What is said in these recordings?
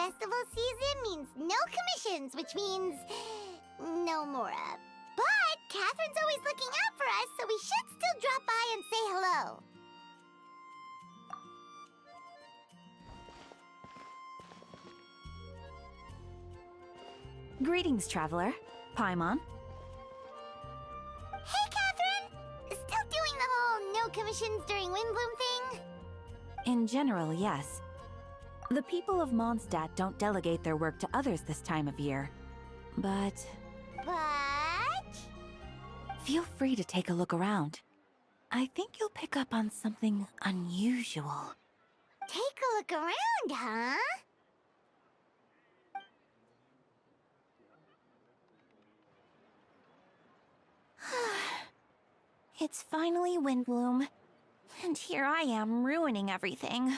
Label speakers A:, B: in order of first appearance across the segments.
A: festival season means no commissions, which means no Mora. But Catherine's always looking out for us, so we should still drop by and say hello.
B: Greetings, traveler. Paimon.
A: Hey, Catherine! Still doing the whole no commissions during Windbloom thing?
B: In general, yes. The people of Mondstadt don't delegate their work to others this time of year. But feel free to take a look around. I think you'll pick up on something unusual.
A: Take a look around, huh?
B: It's finally Windbloom, and here I am ruining everything.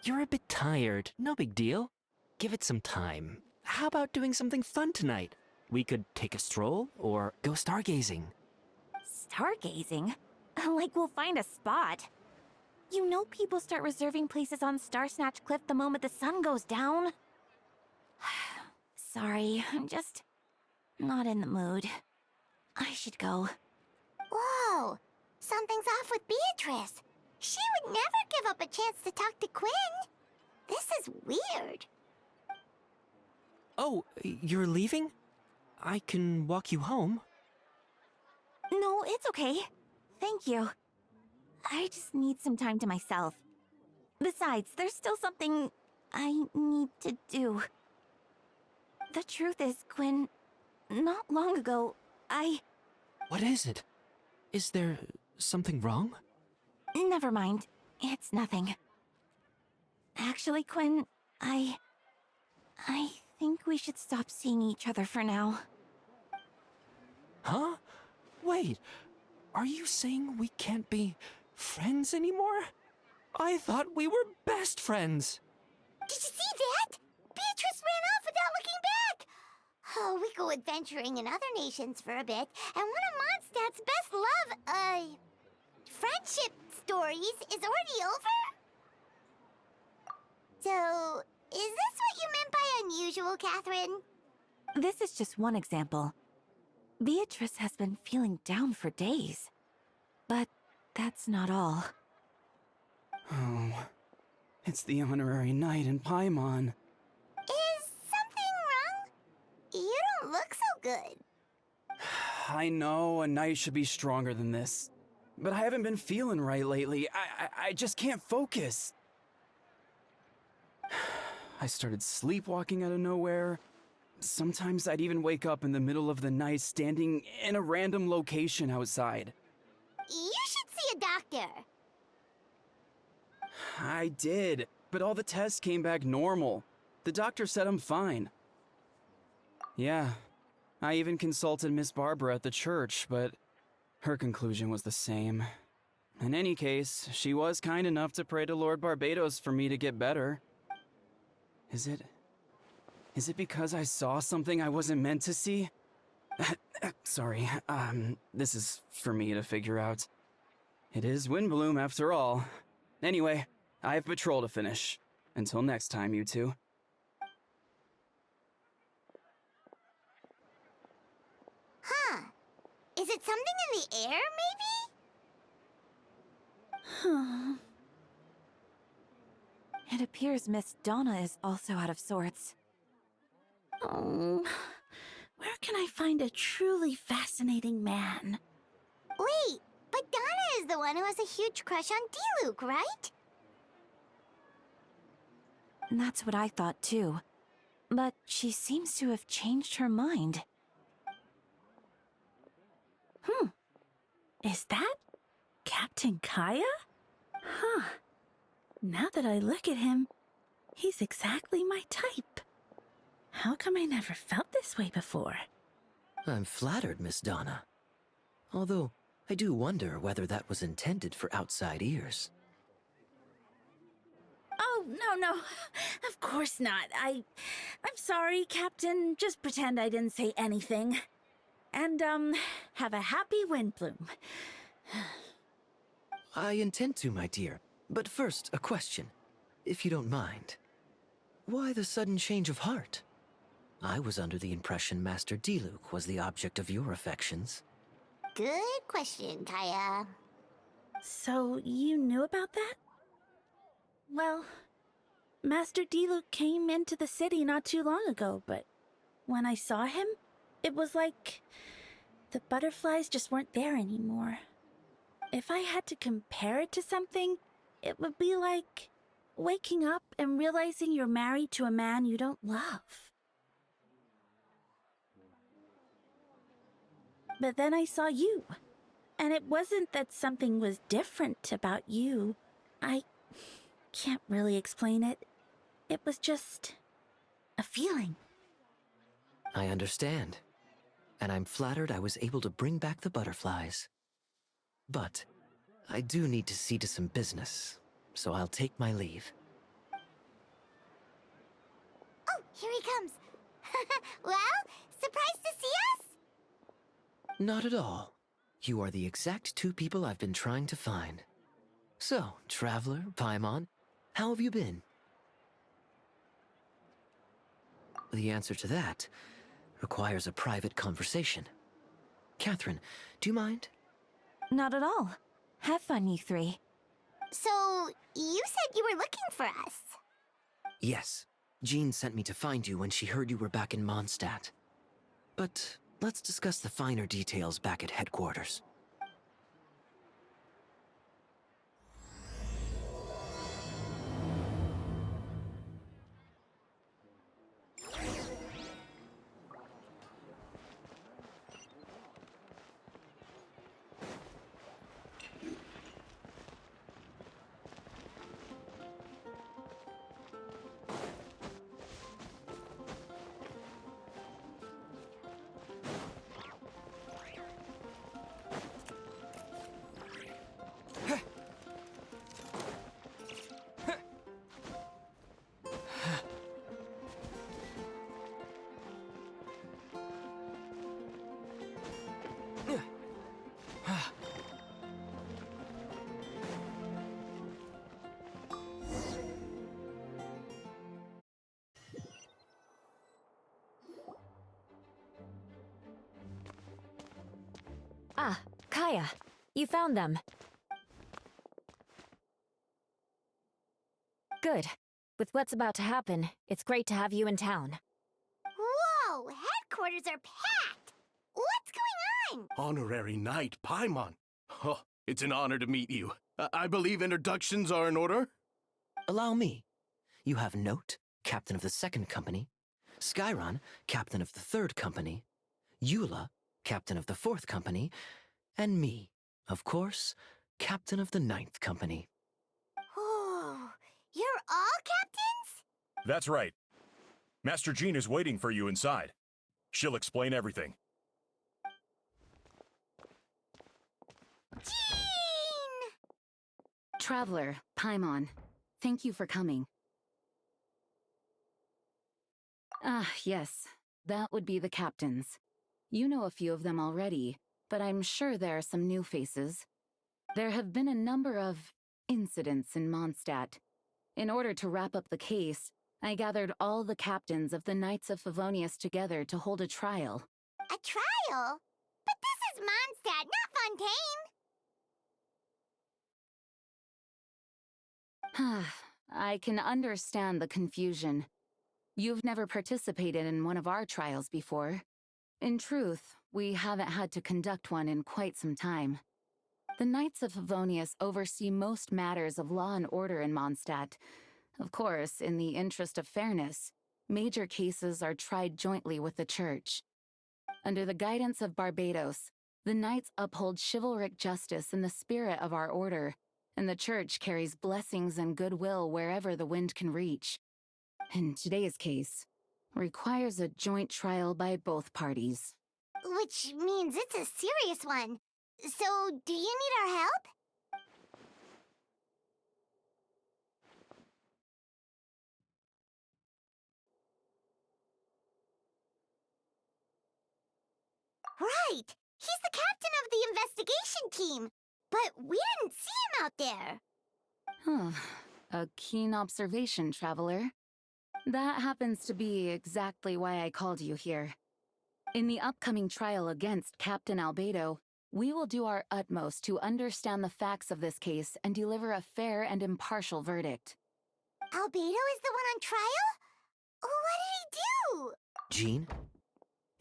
C: You're a bit tired. No big deal. Give it some time. How about doing something fun tonight? We could take a stroll or go stargazing.
B: Stargazing? Like we'll find a spot. You know people start reserving places on Starsnatch Cliff the moment the sun goes down. Sorry, I'm just not in the mood. I should go.
A: Whoa! Something's off with Beatrice. She would never give up a chance to talk to Quinn. This is weird.
C: Oh, you're leaving? I can walk you home.
B: No, it's okay. Thank you. I just need some time to myself. Besides, there's still something I need to do. The truth is, Quinn, not long ago,
C: What is it? Is there something wrong?
B: Never mind. It's nothing. Actually, Quinn, I think we should stop seeing each other for now.
C: Huh? Wait, are you saying we can't be friends anymore? I thought we were best friends.
A: Did you see that? Beatrice ran off without looking back. Oh, we go adventuring in other nations for a bit, and one of Mondstadt's best friendship stories is already over? So, is this what you meant by unusual, Catherine?
B: This is just one example. Beatrice has been feeling down for days. But that's not all.
D: Oh, it's the honorary knight in Paimon.
A: Is something wrong? You don't look so good.
D: I know a knight should be stronger than this, but I haven't been feeling right lately. I just can't focus. I started sleepwalking out of nowhere. Sometimes I'd even wake up in the middle of the night standing in a random location outside.
A: You should see a doctor.
D: I did, but all the tests came back normal. The doctor said I'm fine. Yeah, I even consulted Miss Barbara at the church, but her conclusion was the same. In any case, she was kind enough to pray to Lord Barbados for me to get better. Is it because I saw something I wasn't meant to see? Sorry, this is for me to figure out. It is Windbloom after all. Anyway, I have patrol to finish. Until next time, you two.
A: Huh. Is it something in the air, maybe?
B: It appears Miss Donna is also out of sorts.
E: Oh, where can I find a truly fascinating man?
A: Wait, but Donna is the one who has a huge crush on Diluc, right?
B: That's what I thought too. But she seems to have changed her mind.
E: Is that Captain Kaya? Huh. Now that I look at him, he's exactly my type. How come I never felt this way before?
F: I'm flattered, Miss Donna. Although, I do wonder whether that was intended for outside ears.
E: Oh, no. Of course not. I'm sorry, Captain. Just pretend I didn't say anything. And, have a happy Windbloom.
F: I intend to, my dear. But first, a question, if you don't mind. Why the sudden change of heart? I was under the impression Master Diluc was the object of your affections.
A: Good question, Kaya.
E: So you knew about that? Well, Master Diluc came into the city not too long ago, but when I saw him, it was like the butterflies just weren't there anymore. If I had to compare it to something, it would be like waking up and realizing you're married to a man you don't love. But then I saw you, and it wasn't that something was different about you. I can't really explain it. It was just a feeling.
F: I understand. And I'm flattered I was able to bring back the butterflies. But I do need to see to some business, so I'll take my leave.
A: Oh, here he comes. Well, surprised to see us?
F: Not at all. You are the exact two people I've been trying to find. So, Traveler, Paimon, how have you been? The answer to that requires a private conversation. Catherine, do you mind?
B: Not at all. Have fun, you three.
A: So, you said you were looking for us.
F: Yes. Jean sent me to find you when she heard you were back in Mondstadt. But let's discuss the finer details back at headquarters.
B: Ah, Kaya, you found them. Good. With what's about to happen, it's great to have you in town.
A: Whoa, headquarters are packed. What's going on?
G: Honorary Knight Paimon. Oh, it's an honor to meet you. I believe introductions are in order?
F: Allow me. You have Note, captain of the 2nd Company, Skyron, captain of the 3rd Company, Eula, captain of the 4th Company, and me, of course, captain of the 9th Company.
A: Oh, you're all captains?
H: That's right. Master Jean is waiting for you inside. She'll explain everything.
A: Jean!
I: Traveler, Paimon, thank you for coming. Ah, yes, that would be the captains. You know a few of them already, but I'm sure there are some new faces. There have been a number of incidents in Mondstadt. In order to wrap up the case, I gathered all the captains of the Knights of Favonius together to hold a trial.
A: A trial? But this is Mondstadt, not Fontaine.
I: I can understand the confusion. You've never participated in one of our trials before. In truth, we haven't had to conduct one in quite some time. The Knights of Favonius oversee most matters of law and order in Mondstadt. Of course, in the interest of fairness, major cases are tried jointly with the Church. Under the guidance of Barbados, the Knights uphold chivalric justice in the spirit of our order, and the Church carries blessings and goodwill wherever the wind can reach. In today's case, requires a joint trial by both parties.
A: Which means it's a serious one. So, do you need our help? Right! He's the captain of the investigation team! But we didn't see him out there!
I: A keen observation, Traveler. That happens to be exactly why I called you here. In the upcoming trial against Captain Albedo, we will do our utmost to understand the facts of this case and deliver a fair and impartial verdict.
A: Albedo is the one on trial? What did he do?
F: Jean,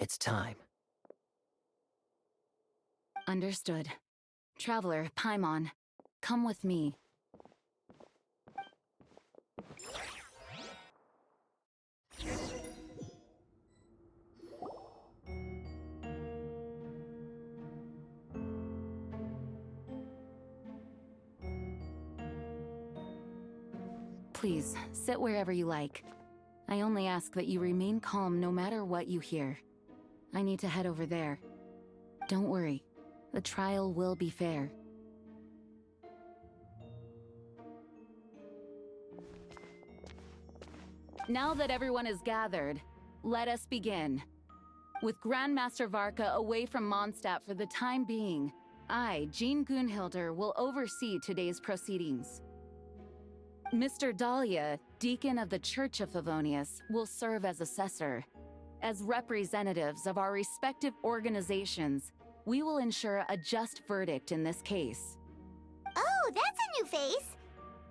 F: it's time.
I: Understood. Traveler, Paimon, come with me. Please, sit wherever you like. I only ask that you remain calm no matter what you hear. I need to head over there. Don't worry. The trial will be fair. Now that everyone is gathered, let us begin. With Grandmaster Varka away from Mondstadt for the time being, I, Jean Gunhilder, will oversee today's proceedings. Mr. Dahlia, Deacon of the Church of Favonius, will serve as assessor. As representatives of our respective organizations, we will ensure a just verdict in this case.
A: Oh, that's a new face.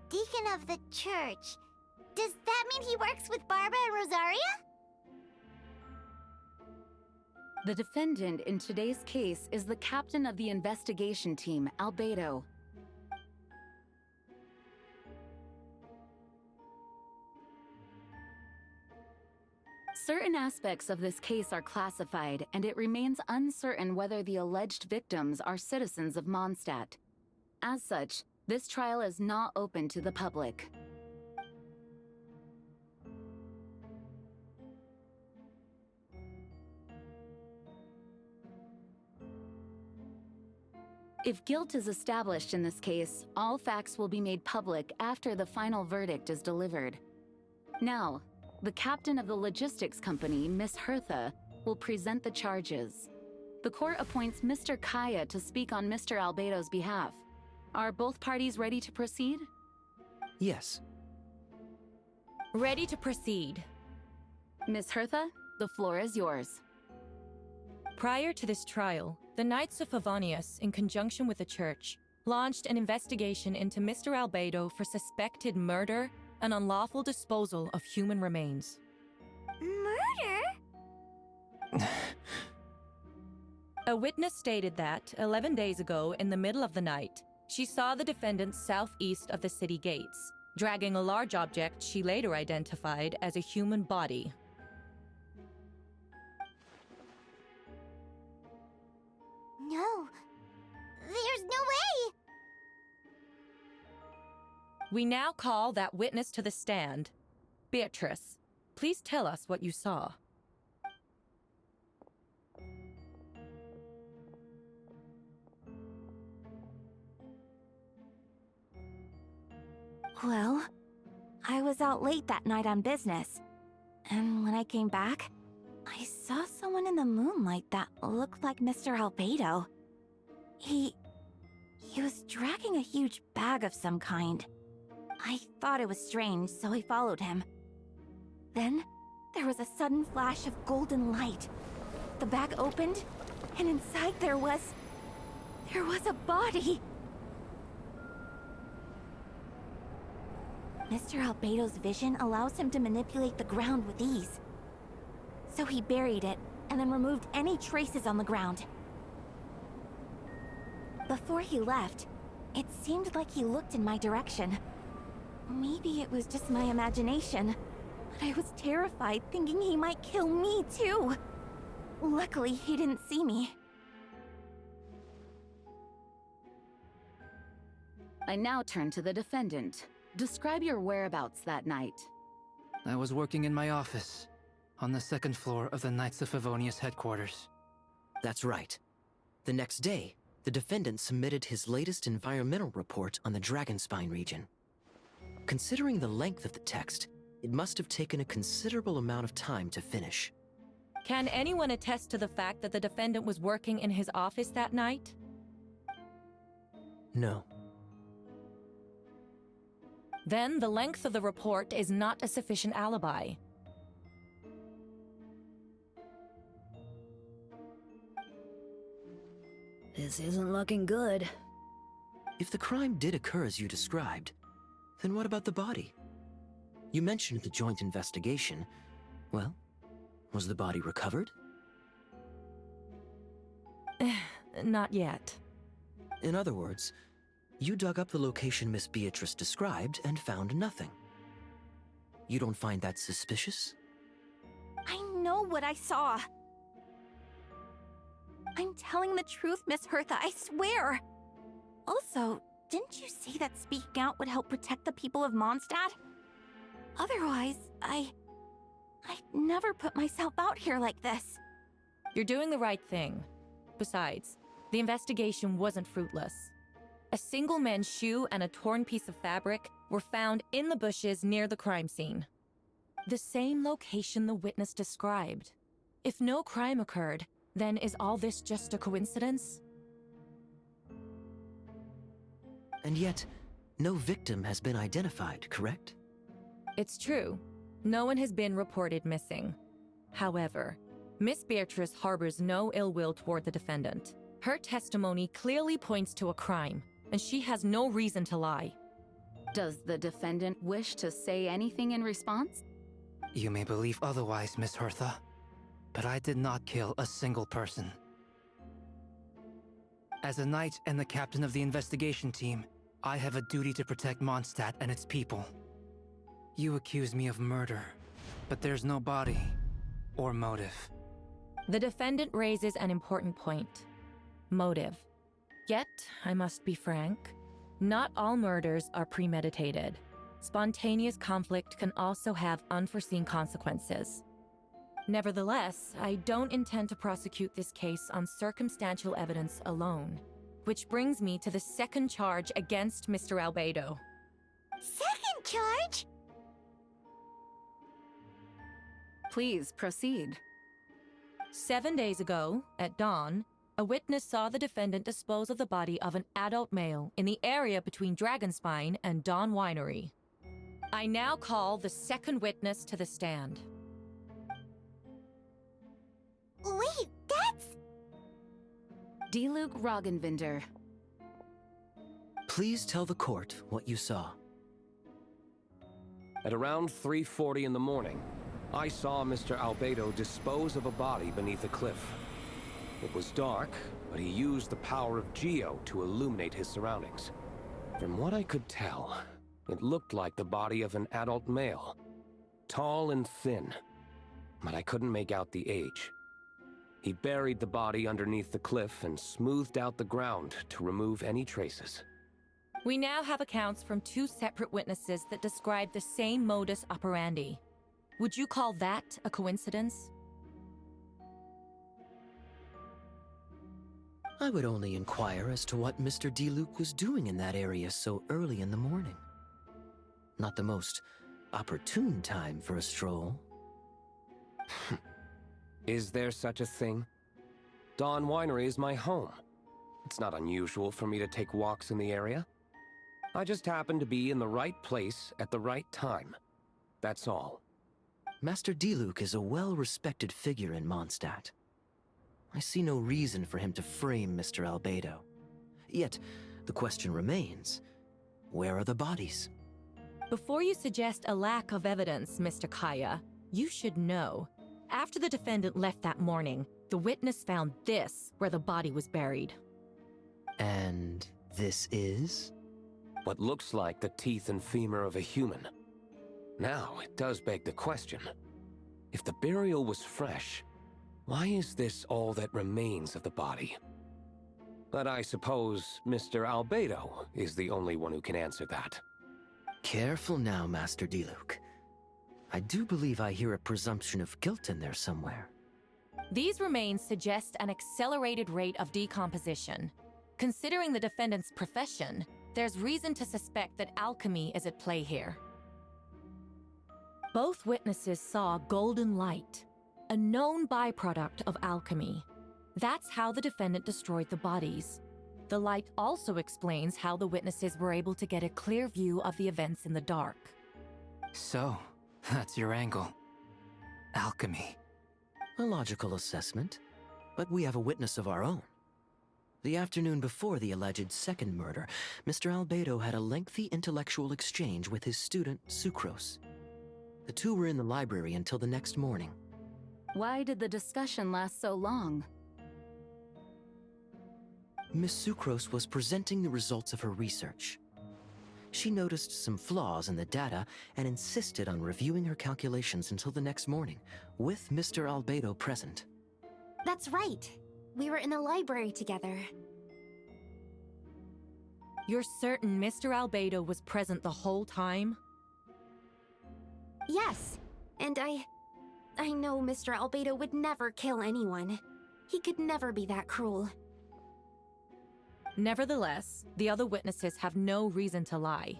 A: Deacon of the church. Does that mean he works with Barbara and Rosaria?
I: The defendant in today's case is the captain of the investigation team, Albedo. Certain aspects of this case are classified, and it remains uncertain whether the alleged victims are citizens of Mondstadt. As such, this trial is not open to the public. If guilt is established in this case, all facts will be made public after the final verdict is delivered. Now, the captain of the logistics company, Miss Hertha, will present the charges. The court appoints Mr. Kaya to speak on Mr. Albedo's behalf. Are both parties ready to proceed?
F: Yes.
J: Ready to proceed.
I: Miss Hertha, the floor is yours.
J: Prior to this trial, the Knights of Favonius, in conjunction with the Church, launched an investigation into Mr. Albedo for suspected murder and unlawful disposal of human remains.
A: Murder?
J: A witness stated that, 11 days ago, in the middle of the night, she saw the defendant southeast of the city gates, dragging a large object she later identified as a human body.
A: No. There's no way!
J: We now call that witness to the stand. Beatrice, please tell us what you saw.
B: Well, I was out late that night on business. And when I came back, I saw someone in the moonlight that looked like Mr. Albedo. He was dragging a huge bag of some kind. I thought it was strange, so I followed him. Then, there was a sudden flash of golden light. The bag opened, and inside there was a body! Mr. Albedo's vision allows him to manipulate the ground with ease. So he buried it, and then removed any traces on the ground. Before he left, it seemed like he looked in my direction. Maybe it was just my imagination, but I was terrified thinking he might kill me too. Luckily, he didn't see me.
I: I now turn to the defendant. Describe your whereabouts that night.
K: I was working in my office, on the second floor of the Knights of Favonius headquarters.
F: That's right. The next day, the defendant submitted his latest environmental report on the Dragonspine region. Considering the length of the text, it must have taken a considerable amount of time to finish.
J: Can anyone attest to the fact that the defendant was working in his office that night?
F: No.
J: Then the length of the report is not a sufficient alibi.
L: This isn't looking good.
F: If the crime did occur as you described, then what about the body? You mentioned the joint investigation. Well, was the body recovered?
J: Not yet.
F: In other words, you dug up the location Miss Beatrice described and found nothing. You don't find that suspicious?
B: I know what I saw. I'm telling the truth, Miss Hertha, I swear. Also, didn't you say that speaking out would help protect the people of Mondstadt? Otherwise, I'd never put myself out here like this.
J: You're doing the right thing. Besides, the investigation wasn't fruitless. A single man's shoe and a torn piece of fabric were found in the bushes near the crime scene. The same location the witness described. If no crime occurred, then is all this just a coincidence?
F: And yet, no victim has been identified, correct?
J: It's true. No one has been reported missing. However, Miss Beatrice harbors no ill will toward the defendant. Her testimony clearly points to a crime, and she has no reason to lie.
I: Does the defendant wish to say anything in response?
K: You may believe otherwise, Miss Hertha, but I did not kill a single person. As a knight and the captain of the investigation team, I have a duty to protect Mondstadt and its people. You accuse me of murder, but there's no body or motive.
J: The defendant raises an important point. Motive. Yet, I must be frank, not all murders are premeditated. Spontaneous conflict can also have unforeseen consequences. Nevertheless, I don't intend to prosecute this case on circumstantial evidence alone. Which brings me to the second charge against Mr. Albedo.
A: Second charge?
I: Please proceed.
J: 7 days ago, at dawn, a witness saw the defendant dispose of the body of an adult male in the area between Dragonspine and Dawn Winery. I now call the second witness to the stand.
A: Wait, that's...
I: Diluc Roggenvinder.
F: Please tell the court what you saw.
M: At around 3:40 in the morning, I saw Mr. Albedo dispose of a body beneath a cliff. It was dark, but he used the power of Geo to illuminate his surroundings. From what I could tell, it looked like the body of an adult male. Tall and thin, but I couldn't make out the age. He buried the body underneath the cliff and smoothed out the ground to remove any traces.
J: We now have accounts from 2 separate witnesses that describe the same modus operandi. Would you call that a coincidence?
F: I would only inquire as to what Mr. Diluc was doing in that area so early in the morning. Not the most opportune time for a stroll.
M: Is there such a thing? Dawn Winery is my home. It's not unusual for me to take walks in the area. I just happen to be in the right place at the right time. That's all.
F: Master Diluc is a well-respected figure in Mondstadt. I see no reason for him to frame Mr. Albedo. Yet, the question remains, where are the bodies?
J: Before you suggest a lack of evidence, Mr. Kaya, you should know. After the defendant left that morning, the witness found this where the body was buried.
F: And this is?
M: What looks like the teeth and femur of a human. Now, it does beg the question. If the burial was fresh, why is this all that remains of the body? But I suppose Mr. Albedo is the only one who can answer that.
F: Careful now, Master Diluc. I do believe I hear a presumption of guilt in there somewhere.
J: These remains suggest an accelerated rate of decomposition. Considering the defendant's profession, there's reason to suspect that alchemy is at play here. Both witnesses saw golden light, a known byproduct of alchemy. That's how the defendant destroyed the bodies. The light also explains how the witnesses were able to get a clear view of the events in the dark.
K: So, that's your angle. Alchemy.
F: A logical assessment, but we have a witness of our own. The afternoon before the alleged second murder, Mr. Albedo had a lengthy intellectual exchange with his student, Sucrose. The two were in the library until the next morning.
I: Why did the discussion last so long?
F: Miss Sucrose was presenting the results of her research. She noticed some flaws in the data and insisted on reviewing her calculations until the next morning, with Mr. Albedo present.
A: That's right. We were in the library together.
J: You're certain Mr. Albedo was present the whole time?
A: Yes, and I know Mr. Albedo would never kill anyone. He could never be that cruel.
J: Nevertheless, the other witnesses have no reason to lie.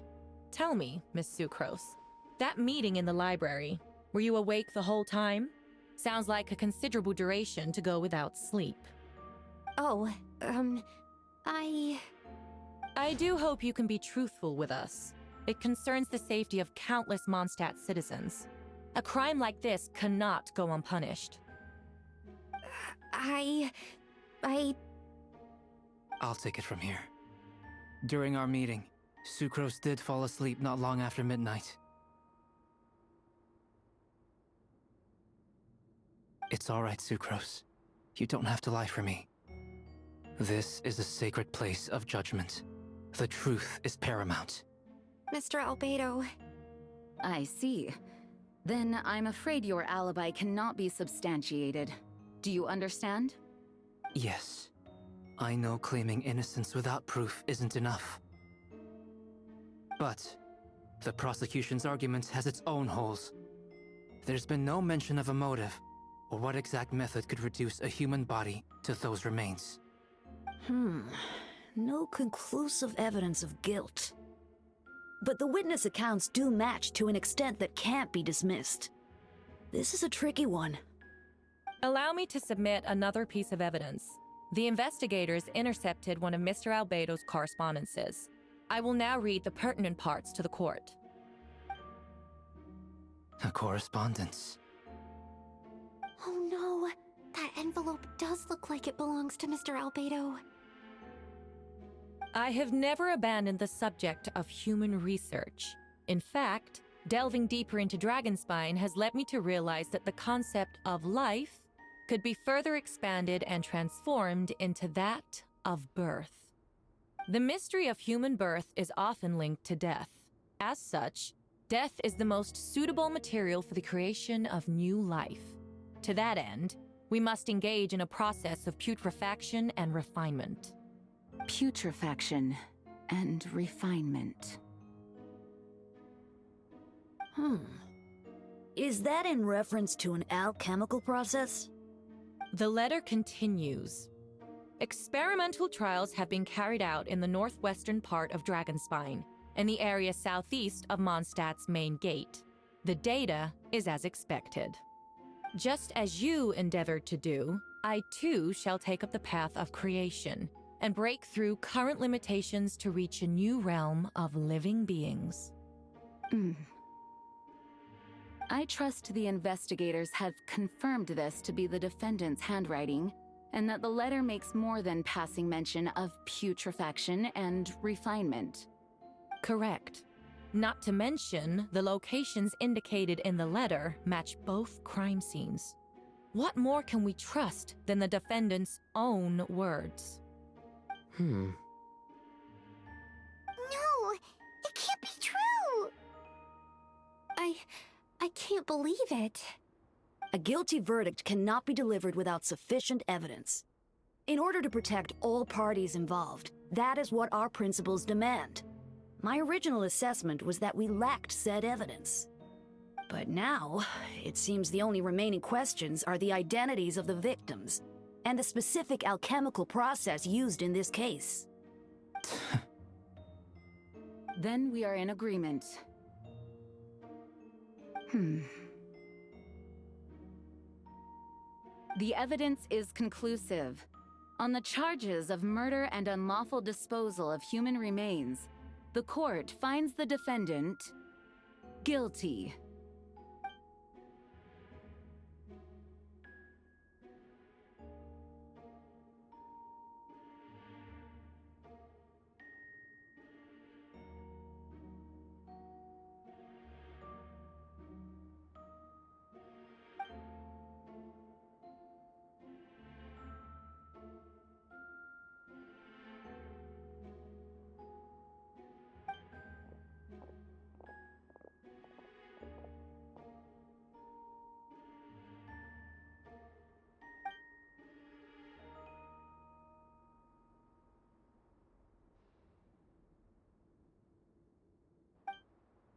J: Tell me, Miss Sucrose, that meeting in the library, were you awake the whole time? Sounds like a considerable duration to go without sleep.
A: Oh,
J: I do hope you can be truthful with us. It concerns the safety of countless Mondstadt citizens. A crime like this cannot go unpunished.
K: I'll take it from here. During our meeting, Sucrose did fall asleep not long after midnight. It's all right, Sucrose. You don't have to lie for me. This is a sacred place of judgment. The truth is paramount.
A: Mr. Albedo.
I: I see. Then I'm afraid your alibi cannot be substantiated. Do you understand?
K: Yes. I know claiming innocence without proof isn't enough. But the prosecution's argument has its own holes. There's been no mention of a motive, or what exact method could reduce a human body to those remains.
L: No conclusive evidence of guilt. But the witness accounts do match to an extent that can't be dismissed. This is a tricky one.
J: Allow me to submit another piece of evidence. The investigators intercepted one of Mr. Albedo's correspondences. I will now read the pertinent parts to the court.
K: A correspondence.
A: Oh no, that envelope does look like it belongs to Mr. Albedo.
J: I have never abandoned the subject of human research. In fact, delving deeper into Dragonspine has led me to realize that the concept of life could be further expanded and transformed into that of birth. The mystery of human birth is often linked to death. As such, death is the most suitable material for the creation of new life. To that end, we must engage in a process of putrefaction and refinement.
I: Putrefaction and refinement.
L: Is that in reference to an alchemical process?
J: The letter continues. Experimental trials have been carried out in the northwestern part of Dragonspine, and the area southeast of Mondstadt's main gate. The data is as expected. Just as you endeavored to do, I too shall take up the path of creation, and break through current limitations to reach a new realm of living beings.
I: I trust the investigators have confirmed this to be the defendant's handwriting, and that the letter makes more than passing mention of putrefaction and refinement.
J: Correct. Not to mention, the locations indicated in the letter match both crime scenes. What more can we trust than the defendant's own words?
A: No, it can't be true. I can't believe it.
L: A guilty verdict cannot be delivered without sufficient evidence. In order to protect all parties involved, that is what our principles demand. My original assessment was that we lacked said evidence. But now, it seems the only remaining questions are the identities of the victims, and the specific alchemical process used in this case.
I: Then we are in agreement. The evidence is conclusive. On the charges of murder and unlawful disposal of human remains, the court finds the defendant guilty.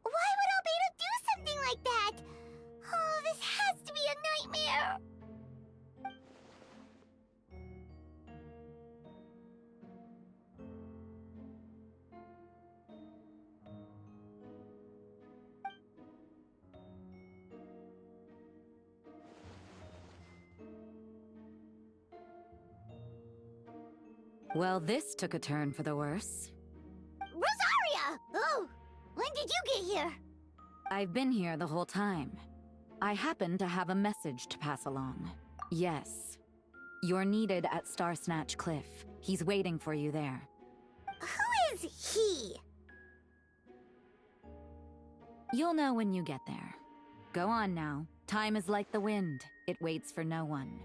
A: Why would Albedo do something like that? Oh, this has to be a nightmare.
I: Well, this took a turn for the worse.
A: Rosaria! Oh, when did you get here?
I: I've been here the whole time. I happen to have a message to pass along. Yes. You're needed at Star Snatch Cliff. He's waiting for you there.
A: Who is he?
I: You'll know when you get there. Go on now. Time is like the wind. It waits for no one.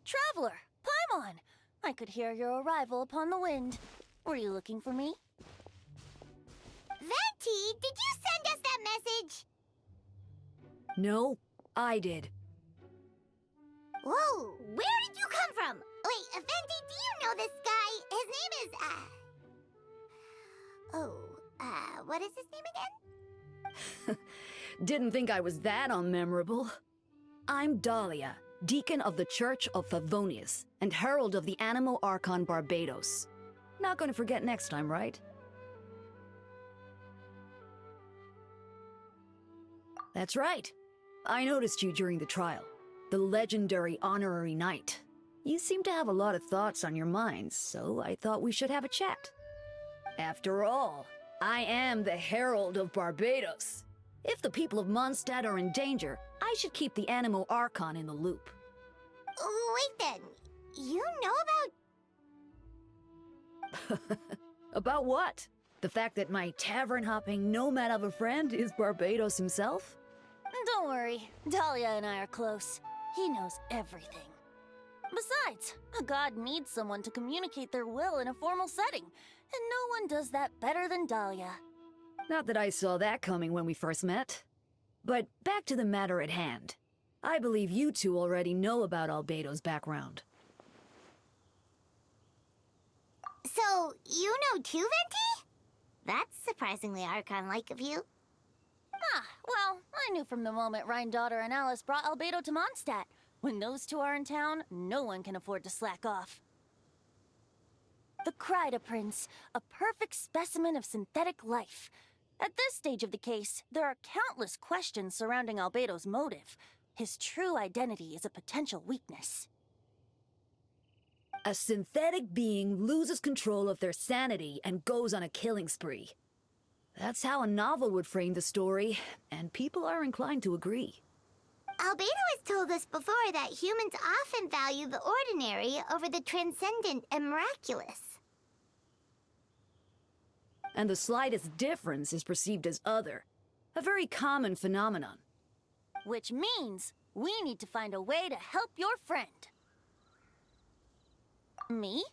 N: Traveler, Paimon! I could hear your arrival upon the wind. Were you looking for me?
A: Venti, did you send us that message?
L: No, I did.
A: Whoa, where did you come from? Wait, Venti, do you know this guy? His name is, what is his name again?
L: Didn't think I was that unmemorable. I'm Dahlia, Deacon of the Church of Favonius, and Herald of the Animo Archon Barbados. Not gonna forget next time, right? That's right. I noticed you during the trial. The legendary honorary knight. You seem to have a lot of thoughts on your minds, so I thought we should have a chat. After all, I am the Herald of Barbados. If the people of Mondstadt are in danger, I should keep the Animo Archon in the loop.
A: Wait then, you know about...
L: About what? The fact that my tavern-hopping nomad of a friend is Barbados himself?
N: Don't worry, Dahlia and I are close. He knows everything. Besides, a god needs someone to communicate their will in a formal setting, and no one does that better than Dahlia.
L: Not that I saw that coming when we first met. But back to the matter at hand. I believe you two already know about Albedo's background.
A: So, you know too, Venti? That's surprisingly Archon-like of you.
N: Ah, well, I knew from the moment Rhine-daughter and Alice brought Albedo to Mondstadt. When those two are in town, no one can afford to slack off. The Kryda Prince, a perfect specimen of synthetic life. At this stage of the case, there are countless questions surrounding Albedo's motive. His true identity is a potential weakness.
L: A synthetic being loses control of their sanity and goes on a killing spree. That's how a novel would frame the story, and people are inclined to agree.
A: Albedo has told us before that humans often value the ordinary over the transcendent and miraculous.
L: And the slightest difference is perceived as other. A very common phenomenon.
N: Which means we need to find a way to help your friend. Me?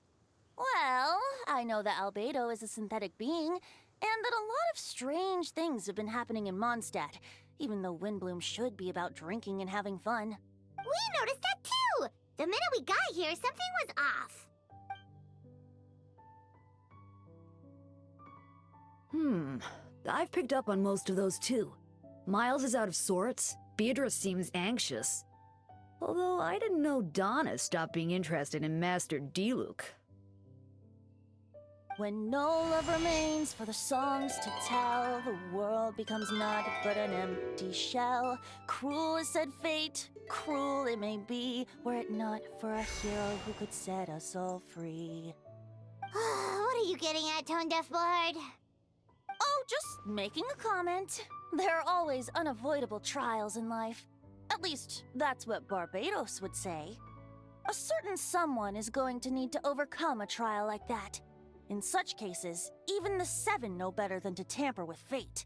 N: Well, I know that Albedo is a synthetic being, and that a lot of strange things have been happening in Mondstadt, even though Windbloom should be about drinking and having fun.
A: We noticed that too! The minute we got here, something was off.
L: I've picked up on most of those too. Miles is out of sorts, Beatrice seems anxious. Although I didn't know Donna stopped being interested in Master Diluc.
N: When no love remains for the songs to tell, the world becomes naught but an empty shell. Cruel is said fate, cruel it may be, were it not for a hero who could set us all free.
A: What are you getting at, Tone Deaf Bard?
N: Oh, just making a comment. There are always unavoidable trials in life. At least, that's what Barbados would say. A certain someone is going to need to overcome a trial like that. In such cases, even the Seven know better than to tamper with fate.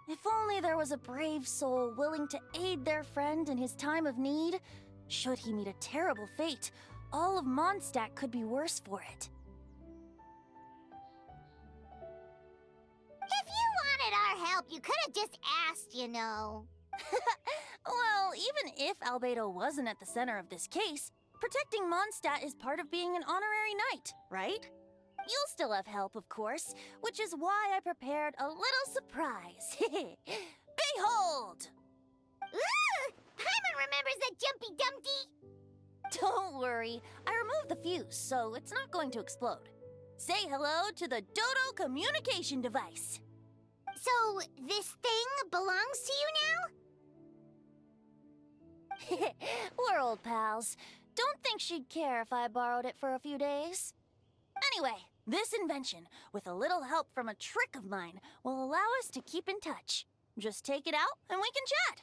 N: If only there was a brave soul willing to aid their friend in his time of need. Should he meet a terrible fate, all of Mondstadt could be worse for it.
A: If you wanted our help, you could have just asked, you know.
N: Well, even if Albedo wasn't at the center of this case, protecting Mondstadt is part of being an honorary knight, right? You'll still have help, of course, which is why I prepared a little surprise. Behold!
A: Ooh! Paimon remembers that Jumpy Dumpty!
N: Don't worry, I removed the fuse, so it's not going to explode. Say hello to the Dodo communication device.
A: So, this thing belongs to you now?
N: We're old pals. Don't think she'd care if I borrowed it for a few days. Anyway, this invention, with a little help from a trick of mine, will allow us to keep in touch. Just take it out and we can chat.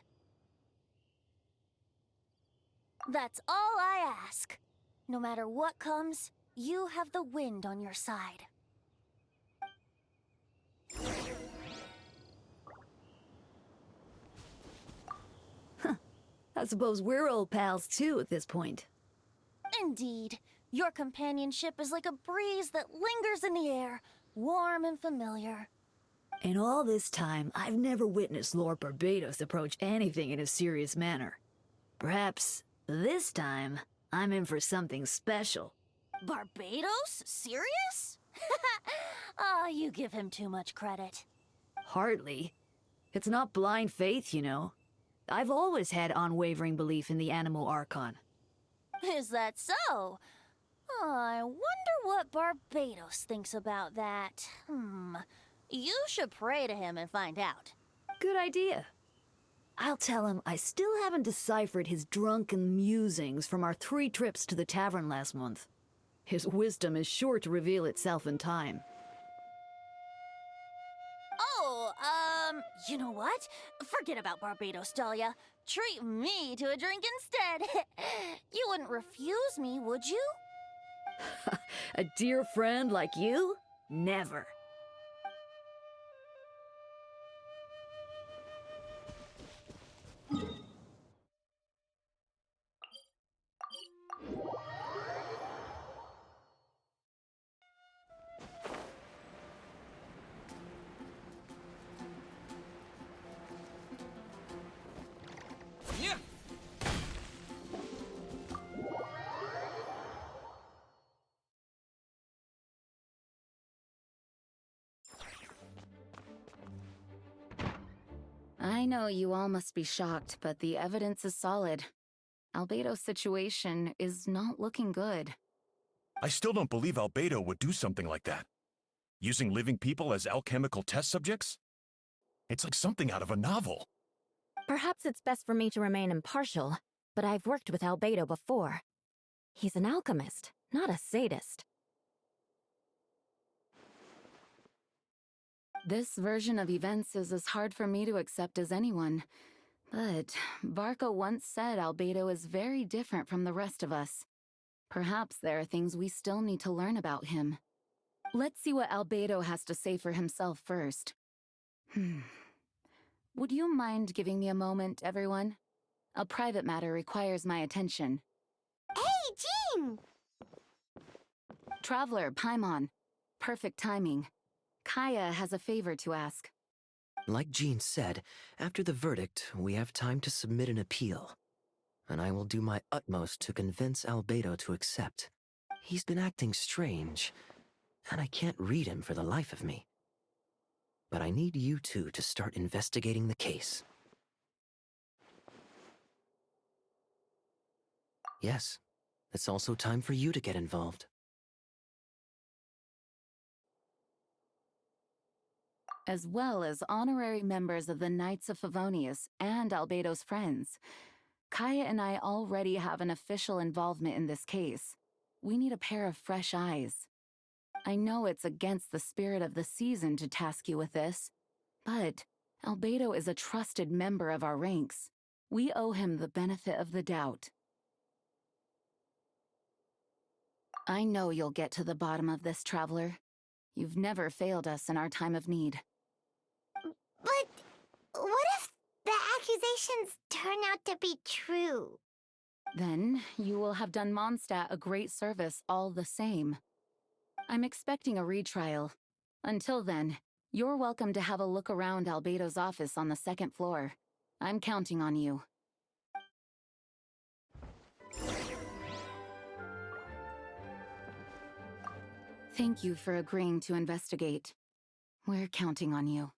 N: That's all I ask. No matter what comes, you have the wind on your side.
L: I suppose we're old pals too at this point.
N: Indeed. Your companionship is like a breeze that lingers in the air, warm and familiar.
L: In all this time, I've never witnessed Lord Barbados approach anything in a serious manner. Perhaps, this time, I'm in for something special.
N: Barbados? Serious? Ah, you give him too much credit.
L: Hardly. It's not blind faith, you know. I've always had unwavering belief in the animal Archon.
N: Is that so? I wonder what Barbados thinks about that. You should pray to him and find out.
L: Good idea. I'll tell him I still haven't deciphered his drunken musings from our 3 trips to the tavern last month. His wisdom is sure to reveal itself in time.
N: Oh, you know what? Forget about Barbados, Dahlia. Treat me to a drink instead. You wouldn't refuse me, would you?
L: A dear friend like you? Never.
I: I know you all must be shocked, but the evidence is solid. Albedo's situation is not looking good.
H: I still don't believe Albedo would do something like that. Using living people as alchemical test subjects? It's like something out of a novel.
B: Perhaps it's best for me to remain impartial, but I've worked with Albedo before. He's an alchemist, not a sadist.
I: This version of events is as hard for me to accept as anyone. But Varco once said Albedo is very different from the rest of us. Perhaps there are things we still need to learn about him. Let's see what Albedo has to say for himself first. Would you mind giving me a moment, everyone? A private matter requires my attention.
A: Hey, Jean!
I: Traveler, Paimon. Perfect timing. Kaya has a favor to ask.
F: Like Jean said, after the verdict, we have time to submit an appeal. And I will do my utmost to convince Albedo to accept. He's been acting strange, and I can't read him for the life of me. But I need you two to start investigating the case. Yes, it's also time for you to get involved.
I: As well as honorary members of the Knights of Favonius and Albedo's friends. Kaya and I already have an official involvement in this case. We need a pair of fresh eyes. I know it's against the spirit of the season to task you with this, but Albedo is a trusted member of our ranks. We owe him the benefit of the doubt. I know you'll get to the bottom of this, Traveler. You've never failed us in our time of need.
A: But what if the accusations turn out to be true?
I: Then you will have done Mondstadt a great service all the same. I'm expecting a retrial. Until then, you're welcome to have a look around Albedo's office on the second floor. I'm counting on you. Thank you for agreeing to investigate. We're counting on you.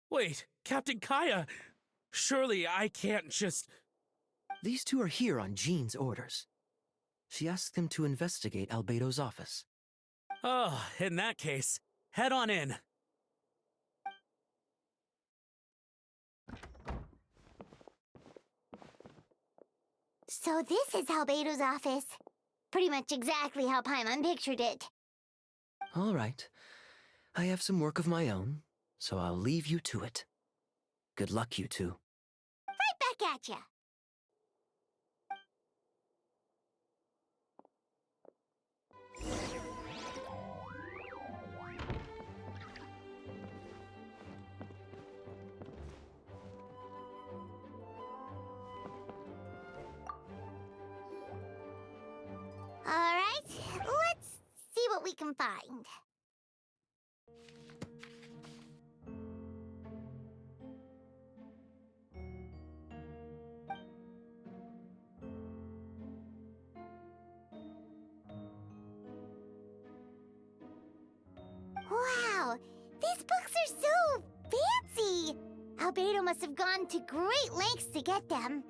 O: Wait, Captain Kaya! Surely I can't just...
F: These two are here on Jean's orders. She asked them to investigate Albedo's office.
O: Oh, in that case, head on in.
A: So this is Albedo's office. Pretty much exactly how Paimon pictured it.
F: All right. I have some work of my own, so I'll leave you to it. Good luck, you two.
A: Right back at ya. All right, let's see what we can find. Wow, these books are so fancy! Albedo must have gone to great lengths to get them.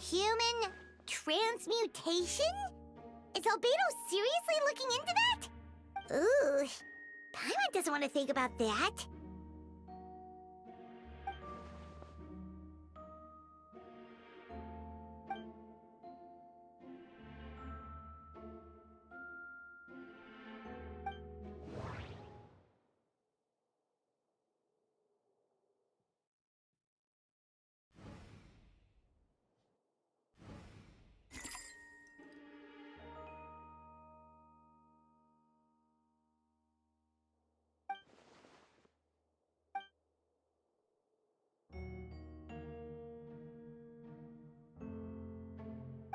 A: Human transmutation? Is Albedo seriously looking into that? Ooh, Paimon doesn't want to think about that.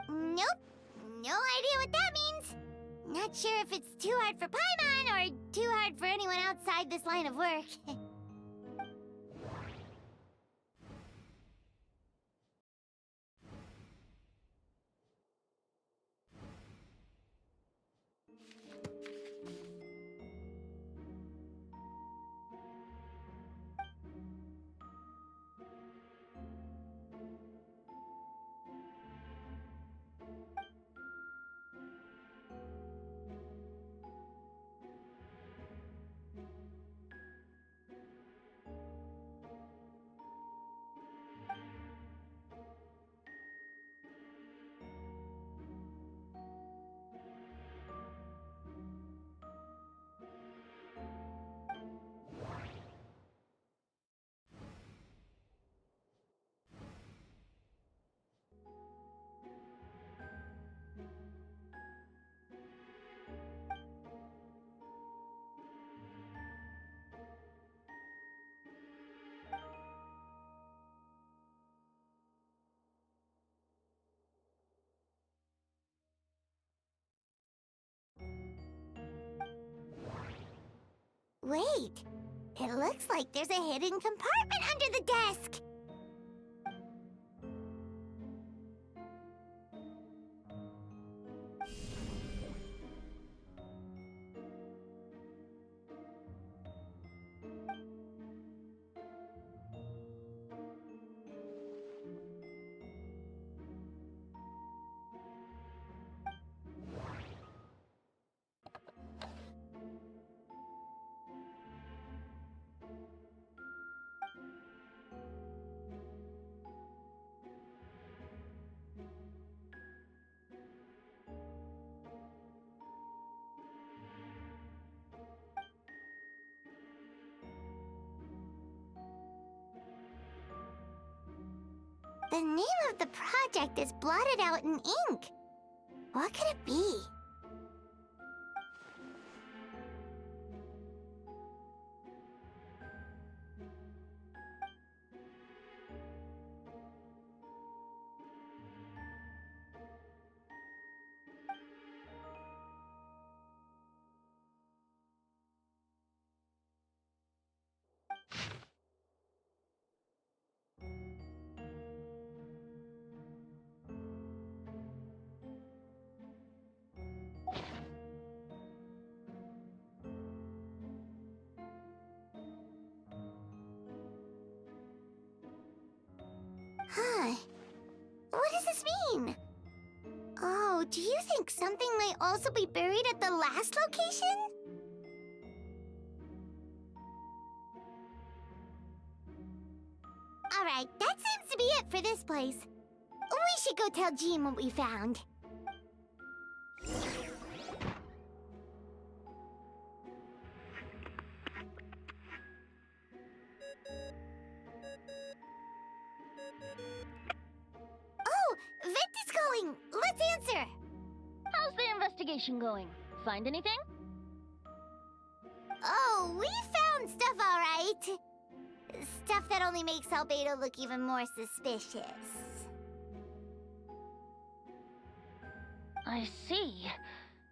A: Nope. No idea what that means. Not sure if it's too hard for Paimon or too hard for anyone outside this line of work. Wait, it looks like there's a hidden compartment under the desk. The name of the project is blotted out in ink. What could it be? Huh. What does this mean? Oh, do you think something might also be buried at the last location? Alright, that seems to be it for this place. We should go tell Jean what we found. Oh, Vent is calling! Let's answer!
N: How's the investigation going? Find anything?
A: Oh, we found stuff alright. Stuff that only makes Albedo look even more suspicious.
N: I see.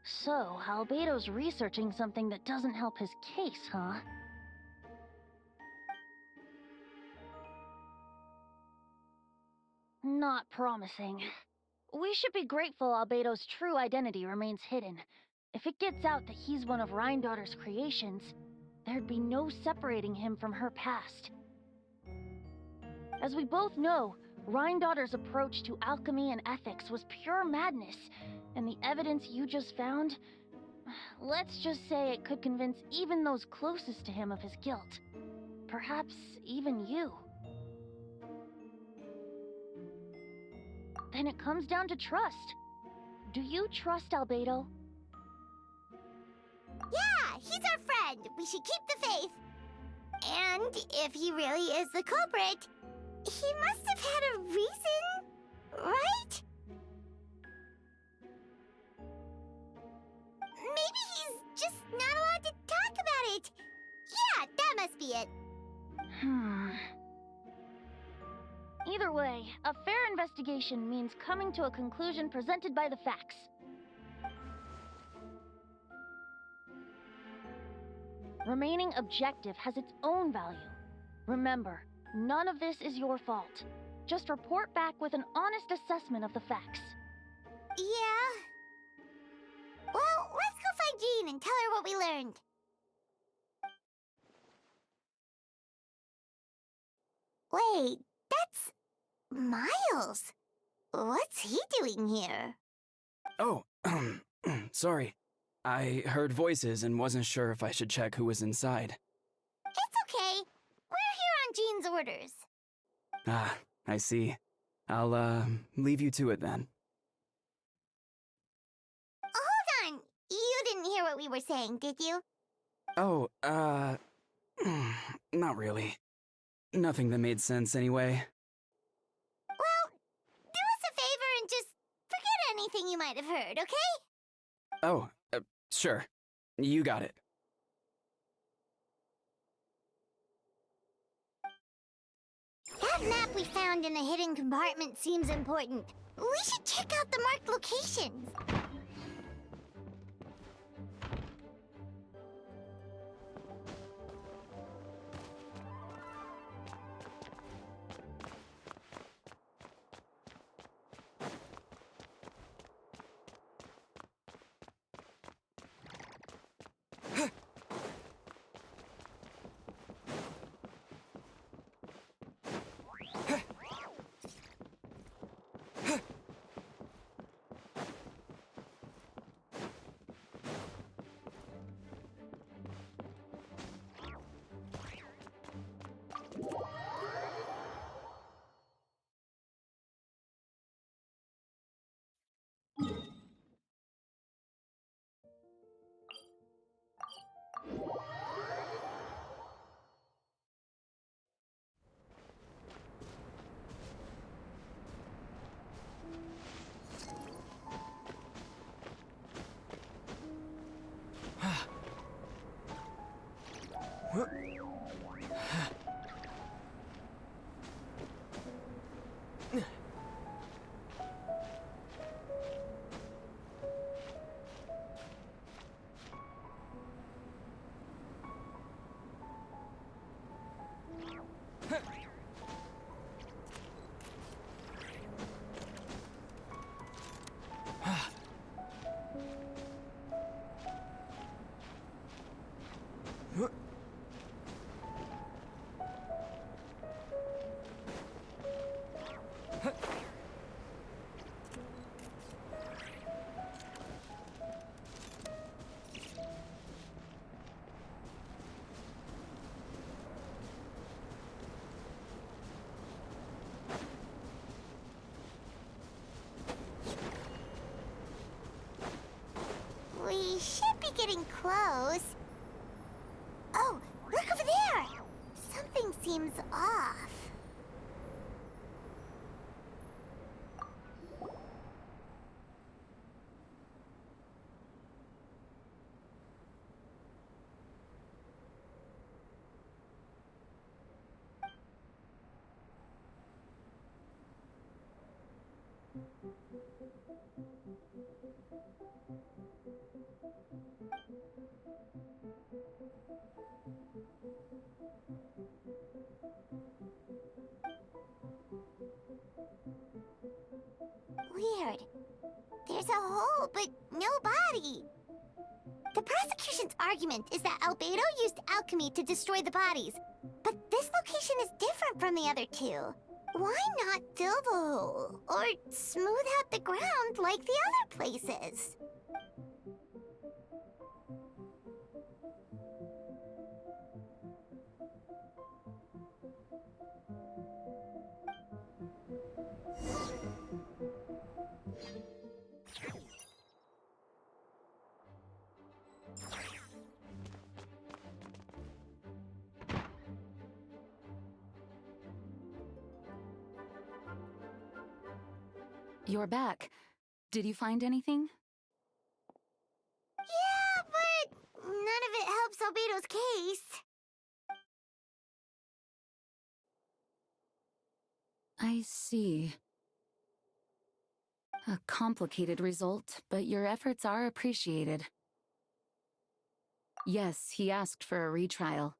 N: So, Albedo's researching something that doesn't help his case, huh? Not promising. We should be grateful Albedo's true identity remains hidden. If it gets out that he's one of Rhindaughter's creations, there'd be no separating him from her past. As we both know, Rhindaughter's approach to alchemy and ethics was pure madness, and the evidence you just found, let's just say it could convince even those closest to him of his guilt. Perhaps even you. Then it comes down to trust. Do you trust Albedo?
A: Yeah, he's our friend. We should keep the faith. And if he really is the culprit, he must have had a reason, right? Maybe he's just not allowed to talk about it. Yeah, that must be it.
N: Either way, a fair investigation means coming to a conclusion presented by the facts. Remaining objective has its own value. Remember, none of this is your fault. Just report back with an honest assessment of the facts.
A: Yeah. Well, let's go find Jean and tell her what we learned. Wait, that's Miles. What's he doing here?
D: Oh, sorry. I heard voices and wasn't sure if I should check who was inside.
A: It's okay. We're here on Jean's orders.
D: Ah, I see. I'll, leave you to it then.
A: Hold on. You didn't hear what we were saying, did you?
D: Oh, not really. Nothing that made sense anyway.
A: Well, do us a favor and just forget anything you might have heard, okay?
D: Oh, sure. You got it.
A: That map we found in the hidden compartment seems important. We should check out the marked locations. We should be getting close. Oh, look over there! Something seems off. Weird. There's a hole, but no body. The prosecution's argument is that Albedo used alchemy to destroy the bodies, but this location is different from the other two. Why not fill the hole? Or smooth out the ground like the other places?
I: You're back. Did you find anything?
A: Yeah, but none of it helps Albedo's case.
I: I see. A complicated result, but your efforts are appreciated. Yes, he asked for a retrial.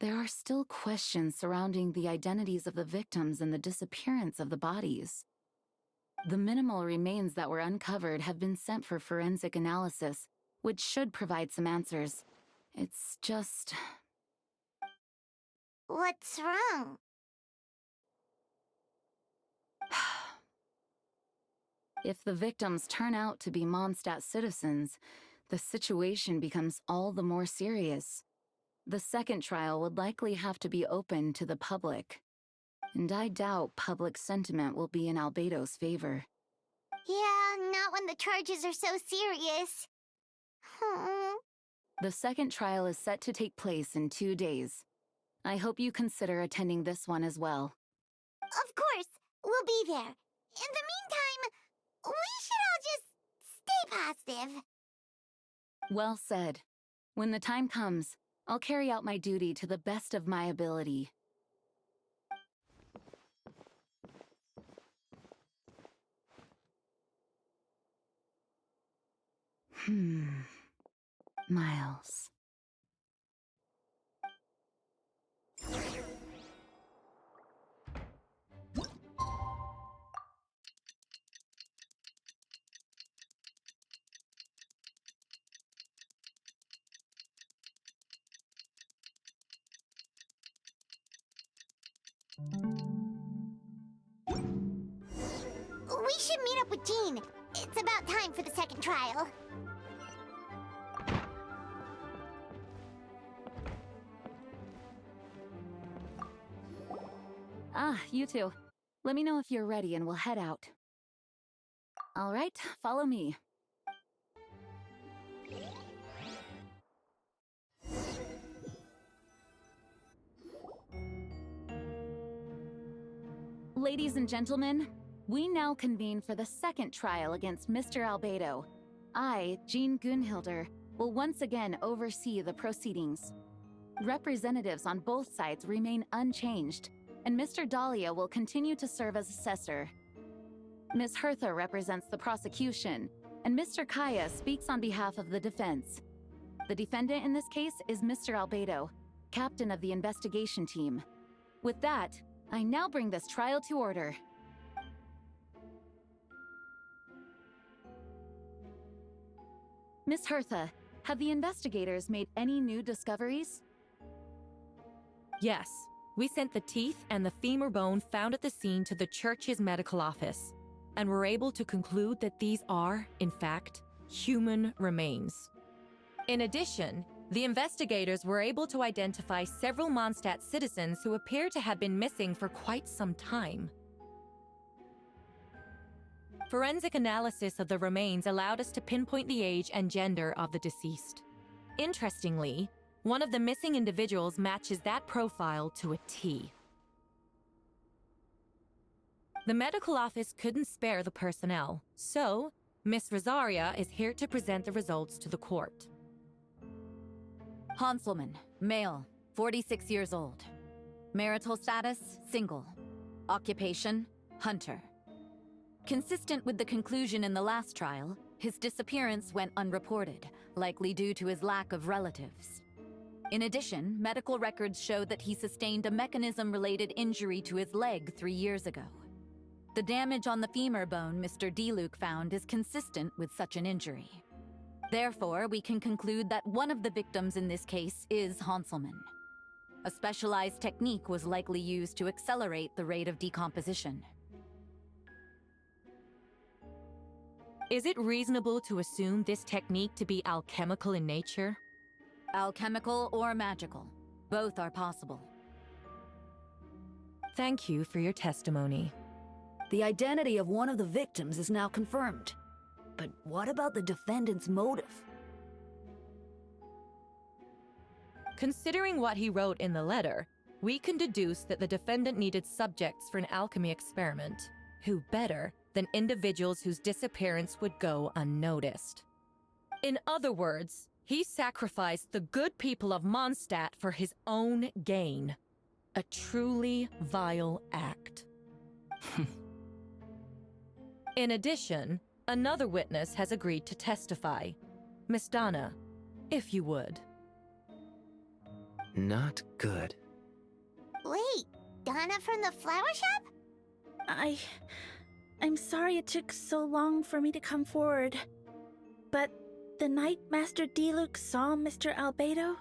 I: There are still questions surrounding the identities of the victims and the disappearance of the bodies. The minimal remains that were uncovered have been sent for forensic analysis, which should provide some answers. It's just...
A: What's wrong?
I: If the victims turn out to be Mondstadt citizens, the situation becomes all the more serious. The second trial would likely have to be open to the public. And I doubt public sentiment will be in Albedo's favor.
A: Yeah, not when the charges are so serious.
I: The second trial is set to take place in 2 days. I hope you consider attending this one as well.
A: Of course, we'll be there. In the meantime, we should all just stay positive.
I: Well said. When the time comes, I'll carry out my duty to the best of my ability. Miles.
A: We should meet up with Jean. It's about time for the second trial.
I: Ah, you two. Let me know if you're ready and we'll head out. All right, follow me. Ladies and gentlemen, we now convene for the second trial against Mr. Albedo. I, Jean Gunhilder, will once again oversee the proceedings. Representatives on both sides remain unchanged, and Mr. Dahlia will continue to serve as assessor. Ms. Hertha represents the prosecution, and Mr. Kaya speaks on behalf of the defense. The defendant in this case is Mr. Albedo, captain of the investigation team. With that, I now bring this trial to order. Ms. Hertha, have the investigators made any new discoveries?
J: Yes. We sent the teeth and the femur bone found at the scene to the church's medical office, and were able to conclude that these are, in fact, human remains. In addition, the investigators were able to identify several Mondstadt citizens who appear to have been missing for quite some time. Forensic analysis of the remains allowed us to pinpoint the age and gender of the deceased. Interestingly, one of the missing individuals matches that profile to a T. The medical office couldn't spare the personnel, so Miss Rosaria is here to present the results to the court.
P: Hanselman, male, 46 years old. Marital status, single. Occupation, hunter. Consistent with the conclusion in the last trial, his disappearance went unreported, likely due to his lack of relatives. In addition, medical records show that he sustained a mechanism-related injury to his leg 3 years ago. The damage on the femur bone Mr. Diluc found is consistent with such an injury. Therefore, we can conclude that one of the victims in this case is Hanselman. A specialized technique was likely used to accelerate the rate of decomposition.
J: Is it reasonable to assume this technique to be alchemical in nature?
P: Alchemical or magical. Both are possible.
J: Thank you for your testimony.
L: The identity of one of the victims is now confirmed. But what about the defendant's motive?
J: Considering what he wrote in the letter, we can deduce that the defendant needed subjects for an alchemy experiment. Who better than individuals whose disappearance would go unnoticed? In other words, he sacrificed the good people of Mondstadt for his own gain. A truly vile act. In addition, another witness has agreed to testify. Miss Donna, if you would.
F: Not good.
A: Wait, Donna from the flower shop?
E: I'm sorry it took so long for me to come forward. But the night Master Diluc saw Mr. Albedo,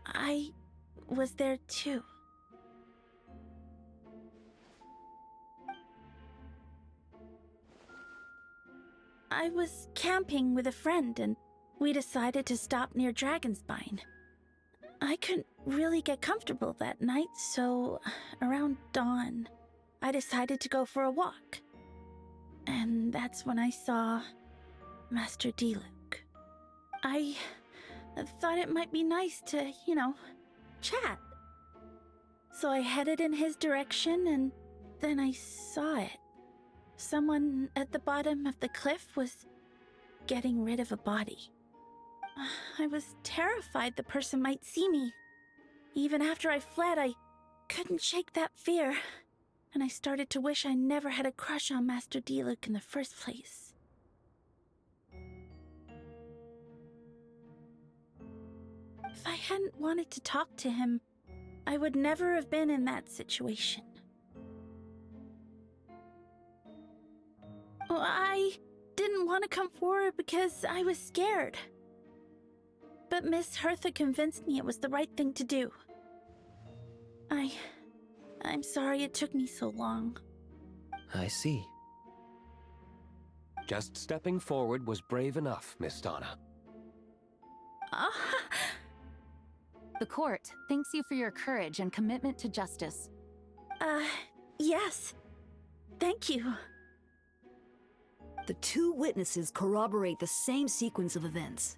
E: I was there too. I was camping with a friend and we decided to stop near Dragonspine. I couldn't really get comfortable that night, so around dawn, I decided to go for a walk. And that's when I saw Master Diluc. I thought it might be nice to, chat. So I headed in his direction and then I saw it. Someone at the bottom of the cliff was getting rid of a body. I was terrified the person might see me. Even after I fled, I couldn't shake that fear. And I started to wish I never had a crush on Master Diluc in the first place. If I hadn't wanted to talk to him, I would never have been in that situation. Well, I didn't want to come forward because I was scared. But Miss Hertha convinced me it was the right thing to do. I'm sorry it took me so long.
F: I see.
M: Just stepping forward was brave enough, Miss Donna.
I: The court thanks you for your courage and commitment to justice.
E: Yes. Thank you.
L: The two witnesses corroborate the same sequence of events.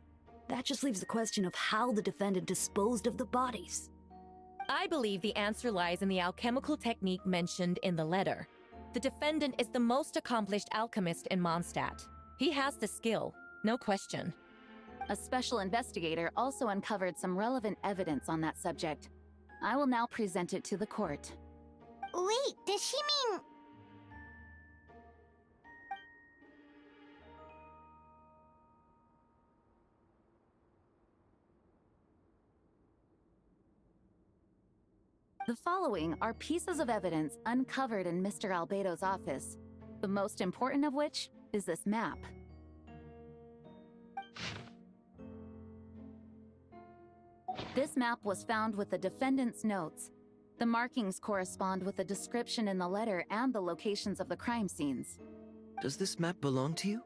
L: That just leaves the question of how the defendant disposed of the bodies.
J: I believe the answer lies in the alchemical technique mentioned in the letter. The defendant is the most accomplished alchemist in Mondstadt. He has the skill, no question.
I: A special investigator also uncovered some relevant evidence on that subject. I will now present it to the court.
A: Wait, does she mean...
I: The following are pieces of evidence uncovered in Mr. Albedo's office, the most important of which is this map. This map was found with the defendant's notes. The markings correspond with the description in the letter and the locations of the crime scenes.
F: Does this map belong to you?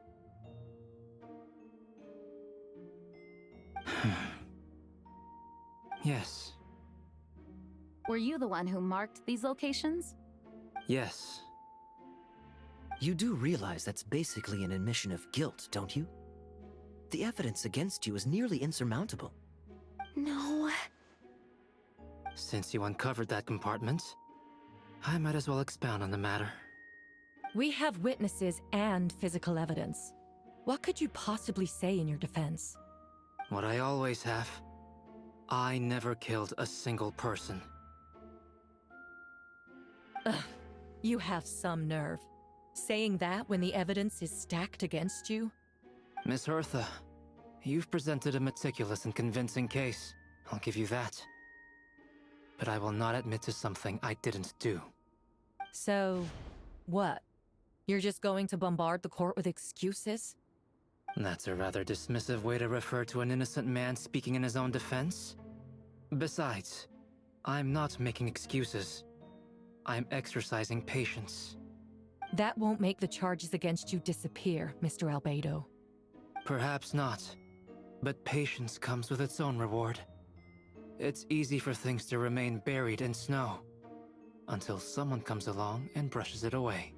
K: Yes.
I: Were you the one who marked these locations?
K: Yes.
F: You do realize that's basically an admission of guilt, don't you? The evidence against you is nearly insurmountable.
E: No.
K: Since you uncovered that compartment, I might as well expound on the matter.
J: We have witnesses and physical evidence. What could you possibly say in your defense?
K: What I always have. I never killed a single person.
J: Ugh, you have some nerve. Saying that when the evidence is stacked against you?
K: Miss Hertha, you've presented a meticulous and convincing case. I'll give you that. But I will not admit to something I didn't do.
J: So, what? You're just going to bombard the court with excuses?
K: That's a rather dismissive way to refer to an innocent man speaking in his own defense. Besides, I'm not making excuses. I'm exercising patience.
J: That won't make the charges against you disappear, Mr. Albedo.
K: Perhaps not. But patience comes with its own reward. It's easy for things to remain buried in snow until someone comes along and brushes it away.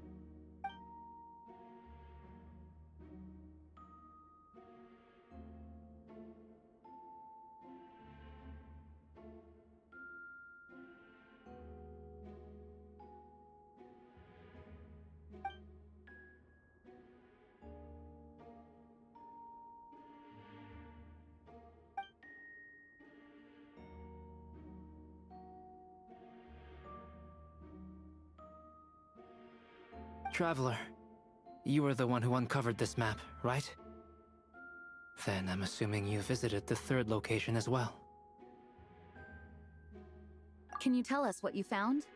K: Traveler, you were the one who uncovered this map, right? Then I'm assuming you visited the third location as well.
I: Can you tell us what you found?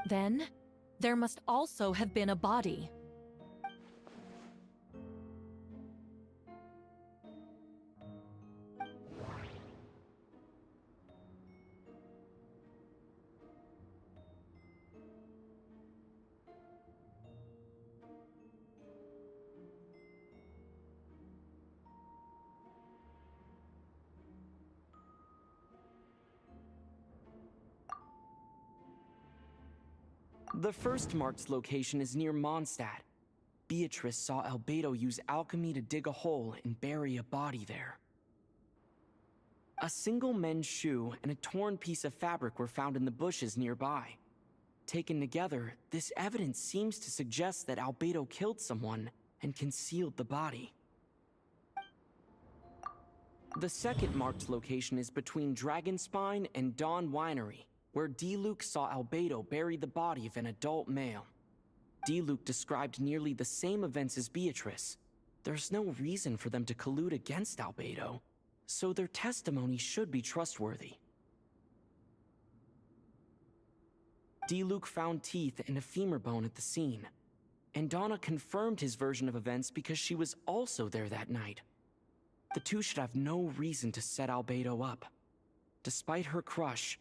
J: Then, there must also have been a body.
D: The first marked location is near Mondstadt. Beatrice saw Albedo use alchemy to dig a hole and bury a body there. A single men's shoe and a torn piece of fabric were found in the bushes nearby. Taken together, this evidence seems to suggest that Albedo killed someone and concealed the body. The second marked location is between Dragonspine and Dawn Winery, where D-Luke saw Albedo bury the body of an adult male. D-Luke described nearly the same events as Beatrice. There's no reason for them to collude against Albedo, so their testimony should be trustworthy. D-Luke found teeth and a femur bone at the scene, and Donna confirmed his version of events because she was also there that night. The two should have no reason to set Albedo up. Despite her crush,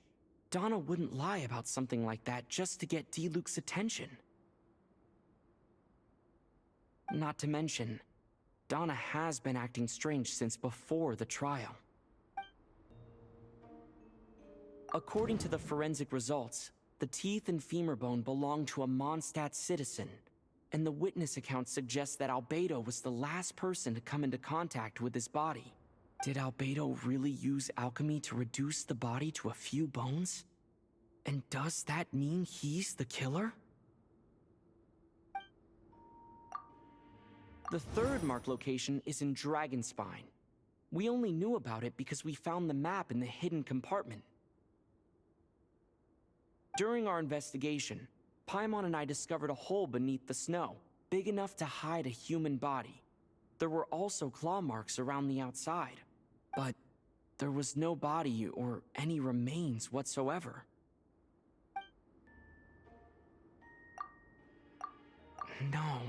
D: Donna wouldn't lie about something like that just to get D-Luke's attention. Not to mention, Donna has been acting strange since before the trial. According to the forensic results, the teeth and femur bone belong to a Mondstadt citizen, and the witness account suggests that Albedo was the last person to come into contact with his body. Did Albedo really use alchemy to reduce the body to a few bones? And does that mean he's the killer? The third marked location is in Dragonspine. We only knew about it because we found the map in the hidden compartment. During our investigation, Paimon and I discovered a hole beneath the snow, big enough to hide a human body. There were also claw marks around the outside, but there was no body or any remains whatsoever. No.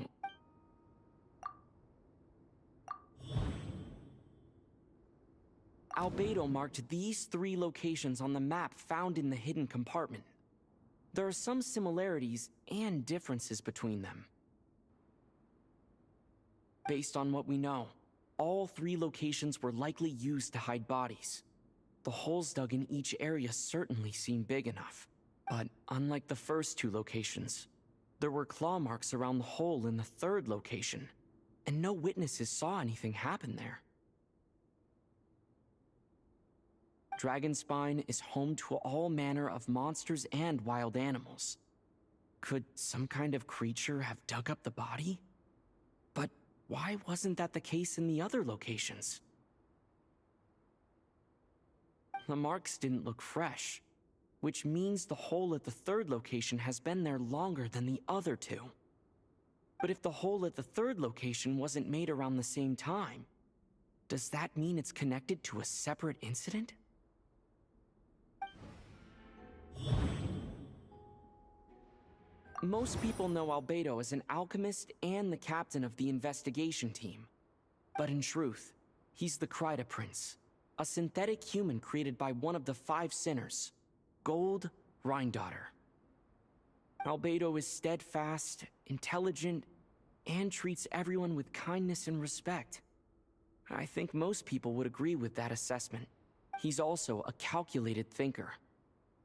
D: Albedo marked these 3 locations on the map found in the hidden compartment. There are some similarities and differences between them. Based on what we know, all 3 locations were likely used to hide bodies. The holes dug in each area certainly seem big enough. But unlike the first 2 locations, there were claw marks around the hole in the third location, and no witnesses saw anything happen there. Dragonspine is home to all manner of monsters and wild animals. Could some kind of creature have dug up the body? But why wasn't that the case in the other locations? The marks didn't look fresh, which means the hole at the third location has been there longer than the other 2. But if the hole at the third location wasn't made around the same time,
C: Does that mean it's connected to a separate incident? Most people know Albedo as an alchemist and the captain of the investigation team. But in truth, he's the Kryta Prince, a synthetic human created by one of the 5 sinners, Gold Rhindaughter. Albedo is steadfast, intelligent, and treats everyone with kindness and respect. I think most people would agree with that assessment. He's also a calculated thinker.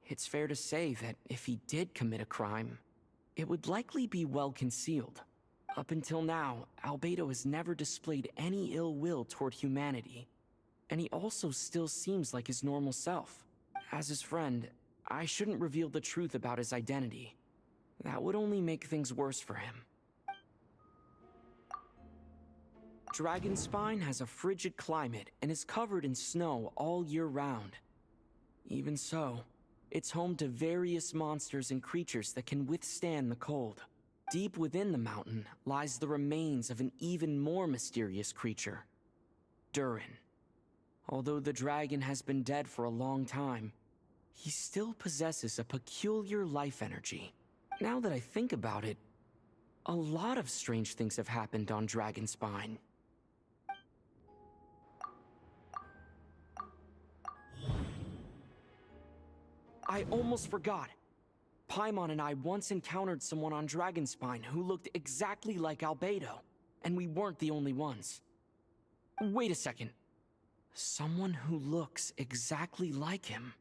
C: It's fair to say that if he did commit a crime, it would likely be well concealed. Up until now, Albedo has never displayed any ill will toward humanity, and he also still seems like his normal self. As his friend, I shouldn't reveal the truth about his identity. That would only make things worse for him. Dragonspine has a frigid climate and is covered in snow all year round. Even so, it's home to various monsters and creatures that can withstand the cold. Deep within the mountain lies the remains of an even more mysterious creature, Durin. Although the dragon has been dead for a long time, he still possesses a peculiar life energy. Now that I think about it, a lot of strange things have happened on Dragonspine. I almost forgot. Paimon and I once encountered someone on Dragonspine who looked exactly like Albedo, and we weren't the only ones. Wait a second. Someone who looks exactly like him.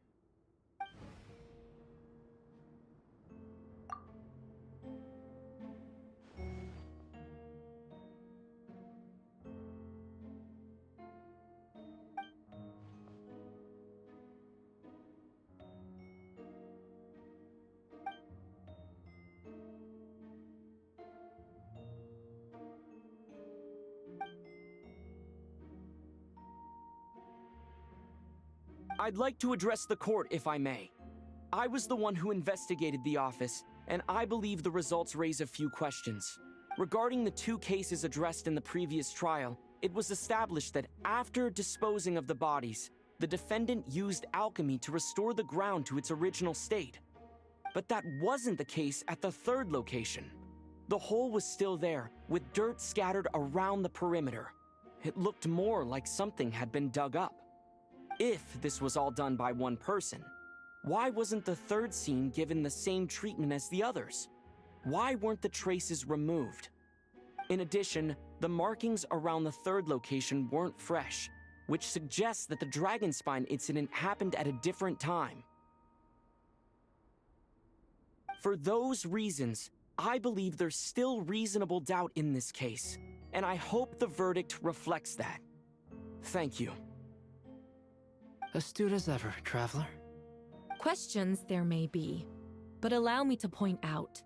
C: I'd like to address the court, if I may. I was the one who investigated the office, and I believe the results raise a few questions. Regarding the 2 cases addressed in the previous trial, it was established that after disposing of the bodies, the defendant used alchemy to restore the ground to its original state. But that wasn't the case at the 3rd location. The hole was still there, with dirt scattered around the perimeter. It looked more like something had been dug up. If this was all done by one person, why wasn't the 3rd scene given the same treatment as the others? Why weren't the traces removed? In addition, the markings around the 3rd location weren't fresh, which suggests that the Dragonspine incident happened at a different time. For those reasons, I believe there's still reasonable doubt in this case, and I hope the verdict reflects that. Thank you.
K: Astute as ever, Traveler.
J: Questions there may be, but allow me to point out,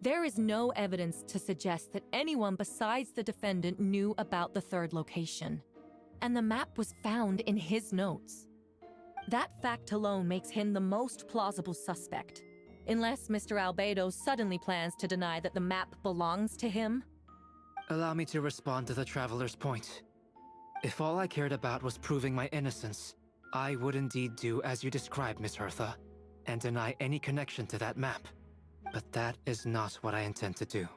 J: there is no evidence to suggest that anyone besides the defendant knew about the 3rd location, and the map was found in his notes. That fact alone makes him the most plausible suspect, unless Mr. Albedo suddenly plans to deny that the map belongs to him.
K: Allow me to respond to the Traveler's point. If all I cared about was proving my innocence, I would indeed do as you described, Miss Hertha, and deny any connection to that map. But that is not what I intend to do.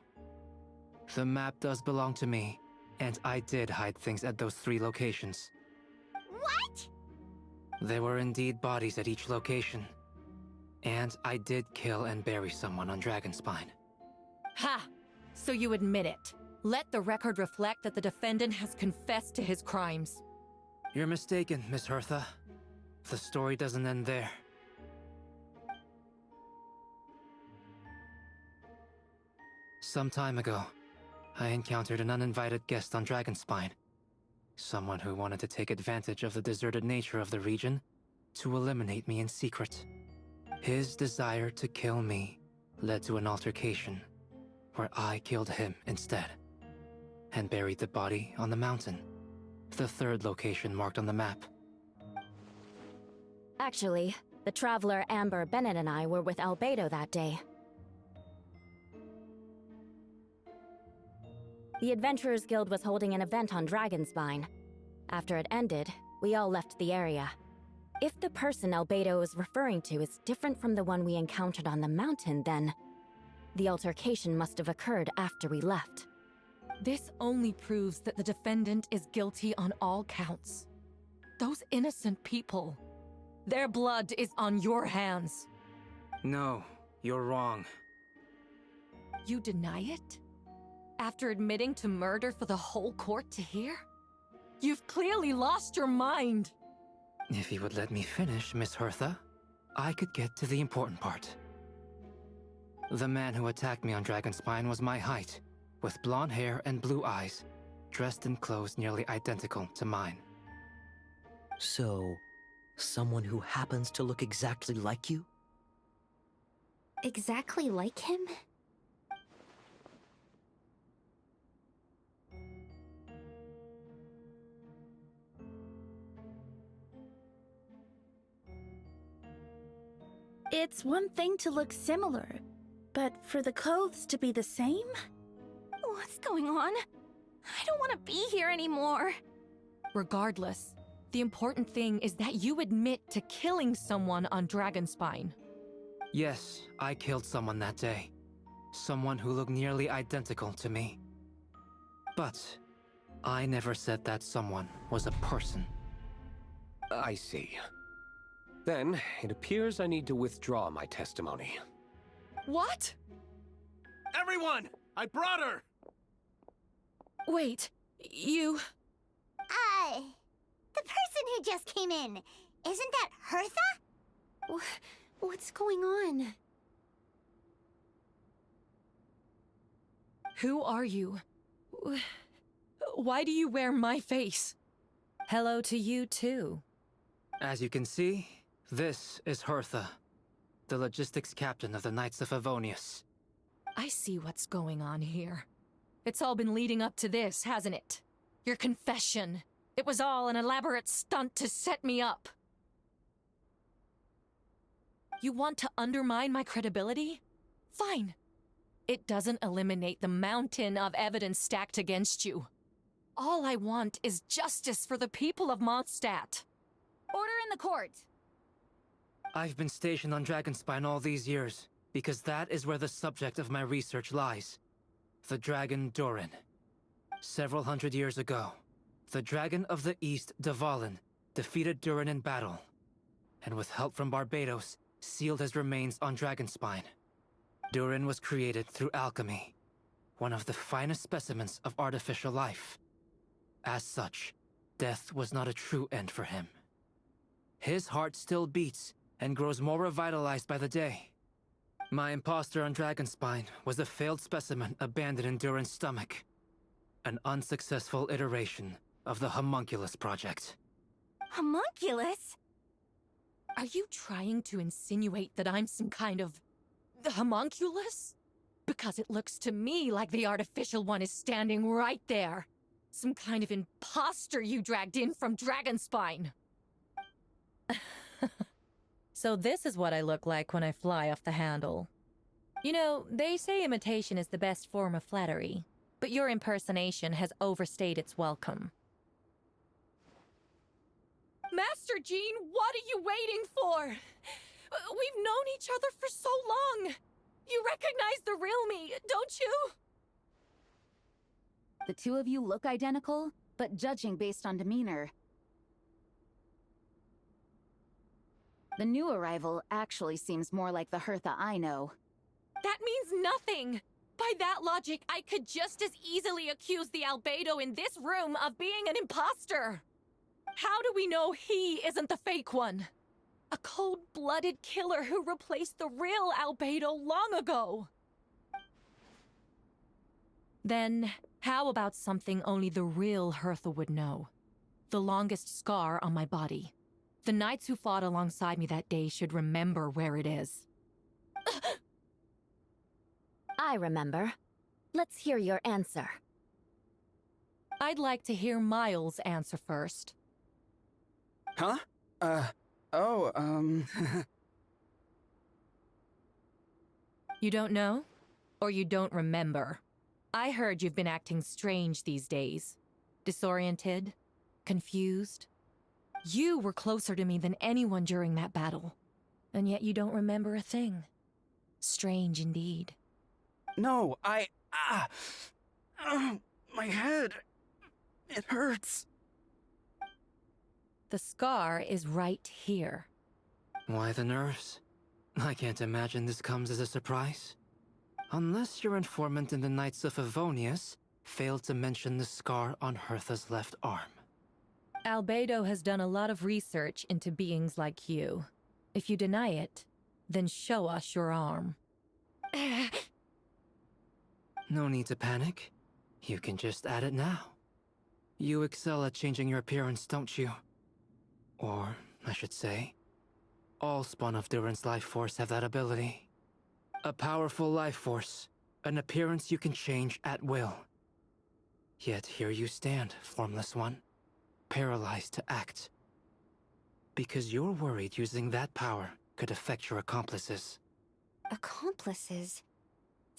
K: The map does belong to me, and I did hide things at those 3 locations.
A: What?
K: There were indeed bodies at each location. And I did kill and bury someone on Dragonspine.
J: Ha! So you admit it. Let the record reflect that the defendant has confessed to his crimes.
K: You're mistaken, Miss Hertha. The story doesn't end there. Some time ago, I encountered an uninvited guest on Dragonspine. Someone who wanted to take advantage of the deserted nature of the region to eliminate me in secret. His desire to kill me led to an altercation where I killed him instead and buried the body on the mountain, the 3rd location marked on the map.
Q: Actually, the traveler Amber, Bennett, and I were with Albedo that day. The Adventurers Guild was holding an event on Dragonspine. After it ended, we all left the area. If the person Albedo is referring to is different from the one we encountered on the mountain, then the altercation must have occurred after we left.
J: This only proves that the defendant is guilty on all counts. Those innocent people, their blood is on your hands.
K: No, you're wrong.
J: You deny it? After admitting to murder for the whole court to hear? You've clearly lost your mind.
K: If you would let me finish, Miss Hertha, I could get to the important part. The man who attacked me on Dragonspine was my height, with blonde hair and blue eyes, dressed in clothes nearly identical to mine.
F: So, someone who happens to look exactly like you?
A: Exactly like him?
E: It's one thing to look similar, but for the clothes to be the same?
B: What's going on? I don't want to be here anymore.
J: Regardless, the important thing is that you admit to killing someone on Dragonspine.
K: Yes, I killed someone that day. Someone who looked nearly identical to me. But I never said that someone was a person.
M: I see. Then, it appears I need to withdraw my testimony.
J: What?
G: Everyone! I brought her!
J: Wait, you...
A: The person who just came in, isn't that Hertha? What's going on?
J: Who are you? Why do you wear my face? Hello to you, too.
K: As you can see, this is Hertha, the logistics captain of the Knights of Favonius.
J: I see what's going on here. It's all been leading up to this, hasn't it? Your confession. It was all an elaborate stunt to set me up. You want to undermine my credibility? Fine. It doesn't eliminate the mountain of evidence stacked against you. All I want is justice for the people of Mondstadt.
P: Order in the court.
K: I've been stationed on Dragonspine all these years, because that is where the subject of my research lies. The dragon Durin. Several hundred years ago, the dragon of the East, Dvalin, defeated Durin in battle, and with help from Barbados, sealed his remains on Dragonspine. Durin was created through alchemy, one of the finest specimens of artificial life. As such, death was not a true end for him. His heart still beats and grows more revitalized by the day. My imposter on Dragonspine was a failed specimen abandoned in Durin's stomach. An unsuccessful iteration of the Homunculus project.
B: Homunculus?
J: Are you trying to insinuate that I'm some kind of... the homunculus? Because it looks to me like the artificial one is standing right there. Some kind of imposter you dragged in from Dragonspine. So this is what I look like when I fly off the handle. You know, they say imitation is the best form of flattery, but your impersonation has overstayed its welcome. Master Jean, what are you waiting for? We've known each other for so long. You recognize the real me, don't you?
I: The two of you look identical, but judging based on demeanor, the new arrival actually seems more like the Hertha I know.
J: That means nothing! By that logic, I could just as easily accuse the Albedo in this room of being an imposter! How do we know he isn't the fake one? A cold-blooded killer who replaced the real Albedo long ago! Then, how about something only the real Hertha would know? The longest scar on my body. The knights who fought alongside me that day should remember where it is.
Q: I remember. Let's hear your answer.
J: I'd like to hear Miles' answer first.
D: Huh?
J: You don't know? Or you don't remember? I heard you've been acting strange these days. Disoriented? Confused? You were closer to me than anyone during that battle, and yet you don't remember a thing. Strange indeed.
D: No, my head. It hurts.
J: The scar is right here.
K: Why the nerves? I can't imagine this comes as a surprise. Unless your informant in the Knights of Favonius failed to mention the scar on Hertha's left arm.
J: Albedo has done a lot of research into beings like you. If you deny it, then show us your arm.
K: No need to panic. You can just add it now. You excel at changing your appearance, don't you? Or, I should say, all spawn of Durin's life force have that ability. A powerful life force, an appearance you can change at will. Yet here you stand, formless one, paralyzed to act. Because you're worried using that power could affect your accomplices.
A: Accomplices?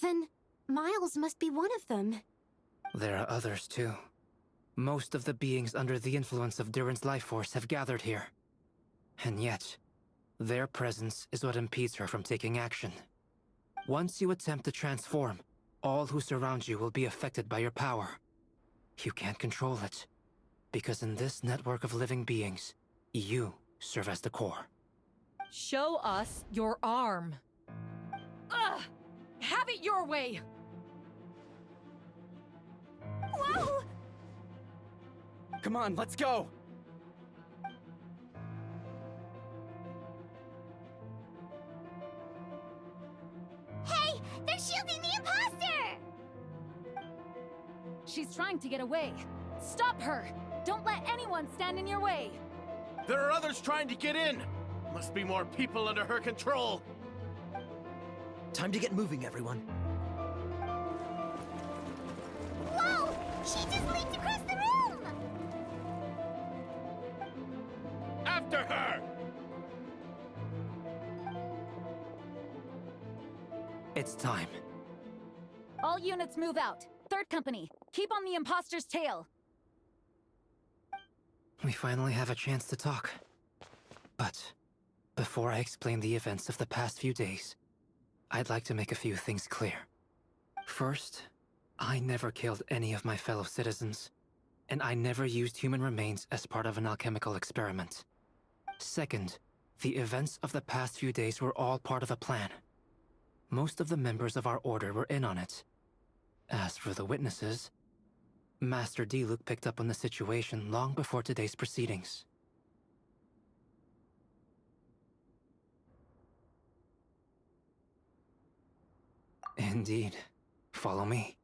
A: Then Miles must be one of them.
K: There are others too. Most of the beings under the influence of Durin's life force have gathered here. And yet, their presence is what impedes her from taking action. Once you attempt to transform, all who surround you will be affected by your power. You can't control it, because in this network of living beings, you serve as the core.
J: Show us your arm. Ugh! Have it your way!
A: Whoa!
D: Come on, let's go!
A: Hey! They're shielding the imposter!
I: She's trying to get away. Stop her! Don't let anyone stand in your way!
G: There are others trying to get in! Must be more people under her control!
F: Time to get moving, everyone.
A: Whoa! She just leaped across the room!
G: After her!
K: It's time.
I: All units move out. Third company, keep on the imposter's tail.
K: We finally have a chance to talk. But before I explain the events of the past few days, I'd like to make a few things clear. First, I never killed any of my fellow citizens, and I never used human remains as part of an alchemical experiment. Second, the events of the past few days were all part of a plan. Most of the members of our order were in on it. As for the witnesses, Master Diluc picked up on the situation long before today's proceedings. Indeed. Follow me.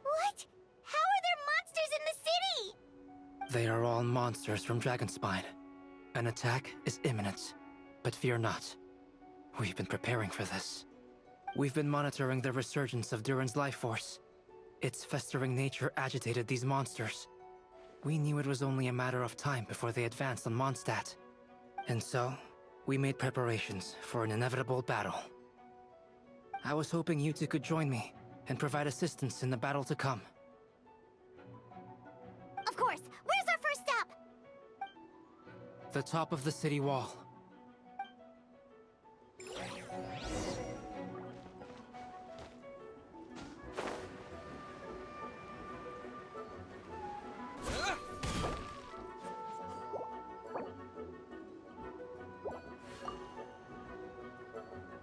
A: What? How are there monsters in the city?
K: They are all monsters from Dragonspine. An attack is imminent, but fear not. We've been preparing for this. We've been monitoring the resurgence of Durin's life force. Its festering nature agitated these monsters. We knew it was only a matter of time before they advanced on Mondstadt. And so, we made preparations for an inevitable battle. I was hoping you two could join me and provide assistance in the battle to come.
A: Of course! Where's our first stop?
K: The top of the city wall.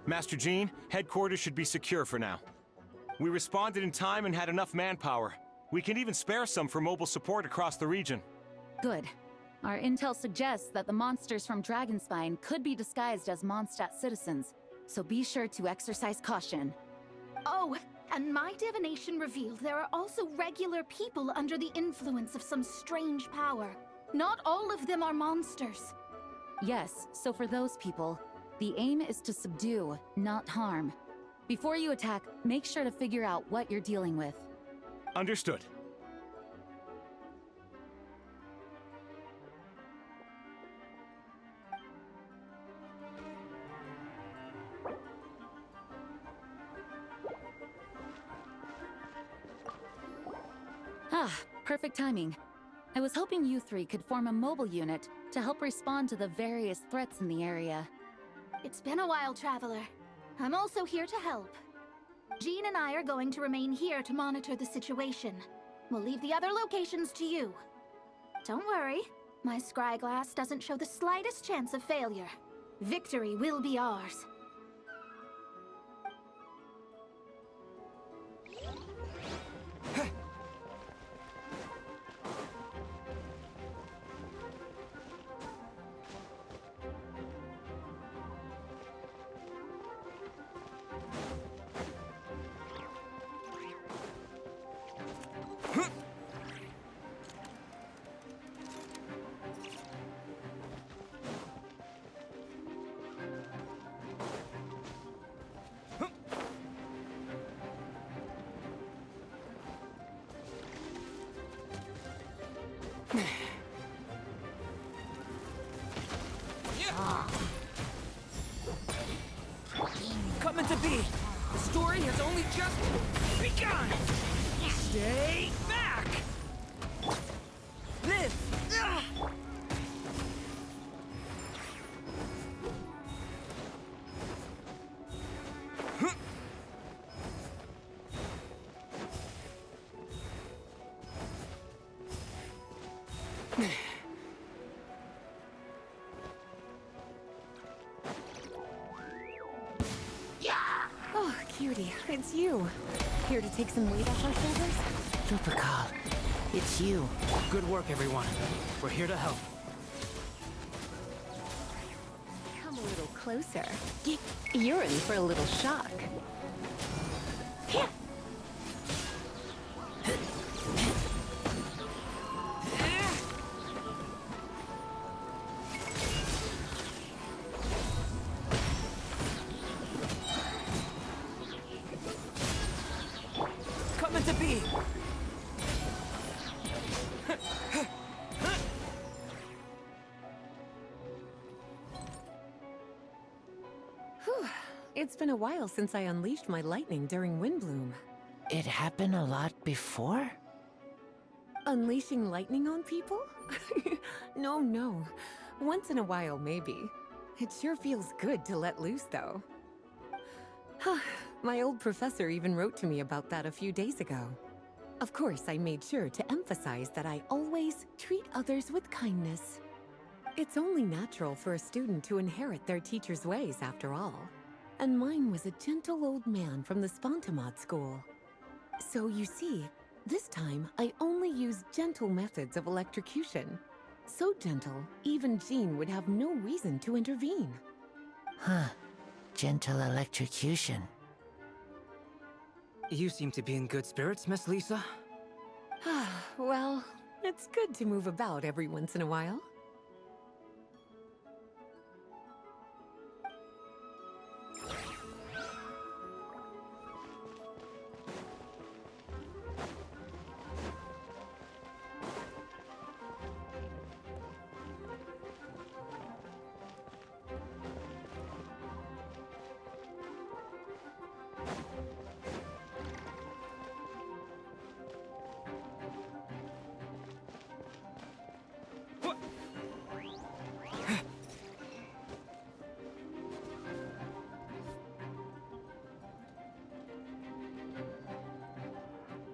R: Master Jean, headquarters should be secure for now. We responded in time and had enough manpower. We can even spare some for mobile support across the region.
I: Good. Our intel suggests that the monsters from Dragonspine could be disguised as Mondstadt citizens, so be sure to exercise caution.
S: Oh, and my divination revealed there are also regular people under the influence of some strange power. Not all of them are monsters.
I: Yes, so for those people, the aim is to subdue, not harm. Before you attack, make sure to figure out what you're dealing with.
R: Understood.
I: Ah, perfect timing. I was hoping you three could form a mobile unit to help respond to the various threats in the area.
S: It's been a while, Traveler. I'm also here to help. Jean and I are going to remain here to monitor the situation. We'll leave the other locations to you. Don't worry, my scry glass doesn't show the slightest chance of failure. Victory will be ours.
T: Coming to be. The story has only just begun. Stay back. This.
B: Oh, cutie, it's you. Here to take some weight off our shoulders?
T: Lupercal, it's you. Good work, everyone. We're here to help.
B: Come a little closer. You're in for a little shock.
T: Coming to be.
U: Whew. It's been a while since I unleashed my lightning during Windbloom.
T: It happened a lot before?
U: Unleashing lightning on people? No. Once in a while, maybe. It sure feels good to let loose, though. My old professor even wrote to me about that a few days ago. Of course, I made sure to emphasize that I always treat others with kindness. It's only natural for a student to inherit their teacher's ways, after all. And mine was a gentle old man from the Spontamod school. So you see, this time I only used gentle methods of electrocution. So gentle, even Jean would have no reason to intervene.
T: Huh. Gentle electrocution. You seem to be in good spirits, Miss Lisa.
U: Well, it's good to move about every once in a while.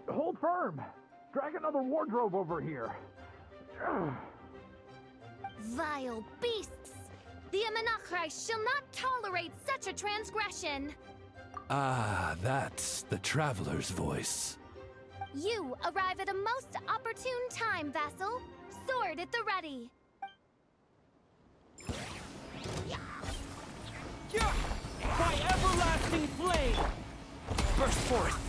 V: Hold firm! Drag another wardrobe over here.
S: Vile beasts! The Amenachrai shall not tolerate such a transgression!
W: Ah, that's the Traveler's voice.
S: You arrive at a most opportune time, vassal. Sword at the ready.
O: By everlasting flame! Burst forth!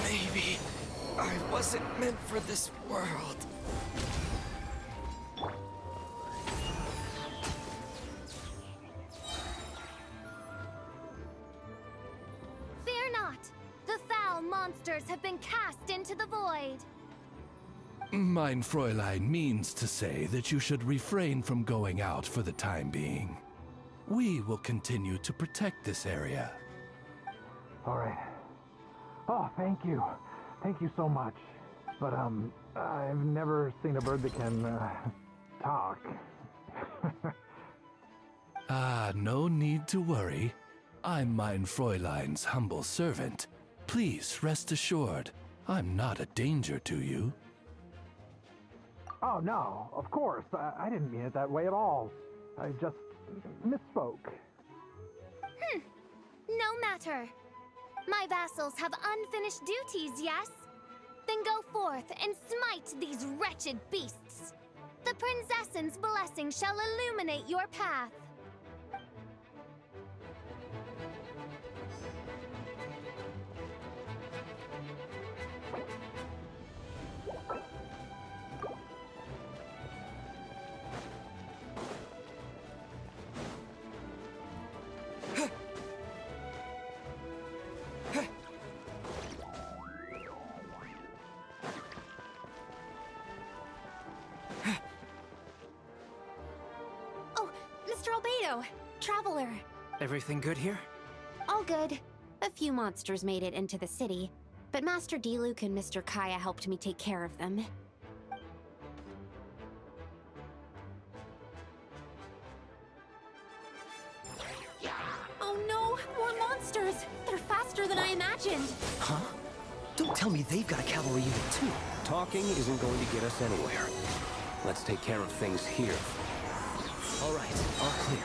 T: Maybe I wasn't meant for this world.
S: monsters have been cast into the void.
W: Mein Fräulein means to say that you should refrain from going out for the time being. We will continue to protect this area.
V: All right. Oh, thank you. Thank you so much. But, I've never seen a bird that can, talk.
W: No need to worry. I'm Mein Fräulein's humble servant. Please rest assured, I'm not a danger to you.
V: Oh, no, of course. I didn't mean it that way at all. I just misspoke.
S: No matter. My vassals have unfinished duties, yes? Then go forth and smite these wretched beasts. The princess's blessing shall illuminate your path.
B: Oh, Mr. Albedo, Traveler.
K: Everything good here?
B: All good. A few monsters made it into the city, but Master Diluc and Mr. Kaya helped me take care of them. Oh no, more monsters! They're faster than I imagined!
F: Huh? Don't tell me they've got a cavalry unit too.
M: Talking isn't going to get us anywhere. Let's take care of things here.
F: All right, all clear.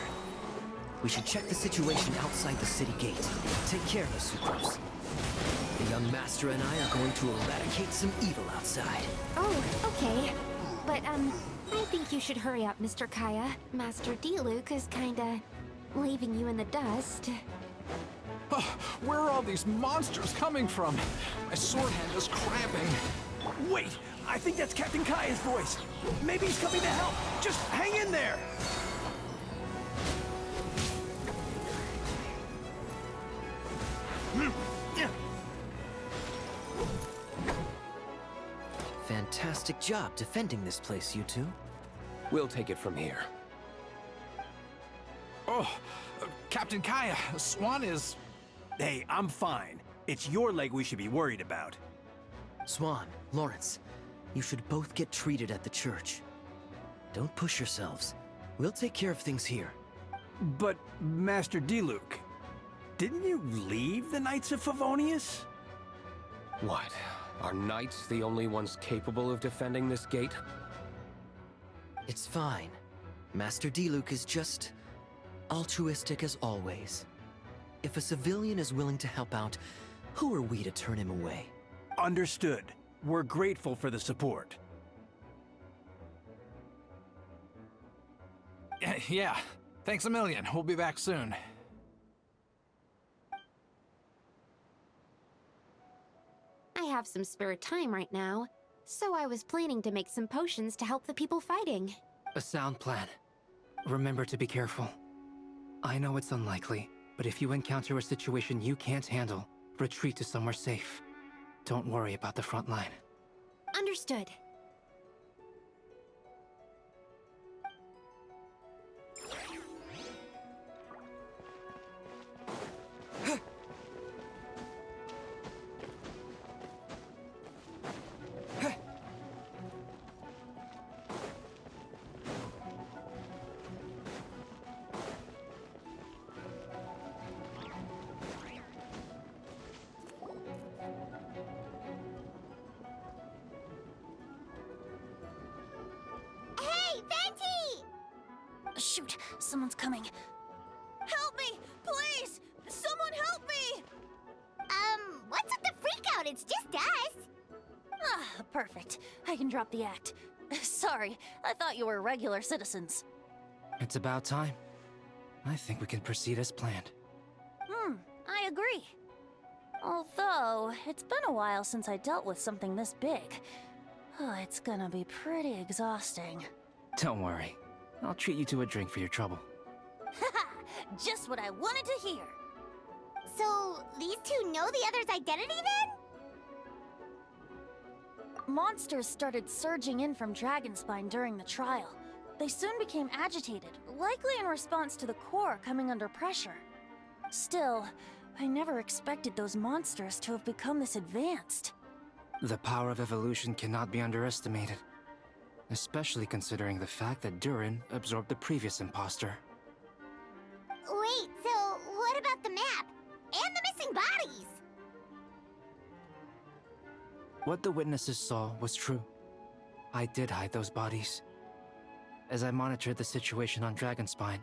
F: We should check the situation outside the city gate. Take care, the Sucrose. The young master and I are going to eradicate some evil outside.
B: Oh, okay. But, I think you should hurry up, Mr. Kaya. Master Diluc is kinda leaving you in the dust.
V: Oh, where are all these monsters coming from? My sword hand is cramping.
O: Wait, I think that's Captain Kaya's voice. Maybe he's coming to help. Just hang in there.
F: Fantastic job defending this place, you two.
M: We'll take it from here.
O: Oh, Captain Kaya, Swan is... Hey, I'm fine. It's your leg we should be worried about.
F: Swan, Lawrence, you should both get treated at the church. Don't push yourselves. We'll take care of things here.
O: But, Master Diluc, didn't you leave the Knights of Favonius?
M: What? Are knights the only ones capable of defending this gate?
F: It's fine. Master Diluc is just altruistic as always. If a civilian is willing to help out, who are we to turn him away?
O: Understood. We're grateful for the support.
V: Yeah, thanks a million. We'll be back soon.
B: I have some spare time right now, so I was planning to make some potions to help the people fighting.
K: A sound plan. Remember to be careful. I know it's unlikely, but if you encounter a situation you can't handle, retreat to somewhere safe. Don't worry about the front line.
B: Understood. Shoot, someone's coming. Help me, please! Someone help me!
A: What's with the freakout? It's just us.
H: Ah, perfect. I can drop the act. Sorry, I thought you were regular citizens.
K: It's about time. I think we can proceed as planned.
H: I agree. Although, it's been a while since I dealt with something this big. Oh, it's gonna be pretty exhausting.
K: Don't worry. I'll treat you to a drink for your trouble.
H: Haha! Just what I wanted to hear!
A: So, these two know the other's identity then?
H: monsters started surging in from Dragonspine during the trial. They soon became agitated, likely in response to the core coming under pressure. Still, I never expected those monsters to have become this advanced.
K: The power of evolution cannot be underestimated, especially considering the fact that Durin absorbed the previous imposter.
A: Wait, so what about the map? And the missing bodies?
K: What the witnesses saw was true. I did hide those bodies. As I monitored the situation on Dragonspine,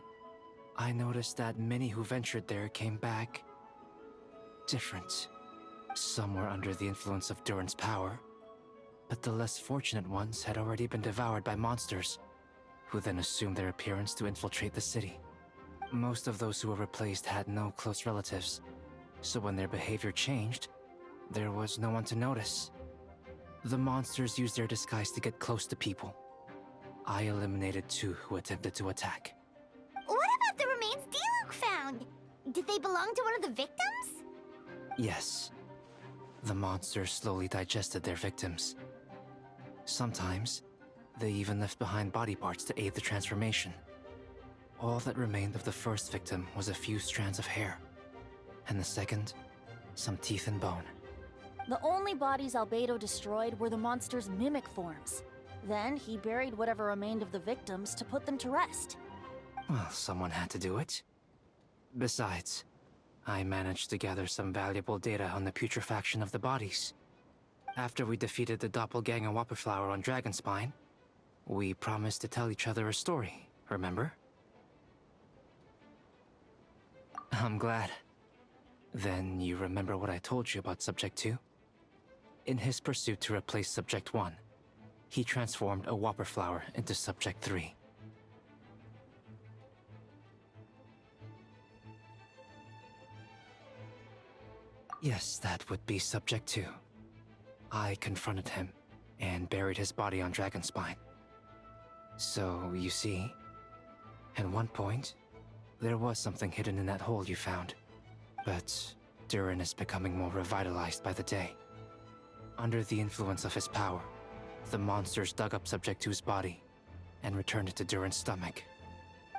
K: I noticed that many who ventured there came back different. Some were under the influence of Durin's power, but the less fortunate ones had already been devoured by monsters, who then assumed their appearance to infiltrate the city. Most of those who were replaced had no close relatives, so when their behavior changed, there was no one to notice. The monsters used their disguise to get close to people. I eliminated 2 who attempted to attack.
A: What about the remains D-Luke found? Did they belong to one of the victims?
K: Yes. The monsters slowly digested their victims. Sometimes, they even left behind body parts to aid the transformation. All that remained of the first victim was a few strands of hair, and the second, some teeth and bone.
H: The only bodies Albedo destroyed were the monster's mimic forms. Then he buried whatever remained of the victims to put them to rest.
K: Well, someone had to do it. Besides, I managed to gather some valuable data on the putrefaction of the bodies. After we defeated the doppelganger Whopperflower on Dragonspine, we promised to tell each other a story, remember? I'm glad. Then you remember what I told you about Subject 2? In his pursuit to replace Subject 1, he transformed a Whopperflower into Subject 3. Yes, that would be Subject 2. I confronted him and buried his body on Dragonspine. So, you see, at one point, there was something hidden in that hole you found. But Durin is becoming more revitalized by the day. Under the influence of his power, the monsters dug up Subject 2's body and returned it to Durin's stomach.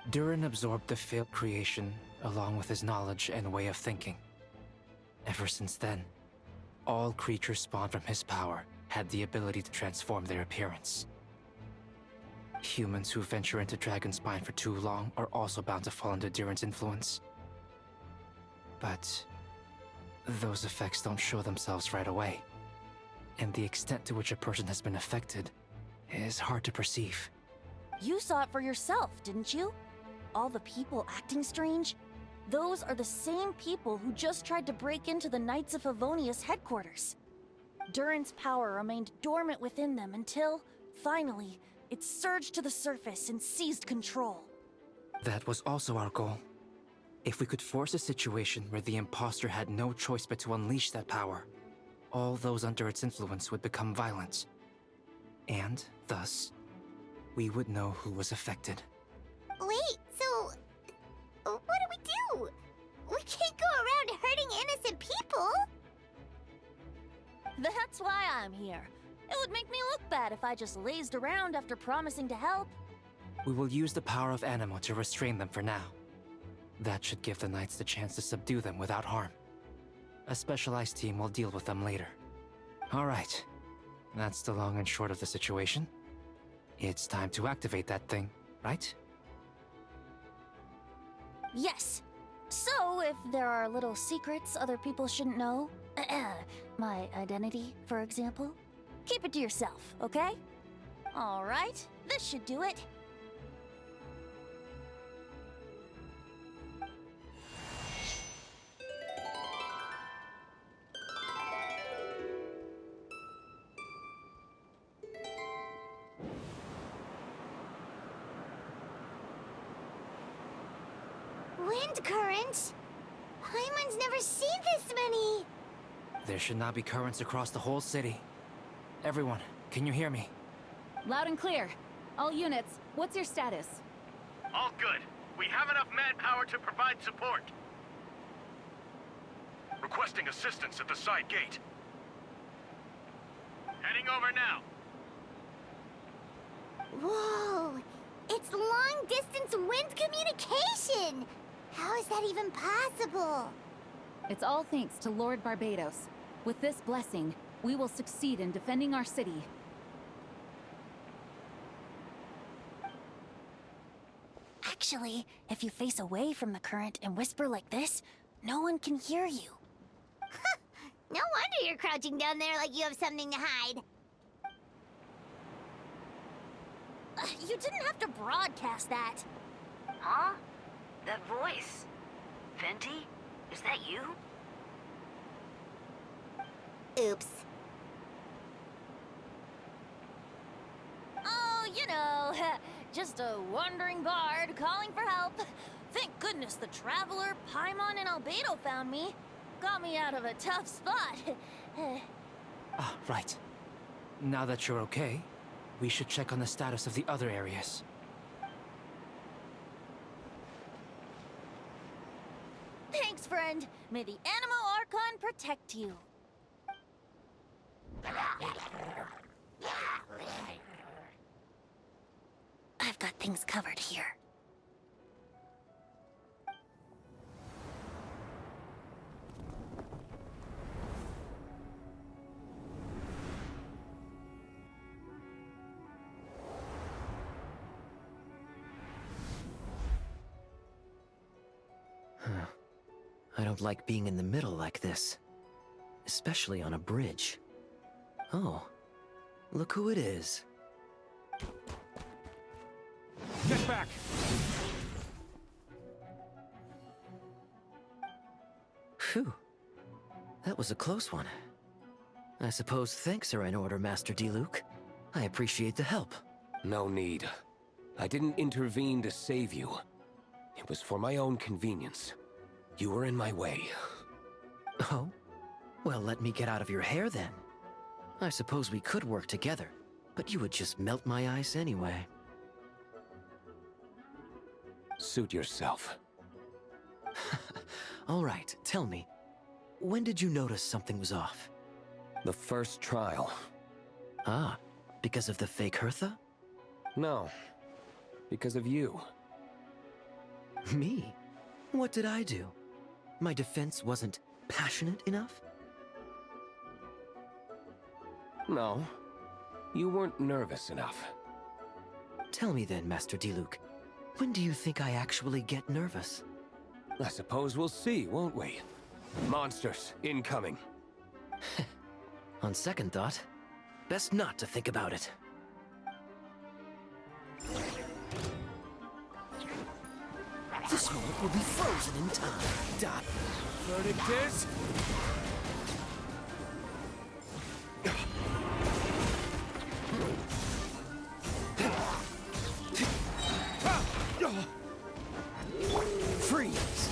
K: Durin absorbed the failed creation along with his knowledge and way of thinking. Ever since then, all creatures spawned from his power had the ability to transform their appearance. Humans who venture into Dragonspine for too long are also bound to fall under Durin's influence. But those effects don't show themselves right away, and the extent to which a person has been affected is hard to perceive.
H: You saw it for yourself, didn't you? All the people acting strange? Those are the same people who just tried to break into the Knights of Favonius headquarters. Durin's power remained dormant within them until, finally, it surged to the surface and seized control.
K: That was also our goal. If we could force a situation where the imposter had no choice but to unleash that power, all those under its influence would become violent. And, thus, we would know who was affected.
A: Wait, so what do we do? We can't go around hurting innocent people!
H: That's why I'm here. It would make me look bad if I just lazed around after promising to help.
K: We will use the power of Animo to restrain them for now. That should give the Knights the chance to subdue them without harm. A specialized team will deal with them later. Alright, that's the long and short of the situation. It's time to activate that thing, right?
H: Yes. So, if there are little secrets other people shouldn't know, my identity, for example, keep it to yourself, okay? Alright, this should do it.
A: Wind currents? Paimon's never seen this many!
K: There should not be currents across the whole city. Everyone, can you hear me?
P: Loud and clear. All units, what's your status?
C: All good. We have enough manpower to provide support. Requesting assistance at the side gate. Heading over now.
A: Whoa! It's long-distance wind communication! How is that even possible?
I: It's all thanks to Lord Barbados. With this blessing, we will succeed in defending our city.
H: Actually, if you face away from the current and whisper like this, no one can hear you.
A: No wonder you're crouching down there like you have something to hide.
H: You didn't have to broadcast that.
E: Huh? That voice? Venti? Is that you?
A: Oops.
H: Oh, you know, just a wandering bard calling for help. Thank goodness the Traveler, Paimon, and Albedo found me. Got me out of a tough spot.
K: Ah, right. Now that you're okay, we should check on the status of the other areas.
H: Thanks, friend. May the Animo Archon protect you. I've got things covered here.
F: I don't like being in the middle like this. Especially on a bridge. Oh, look who it is.
R: Get back!
F: Phew. That was a close one. I suppose thanks are in order, Master Diluc. I appreciate the help.
M: No need. I didn't intervene to save you. It was for my own convenience. You were in my way.
F: Oh? Well, let me get out of your hair then. I suppose we could work together, but you would just melt my ice anyway.
M: Suit yourself.
F: All right, tell me. When did you notice something was off?
M: The first trial.
F: Ah, because of the fake Hertha?
M: No. Because of you.
F: Me? What did I do? My defense wasn't passionate enough?
M: No. You weren't nervous enough.
F: Tell me then, Master Diluc. When do you think I actually get nervous?
M: I suppose we'll see, won't we? Monsters, incoming.
F: On second thought, best not to think about it. This moment will be frozen in time. Dot.
T: Verdict is...
F: Freeze!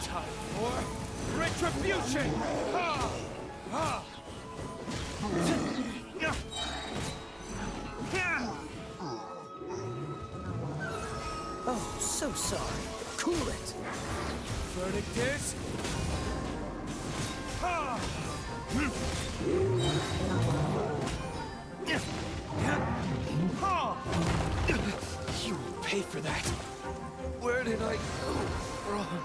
T: Time for retribution! Ha! Ha!
F: Oh, so sorry. Cool it.
T: Verdict is... Ha!
F: You will pay for that. Where did I go wrong?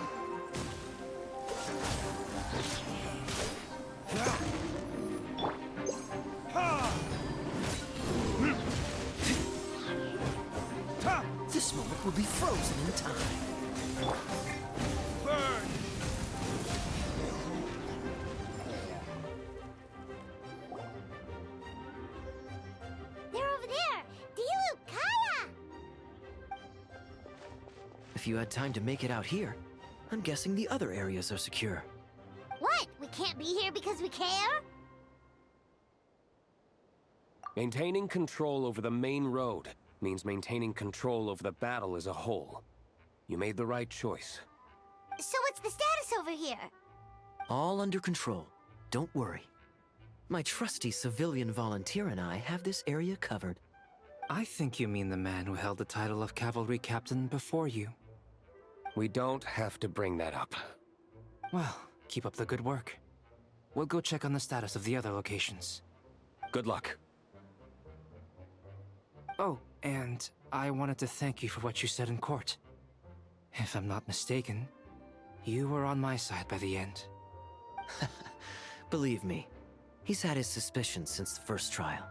F: This moment will be frozen in time.
T: Burn!
A: They're over there! Diluc, Kaya!
F: If you had time to make it out here, I'm guessing the other areas are secure.
A: What? We can't be here because we care?
M: Maintaining control over the main road means maintaining control over the battle as a whole. You made the right choice.
A: So what's the status over here?
F: All under control. Don't worry. My trusty civilian volunteer and I have this area covered.
K: I think you mean the man who held the title of cavalry captain before you.
M: We don't have to bring that up.
K: Well, keep up the good work. We'll go check on the status of the other locations.
M: Good luck.
K: Oh, and I wanted to thank you for what you said in court. If I'm not mistaken, you were on my side by the end.
F: Believe me, he's had his suspicions since the first trial.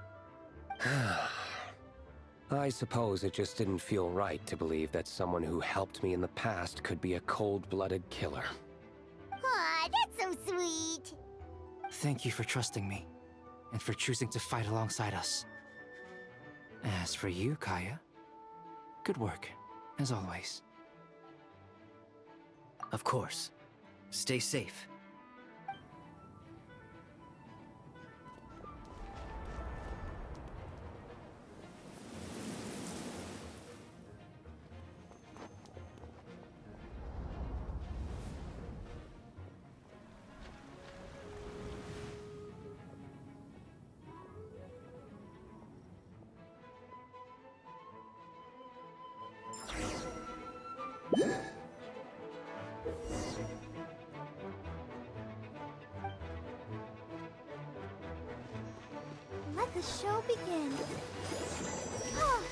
M: I suppose it just didn't feel right to believe that someone who helped me in the past could be a cold-blooded killer.
A: Aw, that's so sweet.
K: Thank you for trusting me, and for choosing to fight alongside us. As for you, Kaya, good work, as always.
F: Of course. Stay safe.
A: Let the show begin. Ah.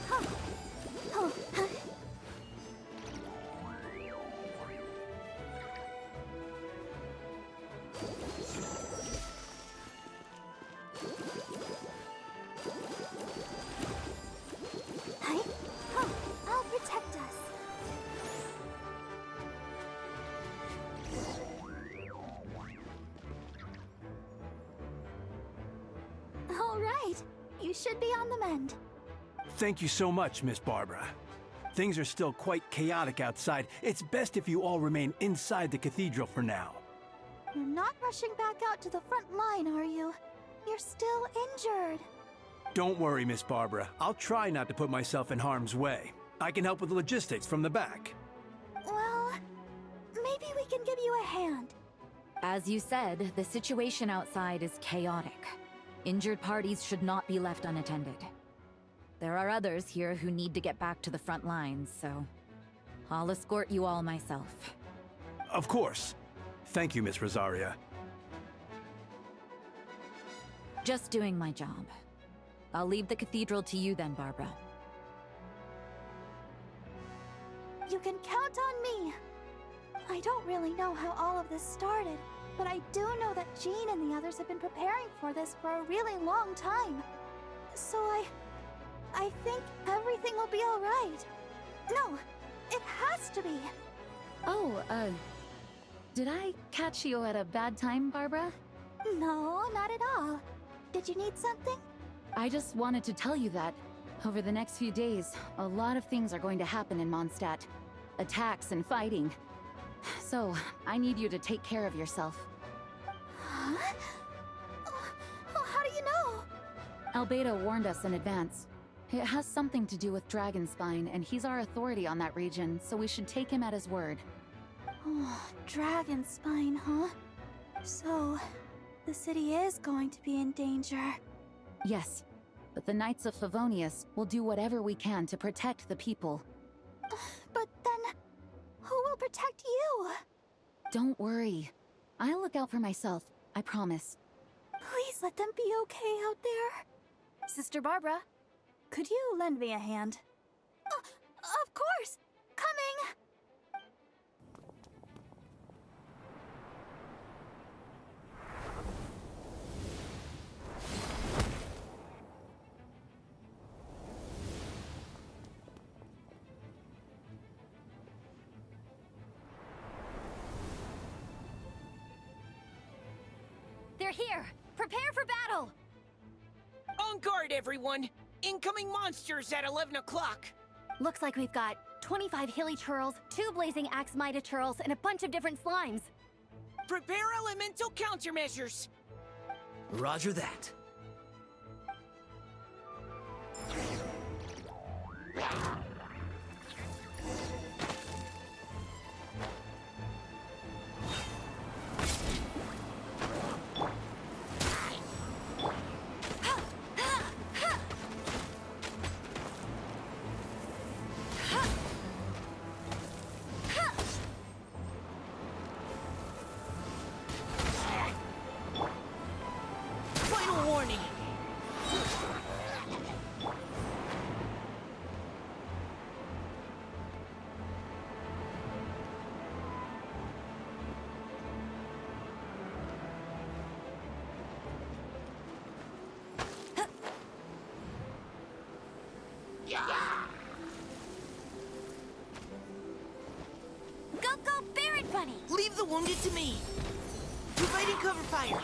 A: Huh. Oh, huh. Hi. Huh. I'll protect us. All right. You should be on the mend.
O: Thank you so much, Miss Barbara. Things are still quite chaotic outside. It's best if you all remain inside the cathedral for now.
S: You're not rushing back out to the front line, are you? You're still injured.
O: Don't worry, Miss Barbara. I'll try not to put myself in harm's way. I can help with logistics from the back.
S: Well, maybe we can give you a hand.
P: As you said, the situation outside is chaotic. Injured parties should not be left unattended. There are others here who need to get back to the front lines, so I'll escort you all myself.
O: Of course. Thank you, Miss Rosaria.
P: Just doing my job. I'll leave the cathedral to you then, Barbara.
S: You can count on me. I don't really know how all of this started, but I do know that Jean and the others have been preparing for this for a really long time. So I think everything will be all right. No, it has to be.
I: Oh, did I catch you at a bad time, Barbara?
S: No, not at all. Did you need something?
I: I just wanted to tell you that, over the next few days, a lot of things are going to happen in Mondstadt. Attacks and fighting. So, I need you to take care of yourself.
S: Huh? Oh, how do you know?
I: Albedo warned us in advance. It has something to do with Dragonspine, and he's our authority on that region, so we should take him at his word.
S: Oh, Dragonspine, huh? So, the city is going to be in danger.
I: Yes, but the Knights of Favonius will do whatever we can to protect the people.
S: But then, who will protect you?
I: Don't worry. I'll look out for myself, I promise.
S: Please let them be okay out there. Sister Barbara, could you lend me a hand? Of course! Coming!
L: They're here! Prepare for battle!
T: On guard, everyone! Incoming monsters at 11 o'clock!
L: Looks like we've got 25 hilly churls, 2 blazing axe mighty churls, and a bunch of different slimes.
T: Prepare elemental countermeasures!
F: Roger that.
A: Go, go, Barret Bunny!
J: Leave the wounded to me. Providing cover fire.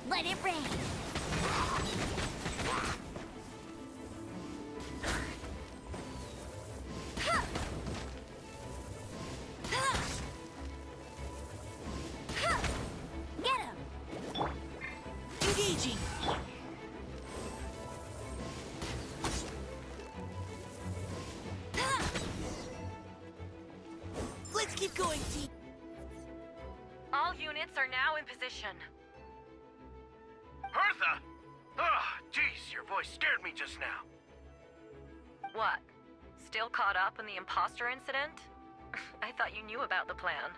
A: Let it rain. Get him!
J: Engaging. Let's keep going, team.
P: All units are now in position.
C: Hertha! Ugh, jeez, your voice scared me just now.
P: What? Still caught up in the imposter incident? I thought you knew about the plan.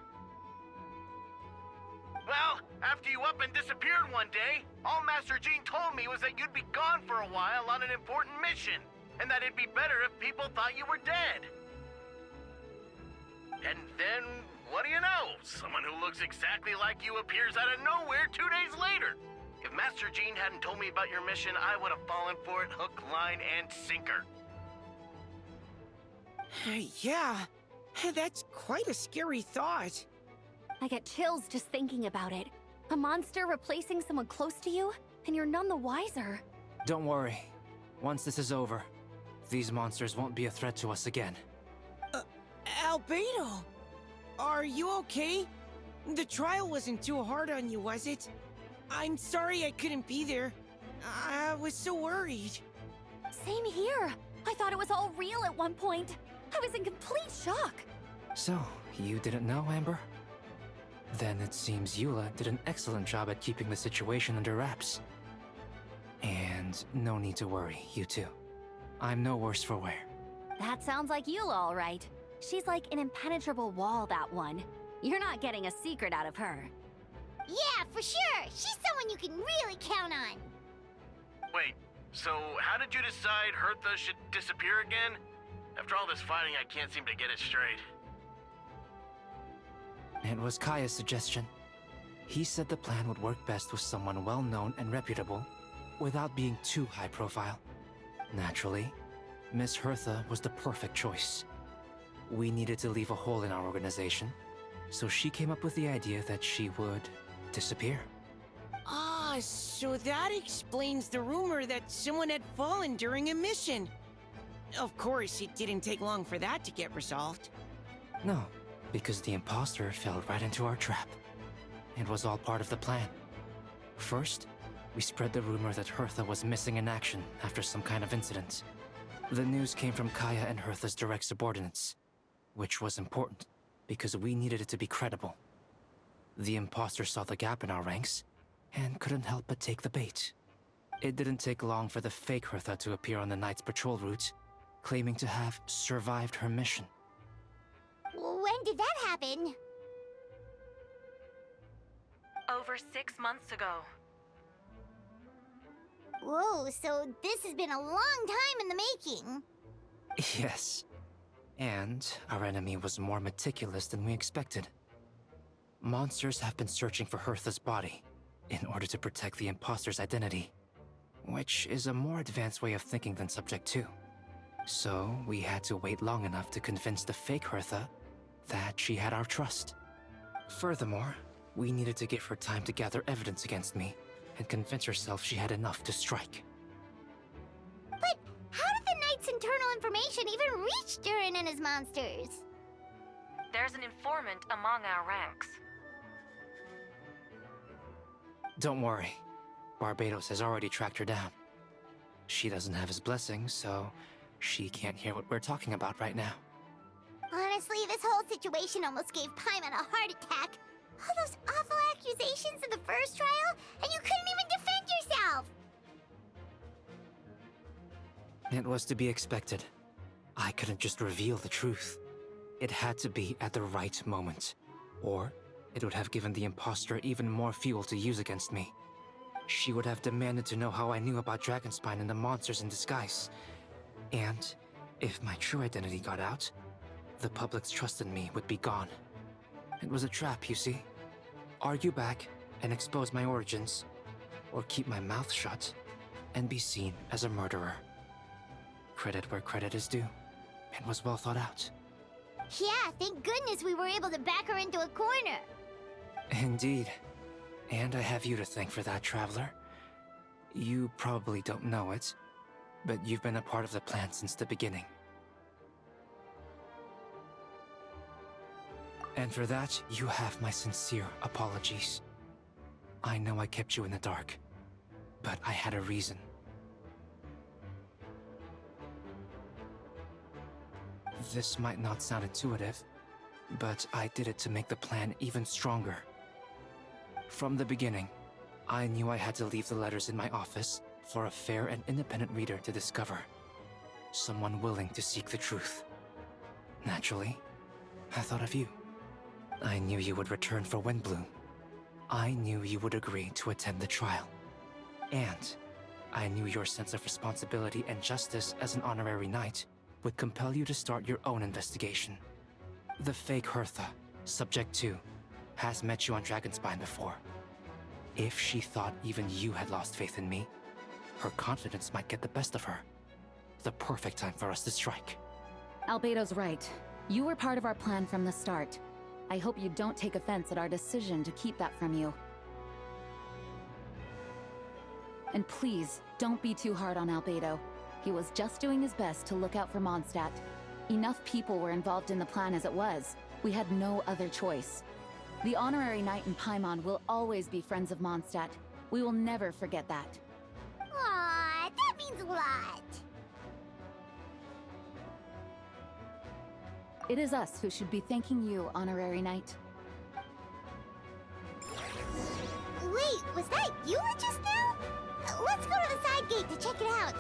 C: Well, after you up and disappeared one day, all Master Jean told me was that you'd be gone for a while on an important mission, and that it'd be better if people thought you were dead. And then, what do you know? Someone who looks exactly like you appears out of nowhere 2 days later. If Master Jean hadn't told me about your mission, I would have fallen for it hook, line, and sinker.
J: Yeah, that's quite a scary thought.
L: I get chills just thinking about it. A monster replacing someone close to you, and you're none the wiser.
K: Don't worry. Once this is over, these monsters won't be a threat to us again.
J: Albedo! Are you okay? The trial wasn't too hard on you, was it? I'm sorry I couldn't be there. I was so worried.
L: Same here. I thought it was all real at one point. I was in complete shock.
K: So, you didn't know, Amber? Then it seems Eula did an excellent job at keeping the situation under wraps. And no need to worry, you two. I'm no worse for wear.
L: That sounds like you, all right. She's like an impenetrable wall, that one. You're not getting a secret out of her.
A: Yeah, for sure. She's someone you can really count on.
C: Wait, so how did you decide Hertha should disappear again? After all this fighting, I can't seem to get it straight.
K: It was Kaya's suggestion. He said the plan would work best with someone well-known and reputable, without being too high-profile. Naturally, Miss Hertha was the perfect choice. We needed to leave a hole in our organization, so she came up with the idea that she would disappear.
J: Ah, so that explains the rumor that someone had fallen during a mission. Of course, it didn't take long for that to get resolved.
K: No, because the imposter fell right into our trap. It was all part of the plan. First, we spread the rumor that Hertha was missing in action after some kind of incident. The news came from Kaya and Hertha's direct subordinates, which was important, because we needed it to be credible. The imposter saw the gap in our ranks, and couldn't help but take the bait. It didn't take long for the fake Hertha to appear on the Knight's patrol route, claiming to have survived her mission.
A: When did that happen?
P: Over 6 months ago.
A: Whoa, so this has been a long time in the making.
K: Yes. And our enemy was more meticulous than we expected. Monsters have been searching for Hertha's body in order to protect the imposter's identity, which is a more advanced way of thinking than Subject 2. So we had to wait long enough to convince the fake Hertha that she had our trust. Furthermore, we needed to give her time to gather evidence against me and convince herself she had enough to strike.
A: But how did the Knight's internal information even reach Durin and his monsters?
P: There's an informant among our ranks.
K: Don't worry. Barbados has already tracked her down. She doesn't have his blessing, so she can't hear what we're talking about right now.
A: Honestly, this whole situation almost gave Paimon a heart attack. All those awful accusations in the first trial, and you couldn't even defend yourself!
K: It was to be expected. I couldn't just reveal the truth. It had to be at the right moment, or it would have given the imposter even more fuel to use against me. She would have demanded to know how I knew about Dragonspine and the monsters in disguise. And if my true identity got out, the public's trust in me would be gone. It was a trap, you see. Argue back and expose my origins, or keep my mouth shut and be seen as a murderer. credit where credit is due. It was well thought out.
A: Yeah, thank goodness we were able to back her into a corner.
K: Indeed. And I have you to thank for that, Traveler. You probably don't know it, but you've been a part of the plan since the beginning. And for that, you have my sincere apologies. I know I kept you in the dark, but I had a reason. This might not sound intuitive, but I did it to make the plan even stronger. From the beginning, I knew I had to leave the letters in my office for a fair and independent reader to discover. Someone willing to seek the truth. Naturally, I thought of you. I knew you would return for Windbloom. I knew you would agree to attend the trial. And I knew your sense of responsibility and justice as an honorary knight would compel you to start your own investigation. The fake Hertha, Subject 2, has met you on Dragonspine before. If she thought even you had lost faith in me, her confidence might get the best of her. The perfect time for us to strike.
I: Albedo's right. You were part of our plan from the start. I hope you don't take offense at our decision to keep that from you. And please, don't be too hard on Albedo. He was just doing his best to look out for Mondstadt. Enough people were involved in the plan as it was. We had no other choice. The Honorary Knight and Paimon will always be friends of Mondstadt. We will never forget that.
A: Aw, that means a lot.
I: It is us who should be thanking you, Honorary Knight.
A: Wait, was that you just now? Let's go to the side gate to check it out.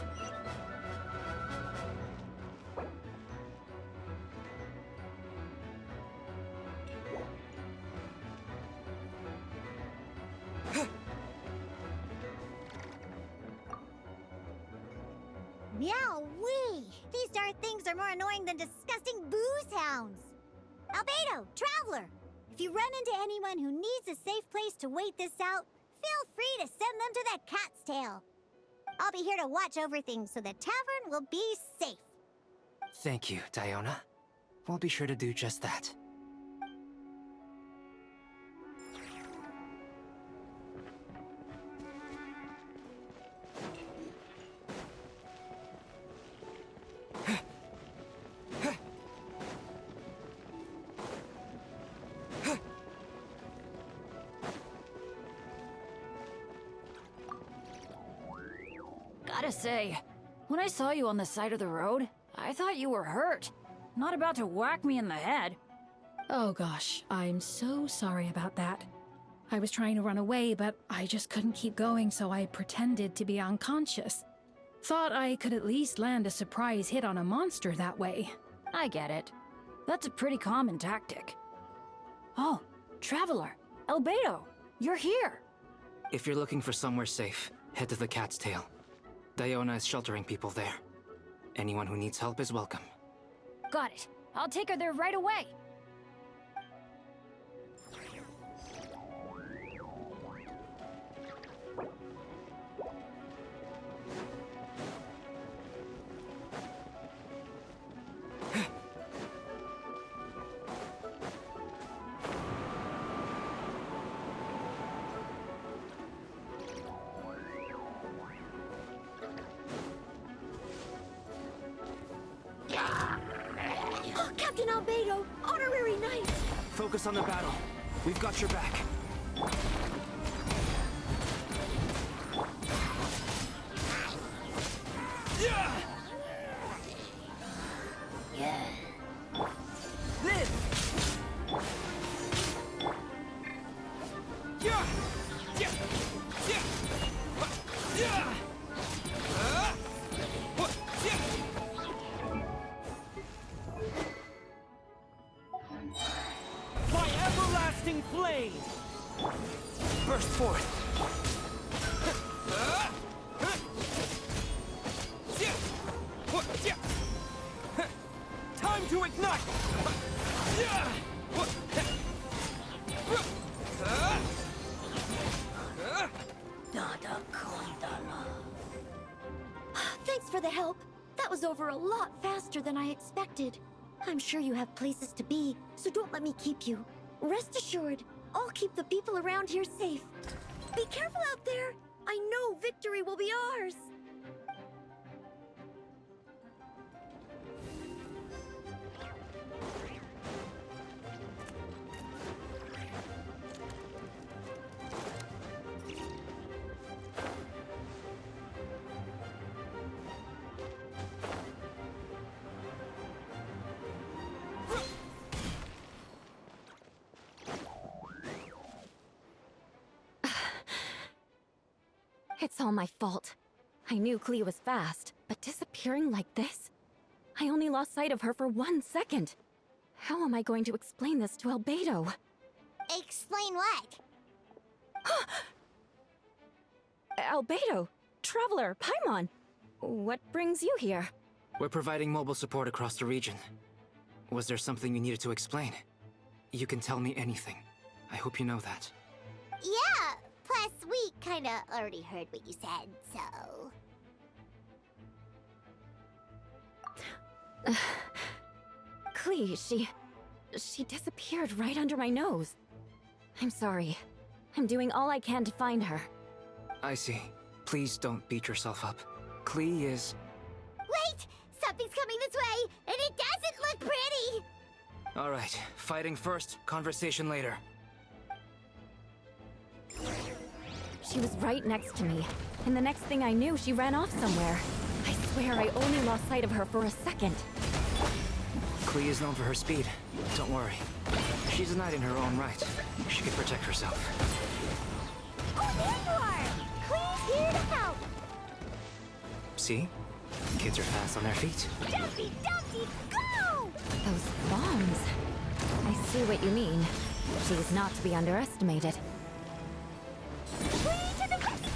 A: Meow-wee! These darn things are more annoying than disgusting boo sounds. Albedo, Traveler, if you run into anyone who needs a safe place to wait this out, feel free to send them to that cat's tail. I'll be here to watch over things so the tavern will be safe.
K: Thank you, Diona. We'll be sure to do just that.
H: Gotta say, when I saw you on the side of the road, I thought you were hurt. Not about to whack me in the head.
S: Oh gosh, I'm so sorry about that. I was trying to run away, but I just couldn't keep going, so I pretended to be unconscious. Thought I could at least land a surprise hit on a monster that way.
H: I get it. That's a pretty common tactic. Oh, Traveler, Albedo, you're here.
K: If you're looking for somewhere safe, head to the Cat's Tail. Diona is sheltering people there. Anyone who needs help is welcome.
H: Got it. I'll take her there right away.
A: Captain Albedo, Honorary Knight!
K: Focus on the battle. We've got your back.
T: My everlasting flame!
K: Burst forth!
T: Time to ignite!
A: Thanks for the help. That was over a lot faster than I expected. I'm sure you have places to be, so don't let me keep you. Rest assured, I'll keep the people around here safe. Be careful out there! I know victory will be ours!
B: It's all my fault. I knew Klee was fast, but disappearing like this? I only lost sight of her for 1 second. How am I going to explain this to Albedo?
A: Explain what?
B: Albedo! Traveler! Paimon! What brings you here?
K: We're providing mobile support across the region. Was there something you needed to explain? You can tell me anything. I hope you know that.
A: Yeah! Plus, we kinda already heard what you said, so...
B: Klee, she disappeared right under my nose. I'm sorry. I'm doing all I can to find her.
K: I see. Please don't beat yourself up. Klee is...
A: Wait! Something's coming this way, and it doesn't look pretty!
K: Alright, fighting first, conversation later.
B: She was right next to me, and the next thing I knew, she ran off somewhere. I swear I only lost sight of her for a second.
K: Klee is known for her speed. Don't worry. She's a knight in her own right. She can protect herself.
A: Oh, there you are! Klee's here to help!
K: See? Kids are fast on their feet.
A: Dumpty, Dumpty, go!
B: Those bombs. I see what you mean. She's not to be underestimated.
A: Klee to the rescue!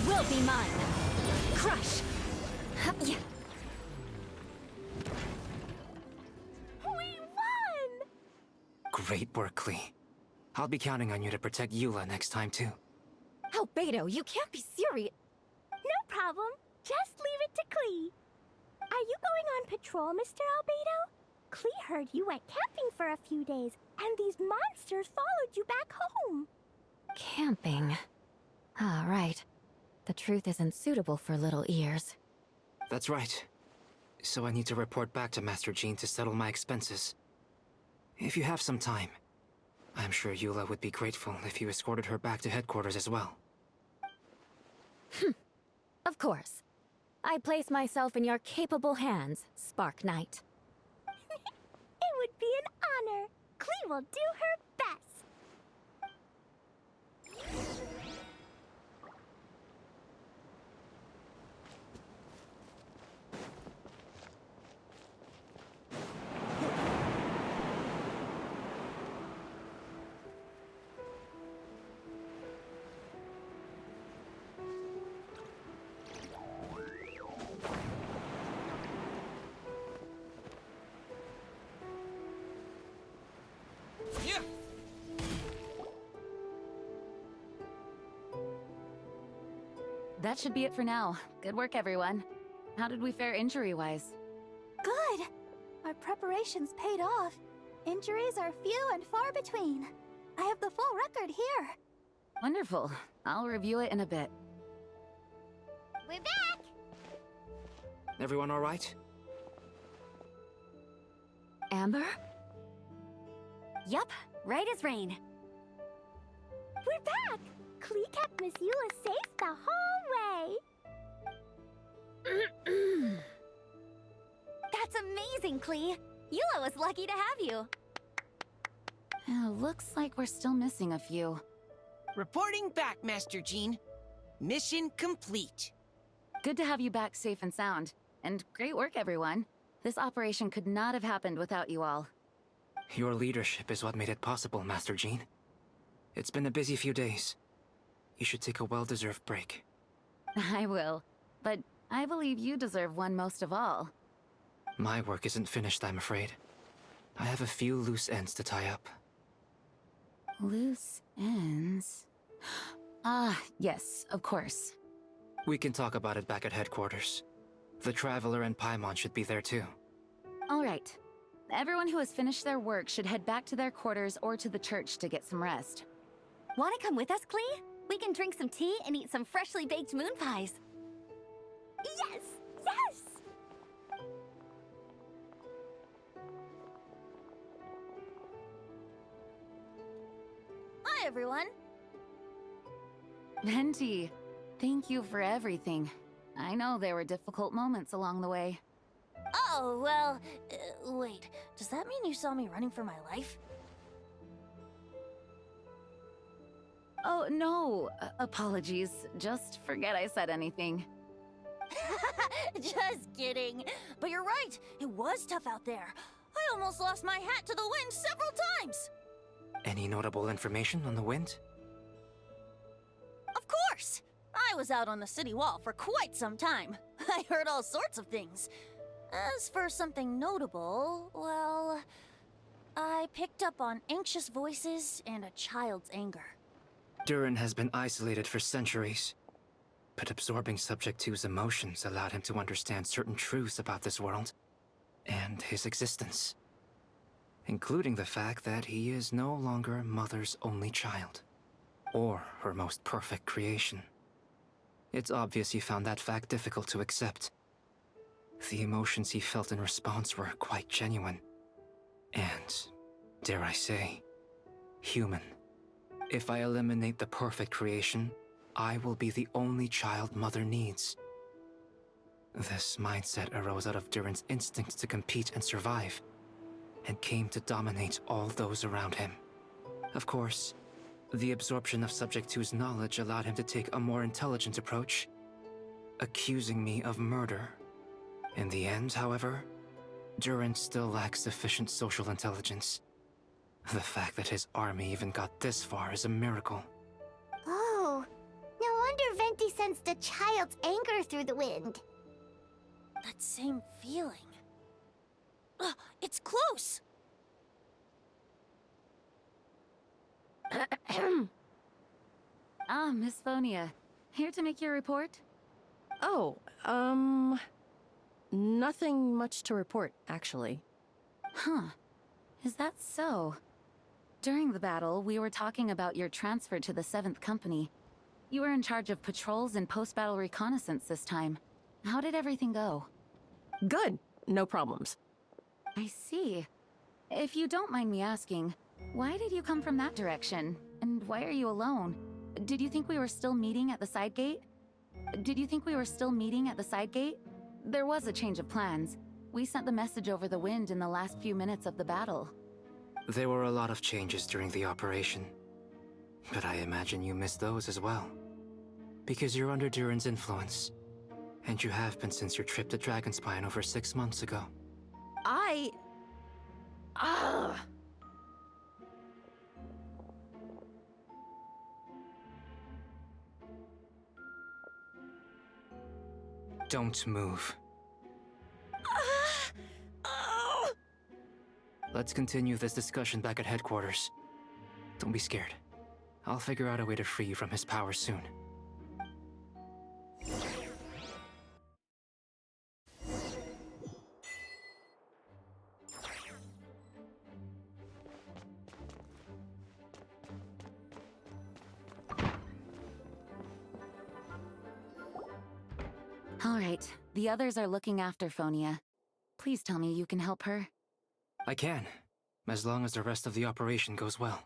B: Will be mine. Crush. Yeah.
A: We won!
K: Great work, Klee. I'll be counting on you to protect Eula next time, too.
B: Albedo, you can't be serious.
A: No problem. Just leave it to Klee. Are you going on patrol, Mr. Albedo? Klee heard you went camping for a few days, and these monsters followed you back home.
B: Camping. Ah, right. The truth isn't suitable for little ears.
K: That's right. So I need to report back to Master Jean to settle my expenses. If you have some time, I'm sure Eula would be grateful if you escorted her back to headquarters as well.
B: Of course. I place myself in your capable hands, Spark Knight.
A: It would be an honor. Klee will do her best.
I: That should be it for now. Good work, everyone. How did we fare injury-wise?
S: Good! Our preparations paid off. Injuries are few and far between. I have the full record here.
I: Wonderful. I'll review it in a bit.
A: We're back!
K: Everyone all right?
B: Amber?
L: Yup, right as rain.
A: We're back! Klee kept Miss Eula safe the whole way.
L: That's amazing, Klee. Eula was lucky to have you.
I: Looks like we're still missing a few.
J: Reporting back, Master Jean. Mission complete.
I: Good to have you back safe and sound. And great work, everyone. This operation could not have happened without you all.
K: Your leadership is what made it possible, Master Jean. It's been a busy few days. You should take a well-deserved break.
I: I will. But I believe you deserve one most of all.
K: My work isn't finished, I'm afraid. I have a few loose ends to tie up.
I: Loose ends? Ah, yes, of course.
K: We can talk about it back at headquarters. The Traveler and Paimon should be there too.
I: All right. Everyone who has finished their work should head back to their quarters or to the church to get some rest.
L: Wanna come with us, Klee? We can drink some tea and eat some freshly baked moon pies. Yes! Yes!
H: Hi, everyone.
I: Venti, thank you for everything. I know there were difficult moments along the way.
H: Oh, well, wait. Does that mean you saw me running for my life?
I: Oh, no. Apologies. Just forget I said anything.
H: Just kidding. But you're right. It was tough out there. I almost lost my hat to the wind several times.
K: Any notable information on the wind?
H: Of course. I was out on the city wall for quite some time. I heard all sorts of things. As for something notable, well, I picked up on anxious voices and a child's anger.
K: Durin has been isolated for centuries, but absorbing Subject 2's emotions allowed him to understand certain truths about this world and his existence, including the fact that he is no longer Mother's only child, or her most perfect creation. It's obvious he found that fact difficult to accept. The emotions he felt in response were quite genuine, and, dare I say, human. If I eliminate the perfect creation, I will be the only child Mother needs. This mindset arose out of Durin's instinct to compete and survive, and came to dominate all those around him. Of course, the absorption of Subject 2's knowledge allowed him to take a more intelligent approach, accusing me of murder. In the end, however, Durin still lacks sufficient social intelligence. The fact that his army even got this far is a miracle.
A: Oh, no wonder Venti sensed a child's anger through the wind.
H: That same feeling. It's close!
I: Miss Phonia. Here to make your report?
D: Oh, nothing much to report, actually.
I: Huh. Is that so? During the battle, we were talking about your transfer to the 7th Company. You were in charge of patrols and post-battle reconnaissance this time. How did everything go?
D: Good. No problems.
I: I see. If you don't mind me asking, why did you come from that direction? And why are you alone? Did you think we were still meeting at the side gate? There was a change of plans. We sent the message over the wind in the last few minutes of the battle.
K: There were a lot of changes during the operation, but I imagine you missed those as well. Because you're under Durin's influence, and you have been since your trip to Dragonspine over 6 months ago. Don't move. Let's continue this discussion back at headquarters. Don't be scared. I'll figure out a way to free you from his power soon.
I: All right, the others are looking after Phonia. Please tell me you can help her.
K: I can, as long as the rest of the operation goes well.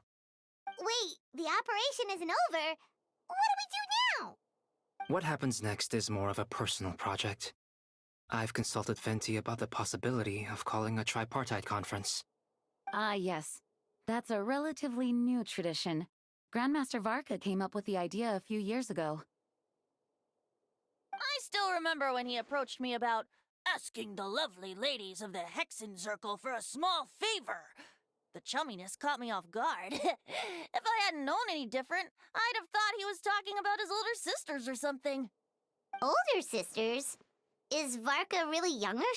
A: Wait, the operation isn't over. What do we do now?
K: What happens next is more of a personal project. I've consulted Venti about the possibility of calling a tripartite conference.
I: Ah, yes. That's a relatively new tradition. Grandmaster Varka came up with the idea a few years ago.
H: I still remember when he approached me about asking the lovely ladies of the Hexenzirkel for a small favor. The chumminess caught me off guard. If I hadn't known any different, I'd have thought he was talking about his older sisters or something.
A: Older sisters? Is Varka really young or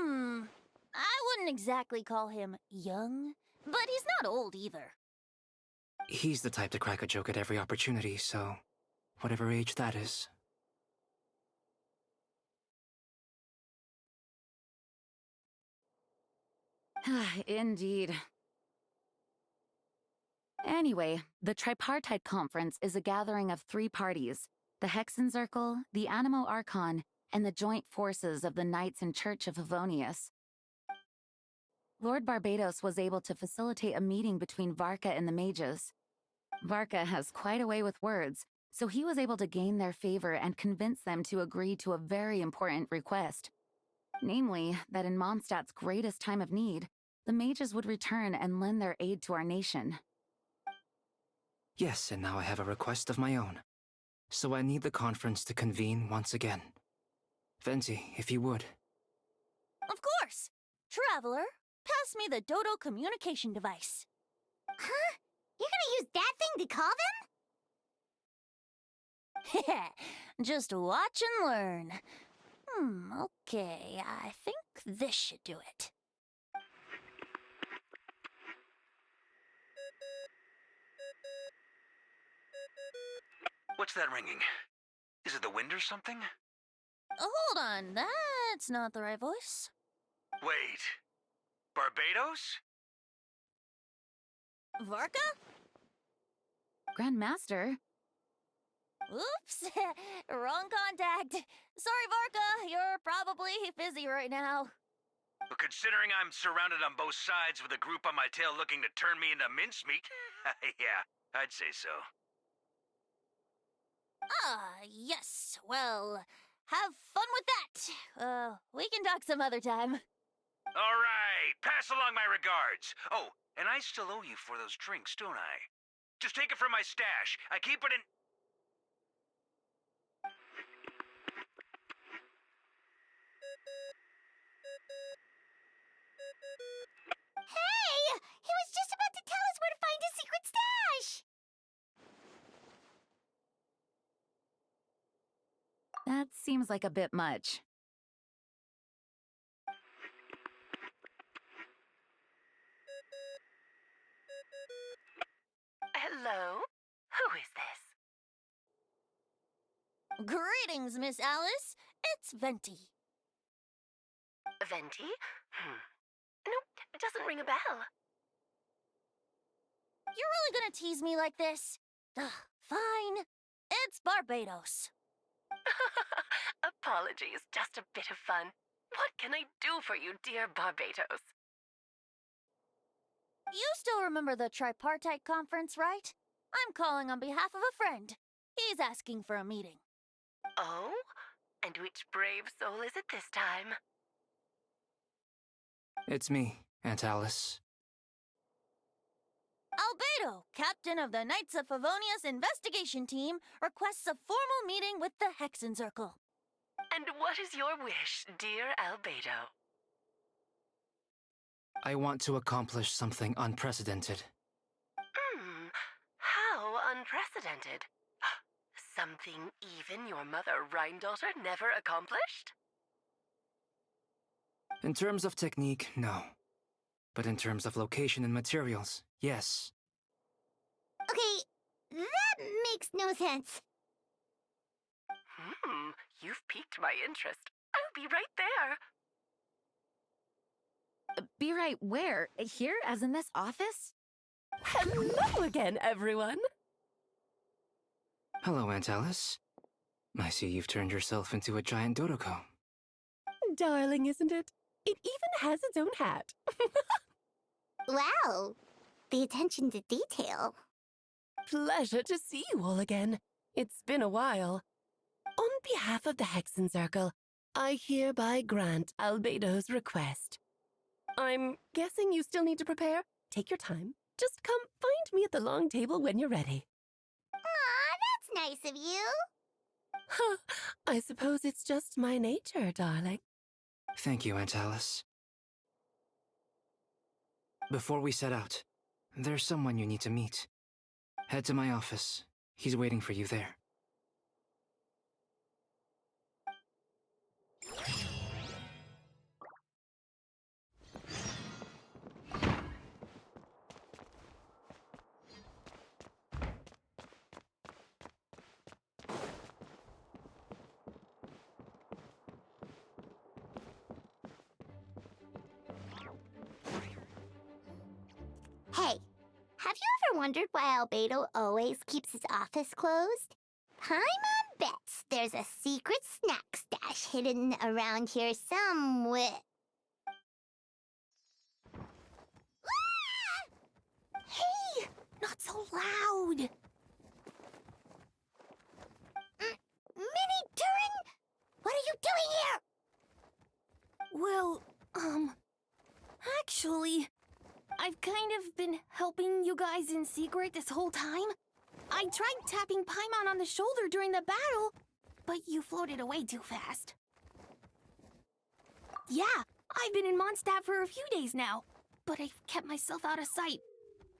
A: something?
H: I wouldn't exactly call him young, but he's not old either.
K: He's the type to crack a joke at every opportunity, so whatever age that is.
I: Indeed. Anyway, the Tripartite Conference is a gathering of 3 parties: the Hexenzirkel, the Animo Archon, and the joint forces of the Knights and Church of Favonius. Lord Barbados was able to facilitate a meeting between Varka and the mages. Varka has quite a way with words, so he was able to gain their favor and convince them to agree to a very important request. Namely, that in Mondstadt's greatest time of need, the mages would return and lend their aid to our nation.
K: Yes, and now I have a request of my own. So I need the conference to convene once again. Venti, if you would.
H: Of course! Traveler, pass me the Dodo communication device.
A: Huh? You're gonna use that thing to call them?
H: Just watch and learn. Okay, I think this should do it.
G: What's that ringing? Is it the wind or something?
H: Hold on, that's not the right voice.
G: Wait. Barbados?
H: Varka?
I: Grandmaster?
H: Oops, wrong contact. Sorry, Varka, you're probably busy right now.
G: But considering I'm surrounded on both sides with a group on my tail looking to turn me into mincemeat, yeah, I'd say so.
H: Yes, well, have fun with that. We can talk some other time.
G: All right, pass along my regards. Oh, and I still owe you for those drinks, don't I? Just take it from my stash. I keep it in...
A: Hey! He was just about to tell us where to find his secret stash!
I: That seems like a bit much.
E: Hello? Who is this?
H: Greetings, Miss Alice. It's Venti.
E: Venti? Nope, it doesn't ring a bell.
H: You're really gonna tease me like this? Fine. It's Barbados.
E: Apologies, just a bit of fun. What can I do for you, dear Barbados?
H: You still remember the Tripartite Conference, right? I'm calling on behalf of a friend. He's asking for a meeting.
E: Oh? And which brave soul is it this time?
K: It's me, Aunt Alice.
H: Albedo, captain of the Knights of Favonius investigation team, requests a formal meeting with the Hexenzirkel.
E: And what is your wish, dear Albedo?
K: I want to accomplish something unprecedented.
E: How unprecedented. Something even your mother Rhine-daughter never accomplished?
K: In terms of technique, no. But in terms of location and materials, yes.
A: Okay, that makes no sense.
E: You've piqued my interest. I'll be right there.
I: Be right where? Here, as in this office?
N: Hello again, everyone.
K: Hello, Aunt Alice. I see you've turned yourself into a giant Dodoko.
N: Darling, isn't it? It even has its own hat.
A: Wow, the attention to detail.
N: Pleasure to see you all again. It's been a while. On behalf of the Hexenzirkel, I hereby grant Albedo's request. I'm guessing you still need to prepare? Take your time. Just come find me at the long table when you're ready.
A: Aw, that's nice of you.
N: Huh, I suppose it's just my nature, darling.
K: Thank you, Aunt Alice. Before we set out, there's someone you need to meet. Head to my office. He's waiting for you there.
A: Ever wondered why Albedo always keeps his office closed? Paimon bets there's a secret snack stash hidden around here somewhere.
H: Hey! Not so loud!
A: Mini Durin! What are you doing here?
H: Well, actually, I've kind of been helping you guys in secret this whole time. I tried tapping Paimon on the shoulder during the battle, but you floated away too fast. Yeah, I've been in Mondstadt for a few days now, but I've kept myself out of sight.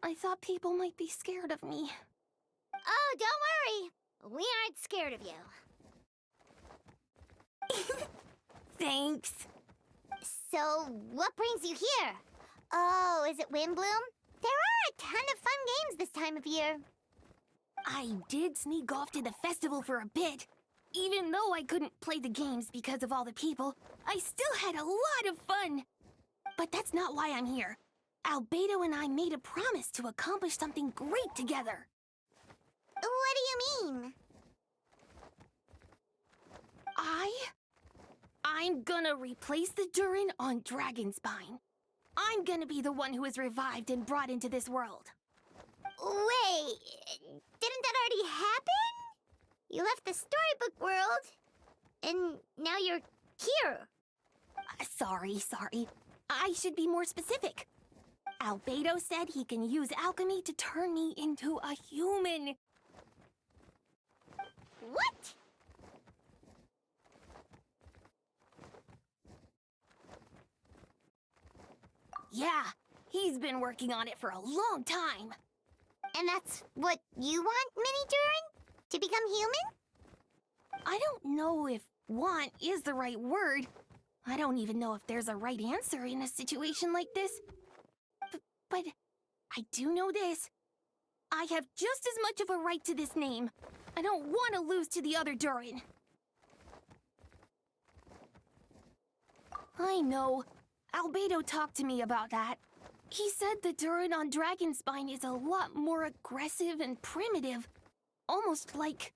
H: I thought people might be scared of me.
A: Oh, don't worry. We aren't scared of you.
H: Thanks.
A: So, what brings you here? Oh, is it Windbloom? There are a ton of fun games this time of year.
H: I did sneak off to the festival for a bit. Even though I couldn't play the games because of all the people, I still had a lot of fun. But that's not why I'm here. Albedo and I made a promise to accomplish something great together.
A: What do you mean?
H: I'm gonna replace the Durin on Dragonspine. I'm gonna be the one who is revived and brought into this world.
A: Wait, didn't that already happen? You left the storybook world, and now you're here.
H: Sorry. I should be more specific. Albedo said he can use alchemy to turn me into a human.
A: What?
H: Yeah, he's been working on it for a long time.
A: And that's what you want, Mini Durin? To become human?
H: I don't know if want is the right word. I don't even know if there's a right answer in a situation like this. But I do know this. I have just as much of a right to this name. I don't want to lose to the other Durin. I know. Albedo talked to me about that. He said the Durin on Dragonspine is a lot more aggressive and primitive. Almost like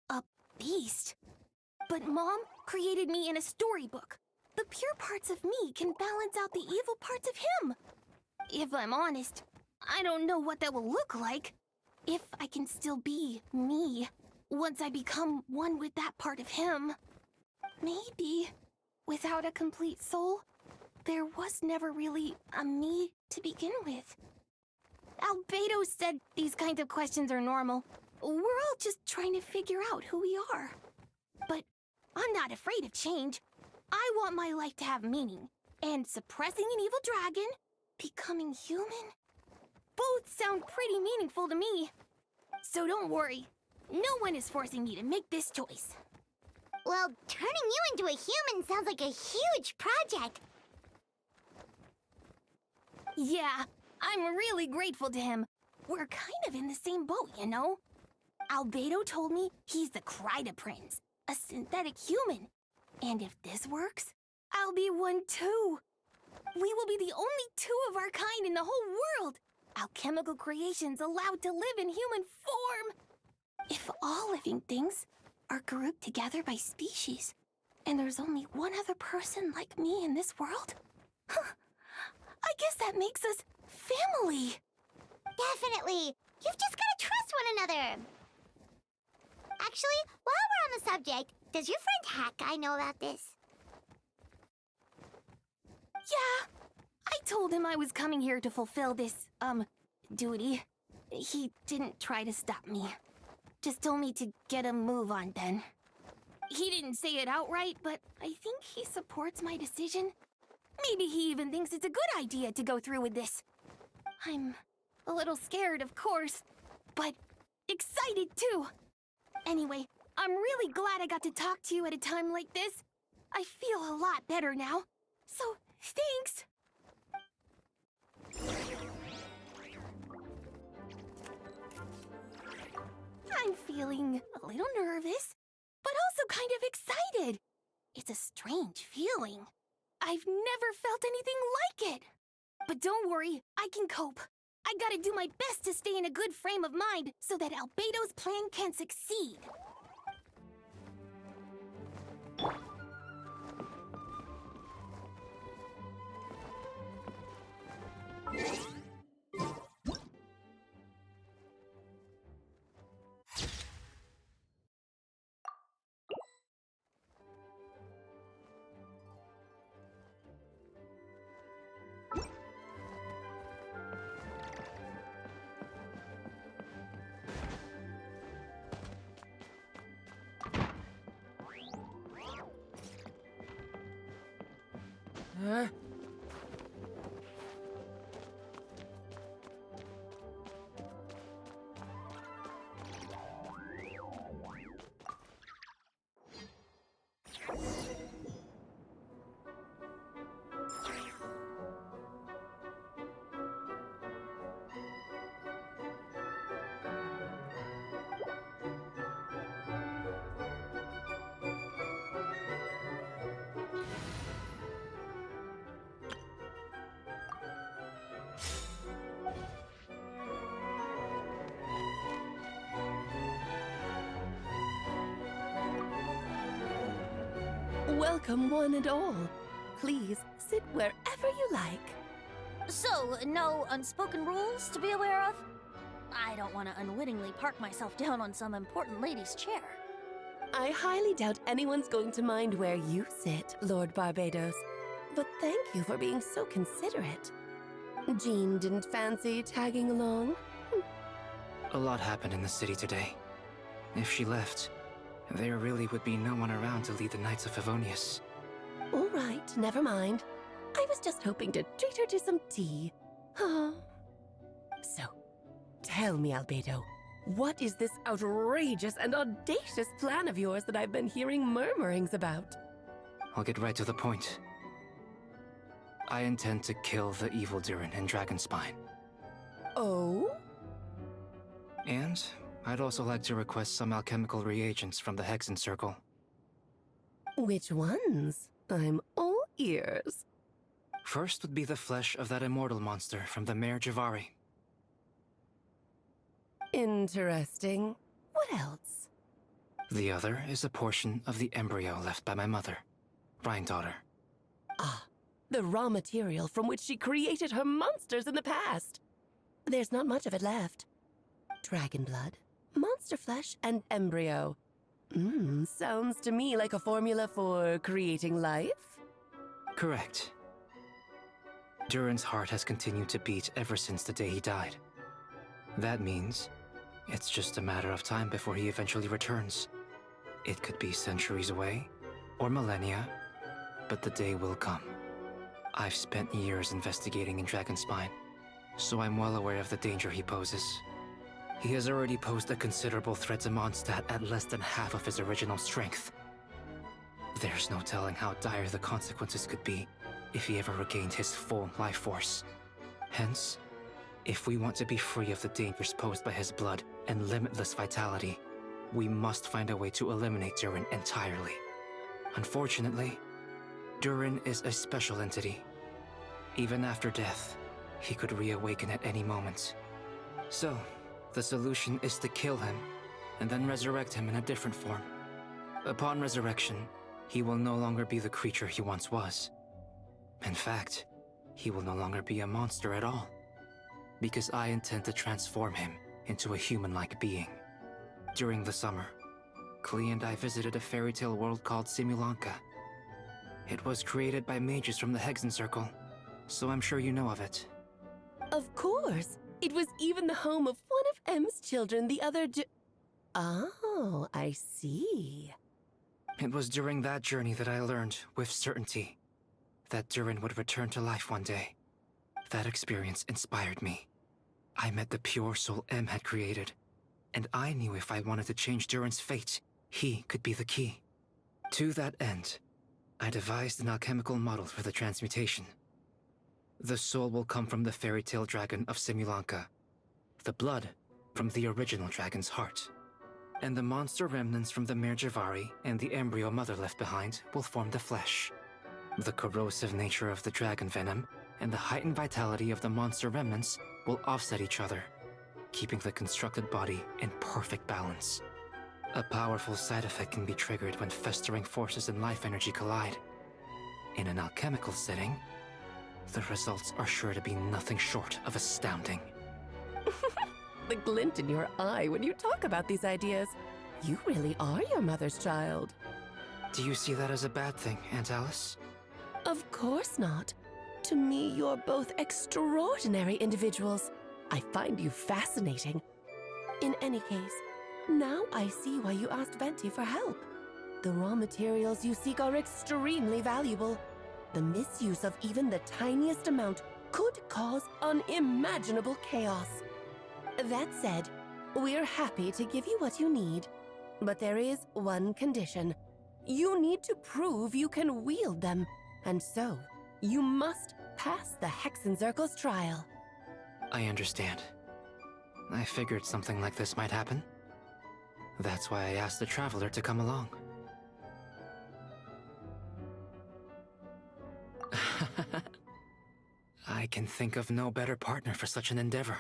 H: a beast. But Mom created me in a storybook. The pure parts of me can balance out the evil parts of him. If I'm honest, I don't know what that will look like. If I can still be me once I become one with that part of him. Maybe without a complete soul, there was never really a me to begin with. Albedo said these kinds of questions are normal. We're all just trying to figure out who we are. But I'm not afraid of change. I want my life to have meaning. And suppressing an evil dragon, becoming human, both sound pretty meaningful to me. So don't worry. No one is forcing me to make this choice.
A: Well, turning you into a human sounds like a huge project.
H: Yeah, I'm really grateful to him. We're kind of in the same boat, you know? Albedo told me he's the Kryda Prince, a synthetic human. And if this works, I'll be one too. We will be the only two of our kind in the whole world. Alchemical creations allowed to live in human form. If all living things are grouped together by species, and there's only one other person like me in this world, I guess that makes us family.
A: Definitely. You've just gotta trust one another. Actually, while we're on the subject, does your friend Hat Guy know about this?
H: Yeah, I told him I was coming here to fulfill this, duty. He didn't try to stop me. Just told me to get a move on then. He didn't say it outright, but I think he supports my decision. Maybe he even thinks it's a good idea to go through with this. I'm a little scared, of course, but excited too. Anyway, I'm really glad I got to talk to you at a time like this. I feel a lot better now. So, thanks. I'm feeling a little nervous, but also kind of excited. It's a strange feeling. I've never felt anything like it. But don't worry, I can cope.
S: I gotta do my best to stay in a good frame of mind so that Albedo's plan can succeed.
T: Huh?
N: Welcome, one and all. Please sit wherever you like.
H: So, no unspoken rules to be aware of? I don't want to unwittingly park myself down on some important lady's chair.
N: I highly doubt anyone's going to mind where you sit, Lord Barbados. But thank you for being so considerate. Jean didn't fancy tagging along?
K: A lot happened in the city today. If she left, there really would be no one around to lead the Knights of Favonius.
N: All right, never mind. I was just hoping to treat her to some tea. So, tell me, Albedo, what is this outrageous and audacious plan of yours that I've been hearing murmurings about?
K: I'll get right to the point. I intend to kill the evil Durin and Dragonspine.
N: Oh?
K: And I'd also like to request some alchemical reagents from the Hexen Circle.
N: Which ones? I'm all ears.
K: First would be the flesh of that immortal monster from the Mare Javari.
N: Interesting. What else?
K: The other is a portion of the embryo left by my mother, Rhine-daughter.
N: Ah, the raw material from which she created her monsters in the past. There's not much of it left. Dragon blood, monster flesh, and embryo. Sounds to me like a formula for creating life?
K: Correct. Durin's heart has continued to beat ever since the day he died. That means it's just a matter of time before he eventually returns. It could be centuries away, or millennia, but the day will come. I've spent years investigating in Dragonspine, so I'm well aware of the danger he poses. He has already posed a considerable threat to Mondstadt at less than half of his original strength. There's no telling how dire the consequences could be if he ever regained his full life force. Hence, if we want to be free of the dangers posed by his blood and limitless vitality, we must find a way to eliminate Durin entirely. Unfortunately, Durin is a special entity. Even after death, he could reawaken at any moment. So, the solution is to kill him, and then resurrect him in a different form. Upon resurrection, he will no longer be the creature he once was. In fact, he will no longer be a monster at all, because I intend to transform him into a human-like being. During the summer, Klee and I visited a fairy tale world called Simulanka. It was created by mages from the Hexen Circle, so I'm sure you know of it.
N: Of course! It was even the home of one of M's children the other Oh, I see.
K: It was during that journey that I learned, with certainty, that Durin would return to life one day. That experience inspired me. I met the pure soul M had created, and I knew if I wanted to change Durin's fate, he could be the key. To that end, I devised an alchemical model for the transmutation. The soul will come from the fairy tale dragon of Simulanka, the blood from the original dragon's heart, and the monster remnants from the Mare Javari and the embryo mother left behind will form the flesh. The corrosive nature of the dragon venom and the heightened vitality of the monster remnants will offset each other, keeping the constructed body in perfect balance. A powerful side effect can be triggered when festering forces and life energy collide. In an alchemical setting, the results are sure to be nothing short of astounding.
N: The glint in your eye when you talk about these ideas. You really are your mother's child.
K: Do you see that as a bad thing, Aunt Alice?
N: Of course not. To me, you're both extraordinary individuals. I find you fascinating. In any case, now I see why you asked Venti for help. The raw materials you seek are extremely valuable. The misuse of even the tiniest amount could cause unimaginable chaos. That said, we're happy to give you what you need. But there is one condition. You need to prove you can wield them, and so you must pass the Hexenzirkel's trial.
K: I understand. I figured something like this might happen. That's why I asked the Traveler to come along. I can think of no better partner for such an endeavor.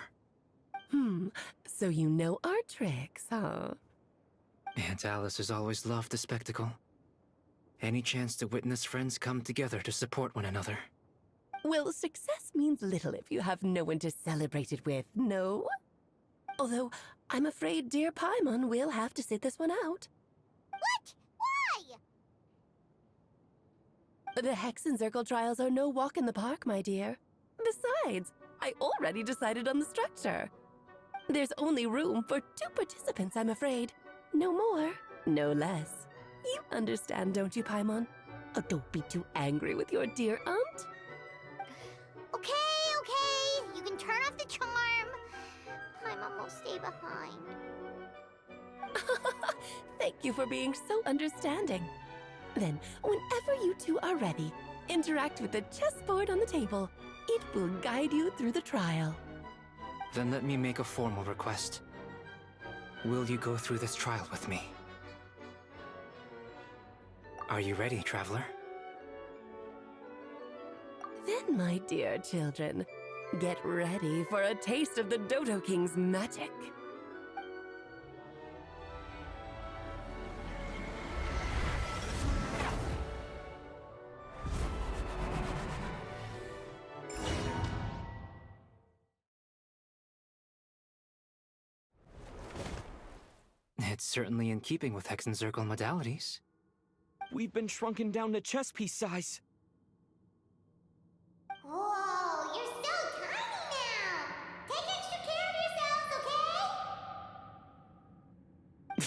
N: So you know our tricks, huh?
K: Aunt Alice has always loved the spectacle. Any chance to witness friends come together to support one another.
N: Well, success means little if you have no one to celebrate it with, no? Although, I'm afraid dear Paimon will have to sit this one out.
A: What? Why?
N: The Hexenzirkel trials are no walk in the park, my dear. Besides, I already decided on the structure. There's only room for 2 participants, I'm afraid. No more, no less. You understand, don't you, Paimon? Oh, don't be too angry with your dear aunt.
A: Okay. You can turn off the charm. Paimon will stay behind.
N: Thank you for being so understanding. Then, whenever you two are ready, interact with the chessboard on the table. It will guide you through the trial.
K: Then let me make a formal request. Will you go through this trial with me? Are you ready, Traveler?
N: Then, my dear children, get ready for a taste of the Dodo King's magic.
K: It's certainly in keeping with Hexenzirkel modalities.
T: We've been shrunken down to chess piece size.
A: Whoa, you're so tiny now! Take extra care of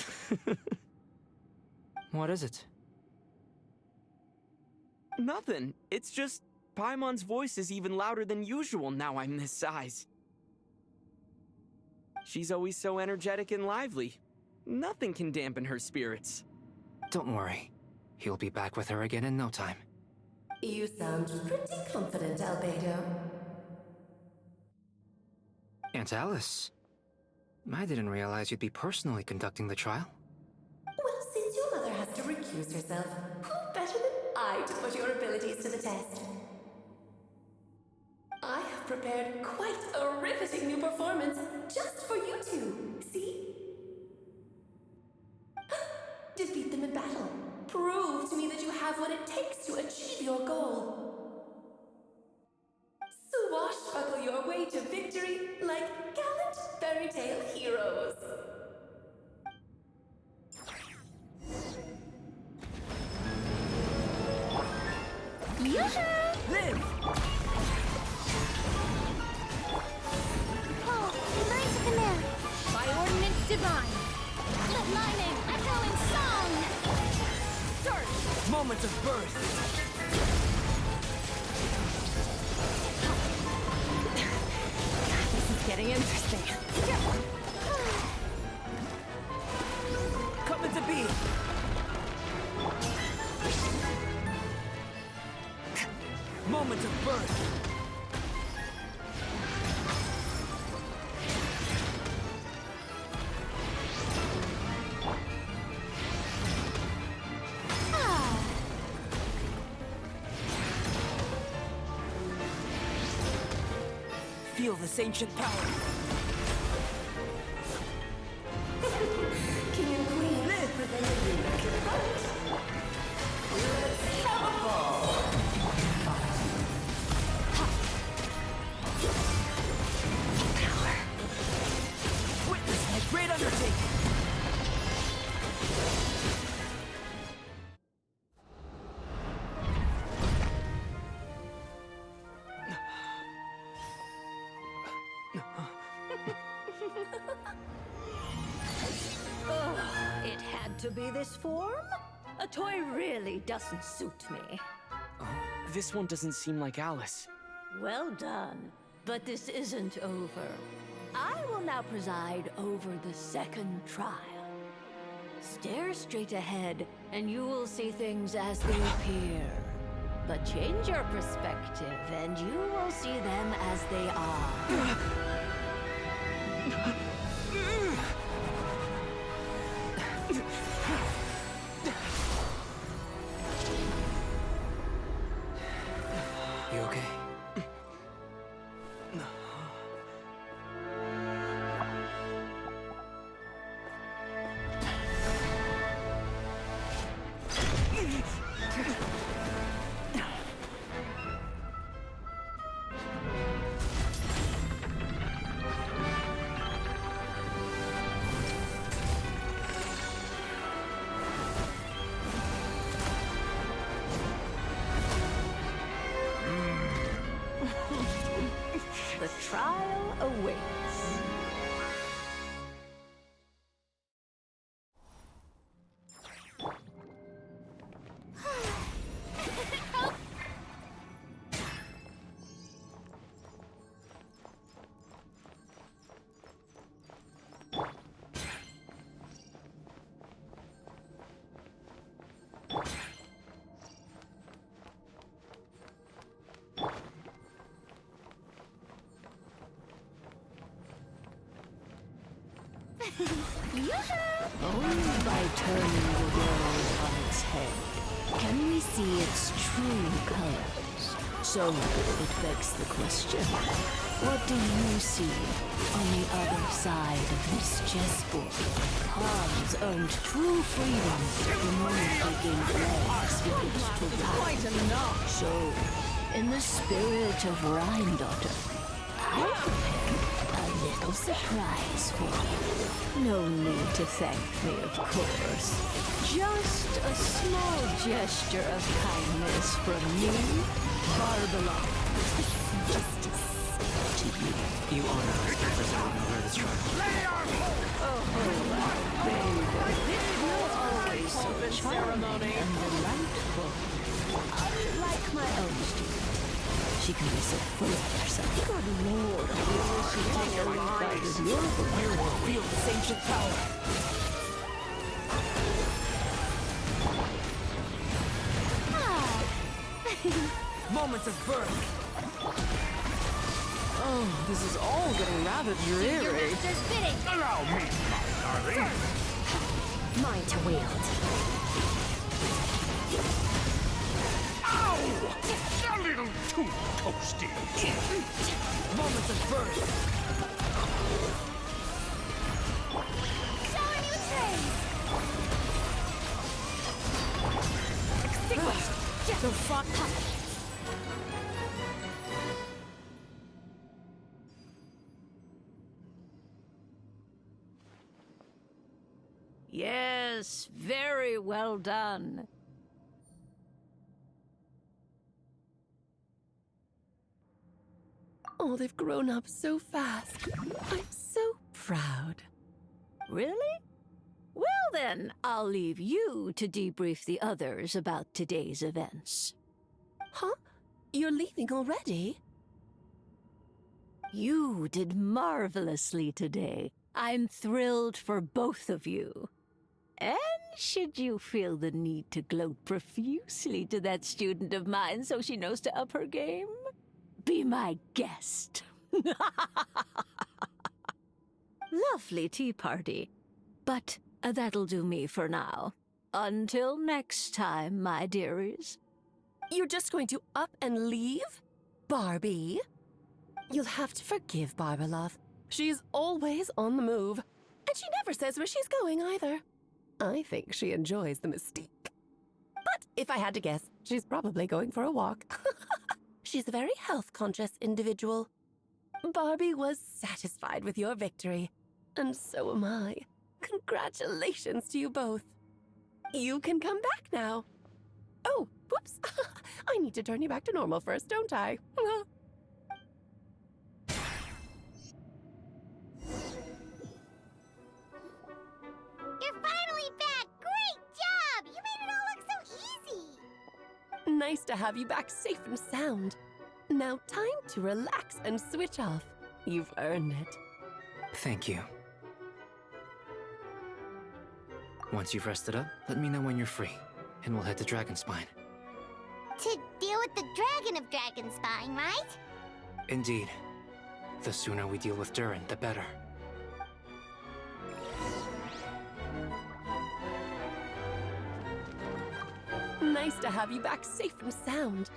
A: yourselves, okay?
K: What is it?
T: Nothing. It's just Paimon's voice is even louder than usual now I'm this size. She's always so energetic and lively. Nothing can dampen her spirits.
K: Don't worry. He'll be back with her again in no time.
N: You sound pretty confident, Albedo.
K: Aunt Alice, I didn't realize you'd be personally conducting the trial.
N: Well, since your mother has to recuse herself, who better than I to put your abilities to the test? I have prepared quite a riveting new performance just for you two. See? Defeat them in battle. Prove to me that you have what it takes to achieve your goal. Swashbuckle your way to victory like gallant fairy tale heroes.
A: Yoo-hoo!
T: Live!
A: Oh, learn to command.
S: By ordinance divine. Let lightning echo in song. Start.
T: Moment of birth.
P: This is getting interesting.
T: Coming to be. Moment of birth. feel this ancient power.
N: King and Queen live for the living. Let's have a ball.
T: Power. Witness my great undertaking.
Q: It had to be this form? A toy really doesn't suit me.
U: This one doesn't seem like Alice.
Q: Well done. But this isn't over. I will now preside over the second trial. Stare straight ahead, and you will see things as they appear. But change your perspective, and you will see them as they are.
K: You okay?
Q: The trial awaits. Only by turning the world on its head can we see its true colors. So it begs the question, what do you see on the other side of this chessboard? Pawns earned true freedom the moment they gained legs with it to ride. Quite enough. So, in the spirit of Rhine-daughter, I prepared a little surprise for you. No need to thank me, of course. Just a small gesture of kindness from me, Barbara. Justice to you.
K: You honor us by presiding over this trial.
Q: Oh, baby. This was always so charming and delightful. Unlike my own student. She can be so full of herself. Good lord, I wish she'd take a leaf out of your book.
T: You will feel this ancient power. Moments of birth.
D: Oh, this is all getting rather dreary.
A: Your master's bidding.
G: Allow me, my darling.
L: Mine to wield.
G: Ow! A little too toasty.
T: Moments of birth.
A: Showing you trains.
T: Extinguished. So fun.
Q: Yes, very well done.
N: Oh, they've grown up so fast. I'm so proud.
Q: Really? Well then, I'll leave you to debrief the others about today's events.
N: Huh? You're leaving already?
Q: You did marvelously today. I'm thrilled for both of you. And should you feel the need to gloat profusely to that student of mine so she knows to up her game, be my guest. Lovely tea party. But that'll do me for now. Until next time, my dearies.
N: You're just going to up and leave? Barbie? You'll have to forgive Barbara, love. She's always on the move. And she never says where she's going either. I think she enjoys the mystique. But if I had to guess, she's probably going for a walk. She's a very health-conscious individual. Barbie was satisfied with your victory. And so am I. Congratulations to you both. You can come back now. Oh, whoops. I need to turn you back to normal first, don't I?
A: You're finally back! Great job! You made it all look so easy!
N: Nice to have you back safe and sound. Now time to relax and switch off. You've earned it.
K: Thank you. Once you've rested up, let me know when you're free, and we'll head to Dragonspine.
A: To deal with the Dragon of Dragonspine, right?
K: Indeed. The sooner we deal with Durin, the better.
N: Nice to have you back safe and sound.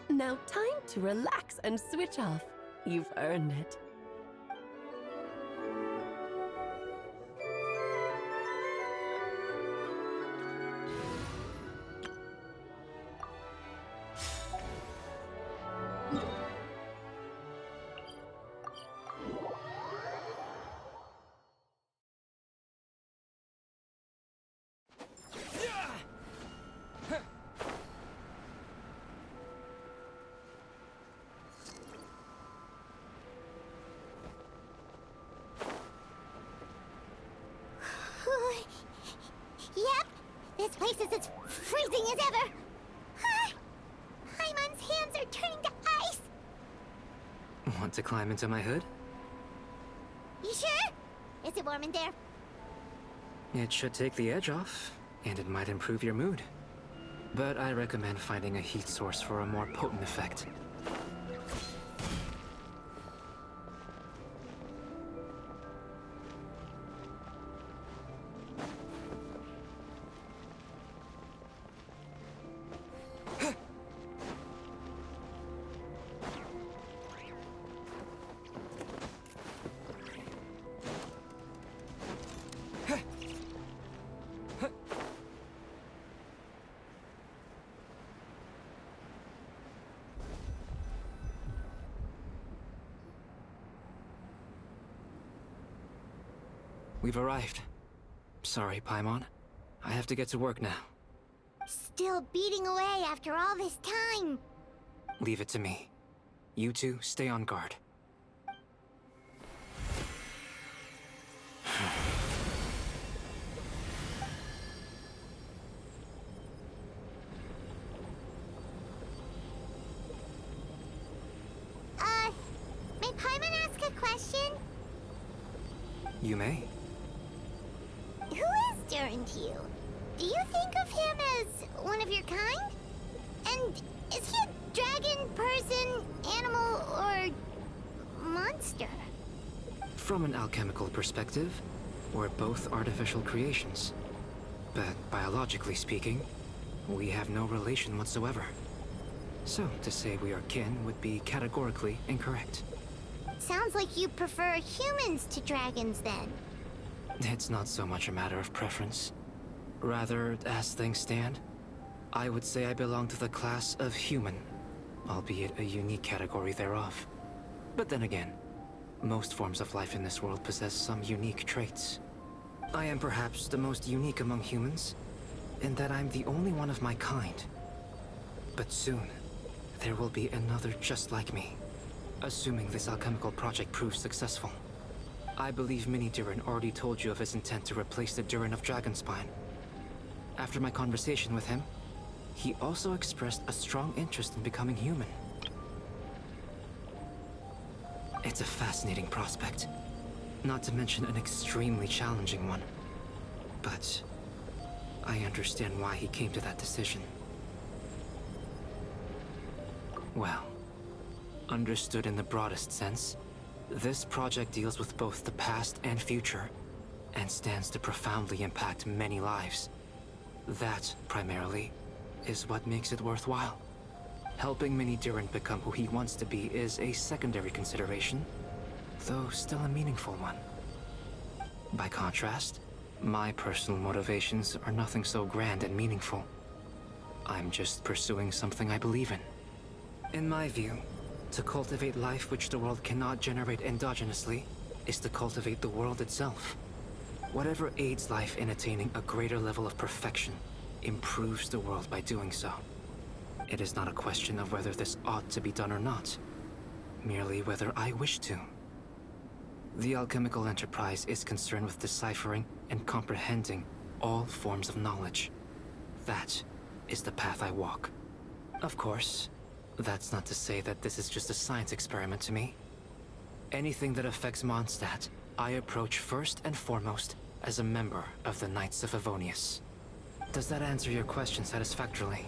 N: Now time to relax and switch off. You've earned it.
A: Yep, this place is as freezing as ever. Paimon's hands are turning to ice.
K: Want to climb into my hood?
A: You sure? Is it warm in there?
K: It should take the edge off, and it might improve your mood. But I recommend finding a heat source for a more potent effect. We've arrived. Sorry, Paimon. I have to get to work now.
A: Still beating away after all this time.
K: Leave it to me. You two, stay on guard.
A: May Paimon ask a question?
K: You may.
A: Who is Durin to you? Do you think of him as one of your kind? And is he a dragon, person, animal, or monster?
K: From an alchemical perspective, we're both artificial creations. But biologically speaking, we have no relation whatsoever. So, to say we are kin would be categorically incorrect.
A: Sounds like you prefer humans to dragons, then.
K: It's not so much a matter of preference. Rather, as things stand, I would say I belong to the class of human, albeit a unique category thereof. But then again, most forms of life in this world possess some unique traits. I am perhaps the most unique among humans, in that I'm the only one of my kind. But soon, there will be another just like me, assuming this alchemical project proves successful. I believe Mini Durin already told you of his intent to replace the Durin of Dragonspine. After my conversation with him, he also expressed a strong interest in becoming human. It's a fascinating prospect, not to mention an extremely challenging one. But I understand why he came to that decision. Well, understood in the broadest sense, this project deals with both the past and future, and stands to profoundly impact many lives. That, primarily, is what makes it worthwhile. Helping Mini Durin become who he wants to be is a secondary consideration, though still a meaningful one. By contrast, my personal motivations are nothing so grand and meaningful. I'm just pursuing something I believe in. In my view, to cultivate life which the world cannot generate endogenously is to cultivate the world itself. Whatever aids life in attaining a greater level of perfection improves the world by doing so. It is not a question of whether this ought to be done or not, merely whether I wish to. The alchemical enterprise is concerned with deciphering and comprehending all forms of knowledge. That is the path I walk. Of course, that's not to say that this is just a science experiment to me. Anything that affects Mondstadt, I approach first and foremost as a member of the Knights of Favonius. Does that answer your question satisfactorily?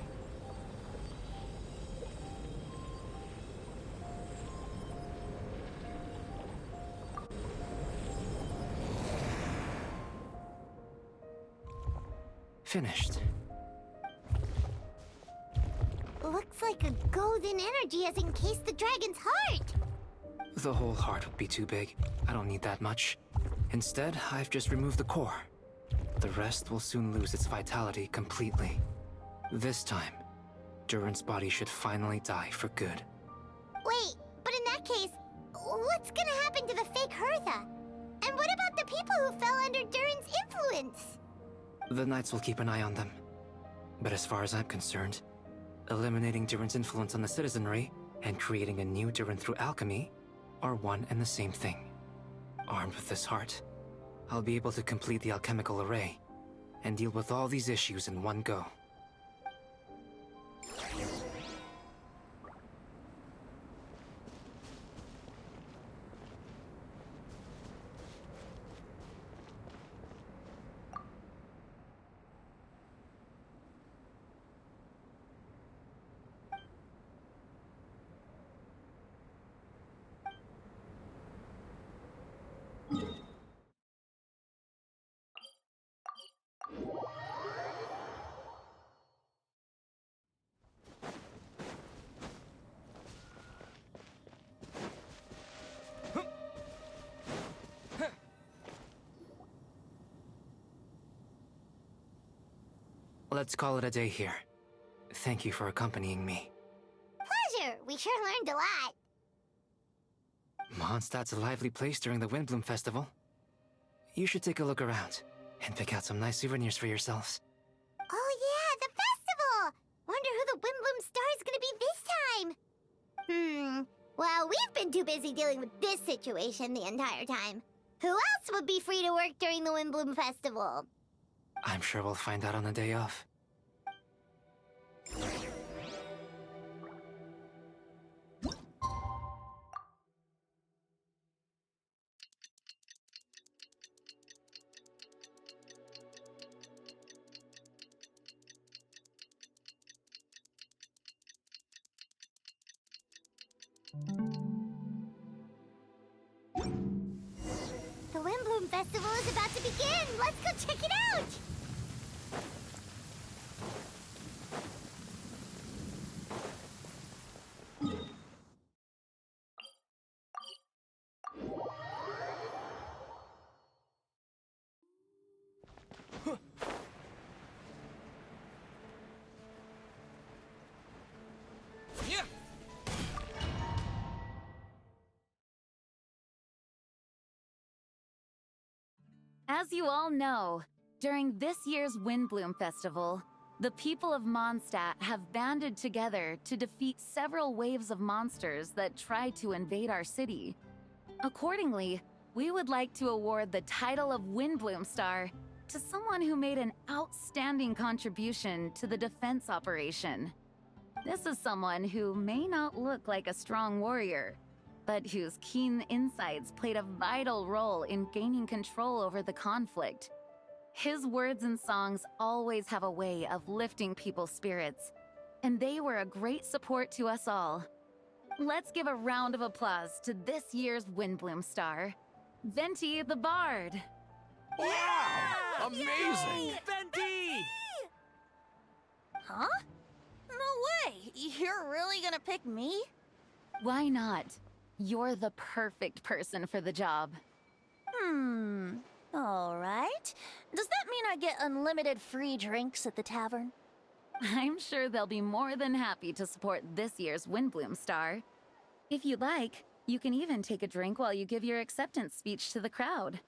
K: Finished.
A: Looks like a golden energy has encased the dragon's heart.
K: The whole heart would be too big. I don't need that much. Instead, I've just removed the core. The rest will soon lose its vitality completely. This time, Durin's body should finally die for good.
A: Wait, but in that case, what's gonna happen to the fake Hertha? And what about the people who fell under Durin's influence?
K: The Knights will keep an eye on them. But as far as I'm concerned, eliminating Durin's influence on the citizenry and creating a new Durin through alchemy are one and the same thing. Armed with this heart, I'll be able to complete the alchemical array and deal with all these issues in one go. Let's call it a day here. Thank you for accompanying me.
A: Pleasure! We sure learned a lot.
K: Mondstadt's a lively place during the Windbloom Festival. You should take a look around and pick out some nice souvenirs for yourselves.
A: Oh yeah, the festival! Wonder who the Windbloom Star is gonna be this time. Well, we've been too busy dealing with this situation the entire time. Who else would be free to work during the Windbloom Festival?
K: I'm sure we'll find out on the day off.
A: The Windbloom Festival is about to begin! Let's go check it out!
I: As you all know, during this year's Windbloom Festival, the people of Mondstadt have banded together to defeat several waves of monsters that tried to invade our city. Accordingly, we would like to award the title of Windbloom Star to someone who made an outstanding contribution to the defense operation. This is someone who may not look like a strong warrior, but whose keen insights played a vital role in gaining control over the conflict. His words and songs always have a way of lifting people's spirits, and they were a great support to us all. Let's give a round of applause to this year's Windbloom Star, Venti the Bard.
T: Wow! Amazing!
H: Venti! Huh? No way! You're really gonna pick me?
I: Why not? You're the perfect person for the job.
H: Alright. Does that mean I get unlimited free drinks at the tavern?
I: I'm sure they'll be more than happy to support this year's Windbloom Star. If you'd like, you can even take a drink while you give your acceptance speech to the crowd.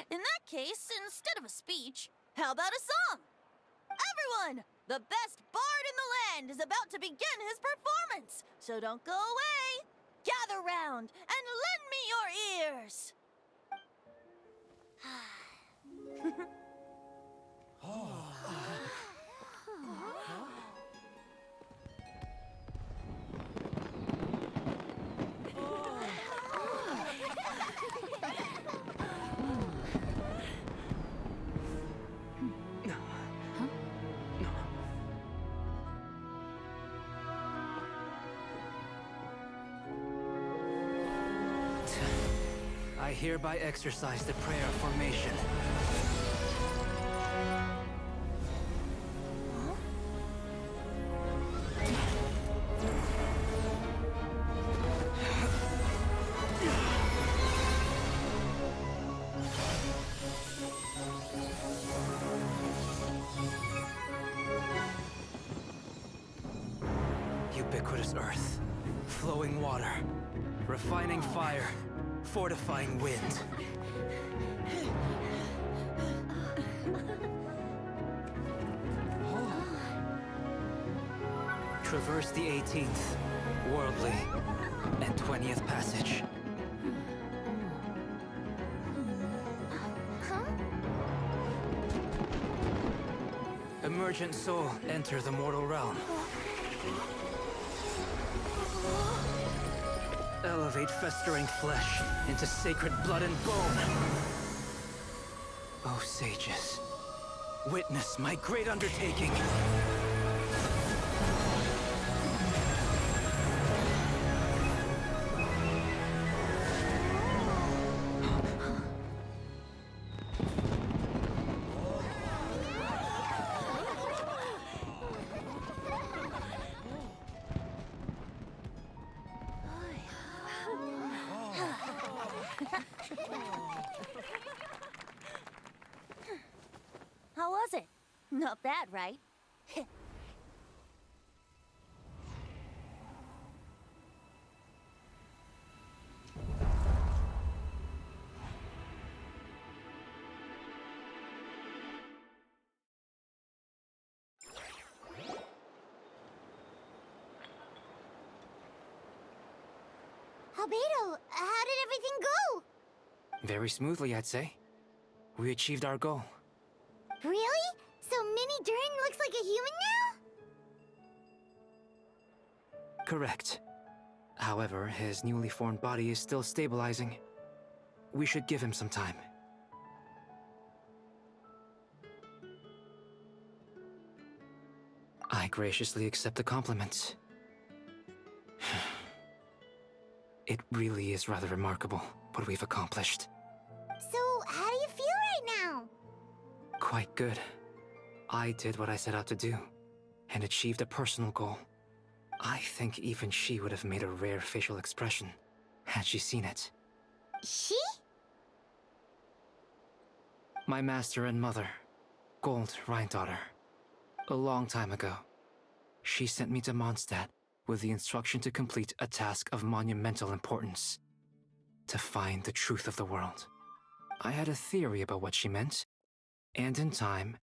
H: In that case, instead of a speech, how about a song? Everyone! The best bard in the land is about to begin his performance, so don't go away! Gather round and lend me your ears!
K: I hereby exercise the prayer of formation. Ubiquitous earth, flowing water, refining fire, fortifying wind. Traverse the 18th, worldly, and 20th passage. Emergent soul, enter the mortal realm. Elevate festering flesh into sacred blood and bone. O sages, witness my great undertaking.
H: How was it? Not bad, right?
A: Albedo, how did everything go?
K: Very smoothly, I'd say. We achieved our goal.
A: Really? So Mini Durin looks like a human now?
K: Correct. However, his newly formed body is still stabilizing. We should give him some time. I graciously accept the compliment. It really is rather remarkable what we've accomplished.
A: So, how do you feel right now?
K: Quite good. I did what I set out to do, and achieved a personal goal. I think even she would have made a rare facial expression, had she seen it.
A: She?
K: My master and mother, Gold Rhindaughter. A long time ago, she sent me to Mondstadt with the instruction to complete a task of monumental importance. To find the truth of the world. I had a theory about what she meant, and in time,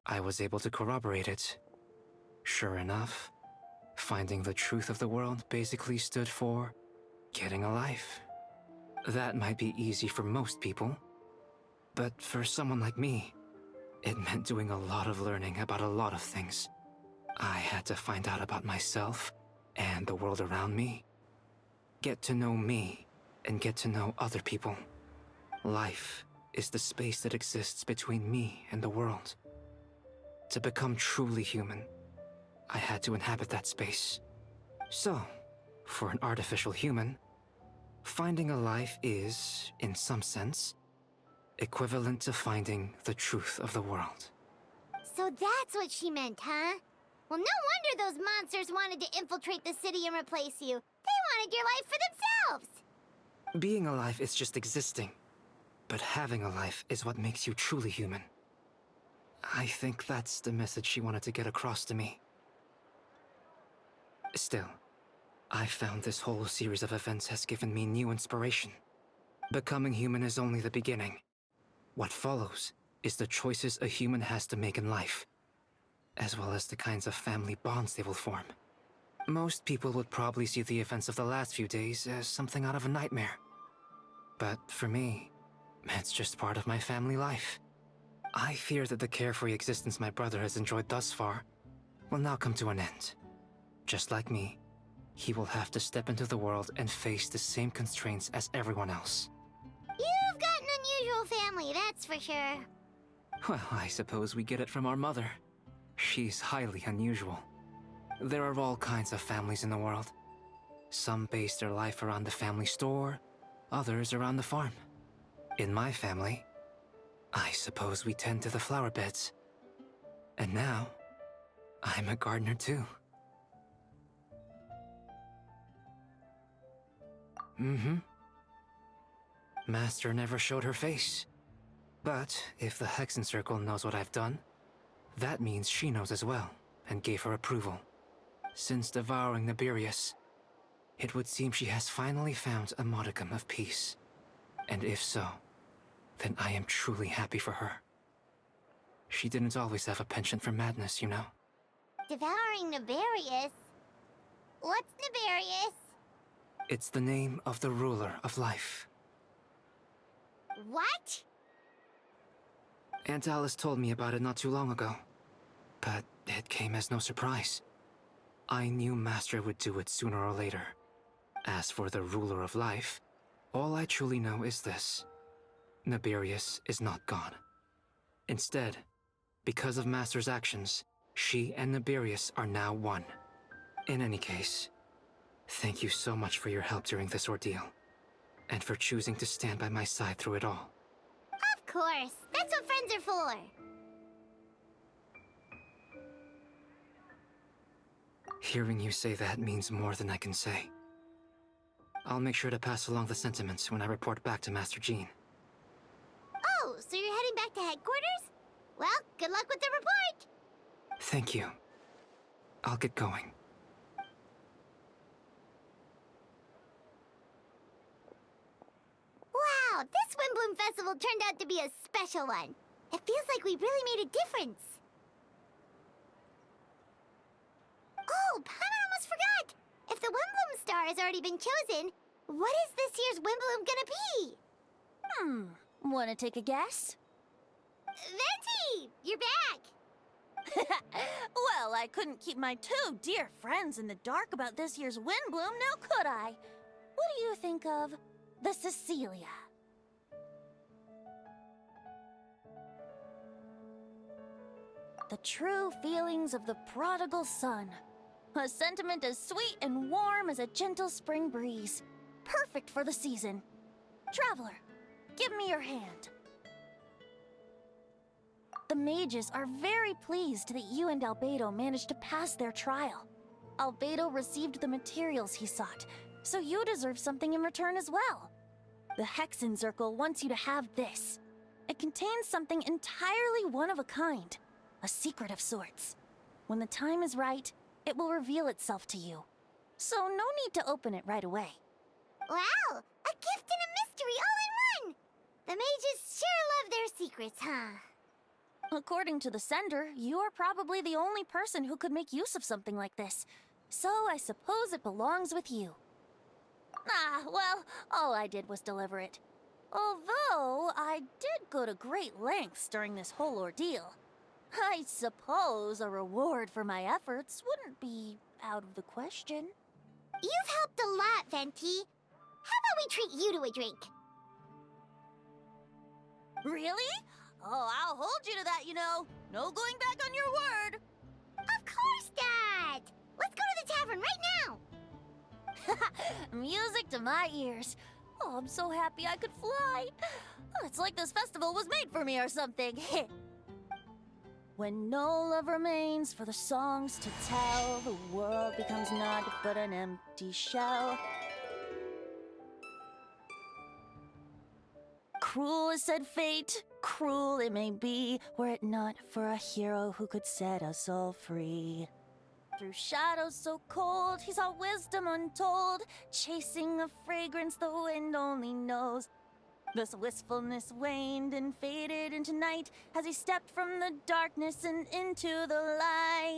K: I was able to corroborate it. Sure enough, finding the truth of the world basically stood for getting a life. That might be easy for most people, but for someone like me, it meant doing a lot of learning about a lot of things. I had to find out about myself and the world around me. Get to know me and get to know other people. Life is the space that exists between me and the world. To become truly human, I had to inhabit that space. So, for an artificial human, finding a life is, in some sense, equivalent to finding the truth of the world.
A: So that's what she meant, huh? Well, no wonder those monsters wanted to infiltrate the city and replace you. They wanted your life for themselves.
K: Being alive is just existing. But having a life is what makes you truly human. I think that's the message she wanted to get across to me. Still, I found this whole series of events has given me new inspiration. Becoming human is only the beginning. What follows is the choices a human has to make in life, as well as the kinds of family bonds they will form. Most people would probably see the events of the last few days as something out of a nightmare. But for me, it's just part of my family life. I fear that the carefree existence my brother has enjoyed thus far will now come to an end. Just like me, he will have to step into the world and face the same constraints as everyone else.
A: You've got an unusual family, that's for sure.
K: Well, I suppose we get it from our mother. She's highly unusual. There are all kinds of families in the world. Some base their life around the family store, others around the farm. In my family, I suppose we tend to the flower beds. And now, I'm a gardener too. Master never showed her face. But if the Hexen Circle knows what I've done, that means she knows as well, and gave her approval. Since devouring Nibirius, it would seem she has finally found a modicum of peace. And if so, then I am truly happy for her. She didn't always have a penchant for madness, you know.
A: Devouring Nibirius? What's Nibirius?
K: It's the name of the ruler of life.
A: What?
K: Aunt Alice told me about it not too long ago. But it came as no surprise. I knew Master would do it sooner or later. As for the ruler of life, all I truly know is this. Nibirius is not gone. Instead, because of Master's actions, she and Nibirius are now one. In any case, thank you so much for your help during this ordeal, and for choosing to stand by my side through it all.
A: Of course, that's what friends are for.
K: Hearing you say that means more than I can say. I'll make sure to pass along the sentiments when I report back to Master Jean.
A: Oh, so you're heading back to headquarters? Well, good luck with the report!
K: Thank you. I'll get going.
A: Wow, this Windbloom Festival turned out to be a special one. It feels like we really made a difference. Oh, Paimon almost forgot! If the Windbloom star has already been chosen, what is this year's Windbloom gonna be?
H: Wanna take a guess?
A: Venti! You're back!
H: Well, I couldn't keep my two dear friends in the dark about this year's Windbloom, now could I? What do you think of the Cecilia? The true feelings of the prodigal son. A sentiment as sweet and warm as a gentle spring breeze. Perfect for the season. Traveler, give me your hand. The mages are very pleased that you and Albedo managed to pass their trial. Albedo received the materials he sought, so you deserve something in return as well. The Hexen Circle wants you to have this. It contains something entirely one of a kind. A secret of sorts. When the time is right, it will reveal itself to you. So no need to open it right away.
A: Wow! A gift and a mystery all in one! The mages sure love their secrets, huh?
H: According to the sender, you are probably the only person who could make use of something like this. So I suppose it belongs with you. Well, all I did was deliver it. Although, I did go to great lengths during this whole ordeal. I suppose a reward for my efforts wouldn't be out of the question.
A: You've helped a lot, Venti. How about we treat you to a drink?
H: Really? Oh, I'll hold you to that, you know. No going back on your word.
A: Of course not! Let's go to the tavern right now!
H: Music to my ears. Oh, I'm so happy I could fly. It's like this festival was made for me or something. When no love remains for the songs to tell, the world becomes naught but an empty shell. Cruel is said fate, cruel it may be, were it not for a hero who could set us all free. Through shadows so cold, he saw wisdom untold, chasing a fragrance the wind only knows. Thus wistfulness waned and faded into night as he stepped from the darkness and into the light.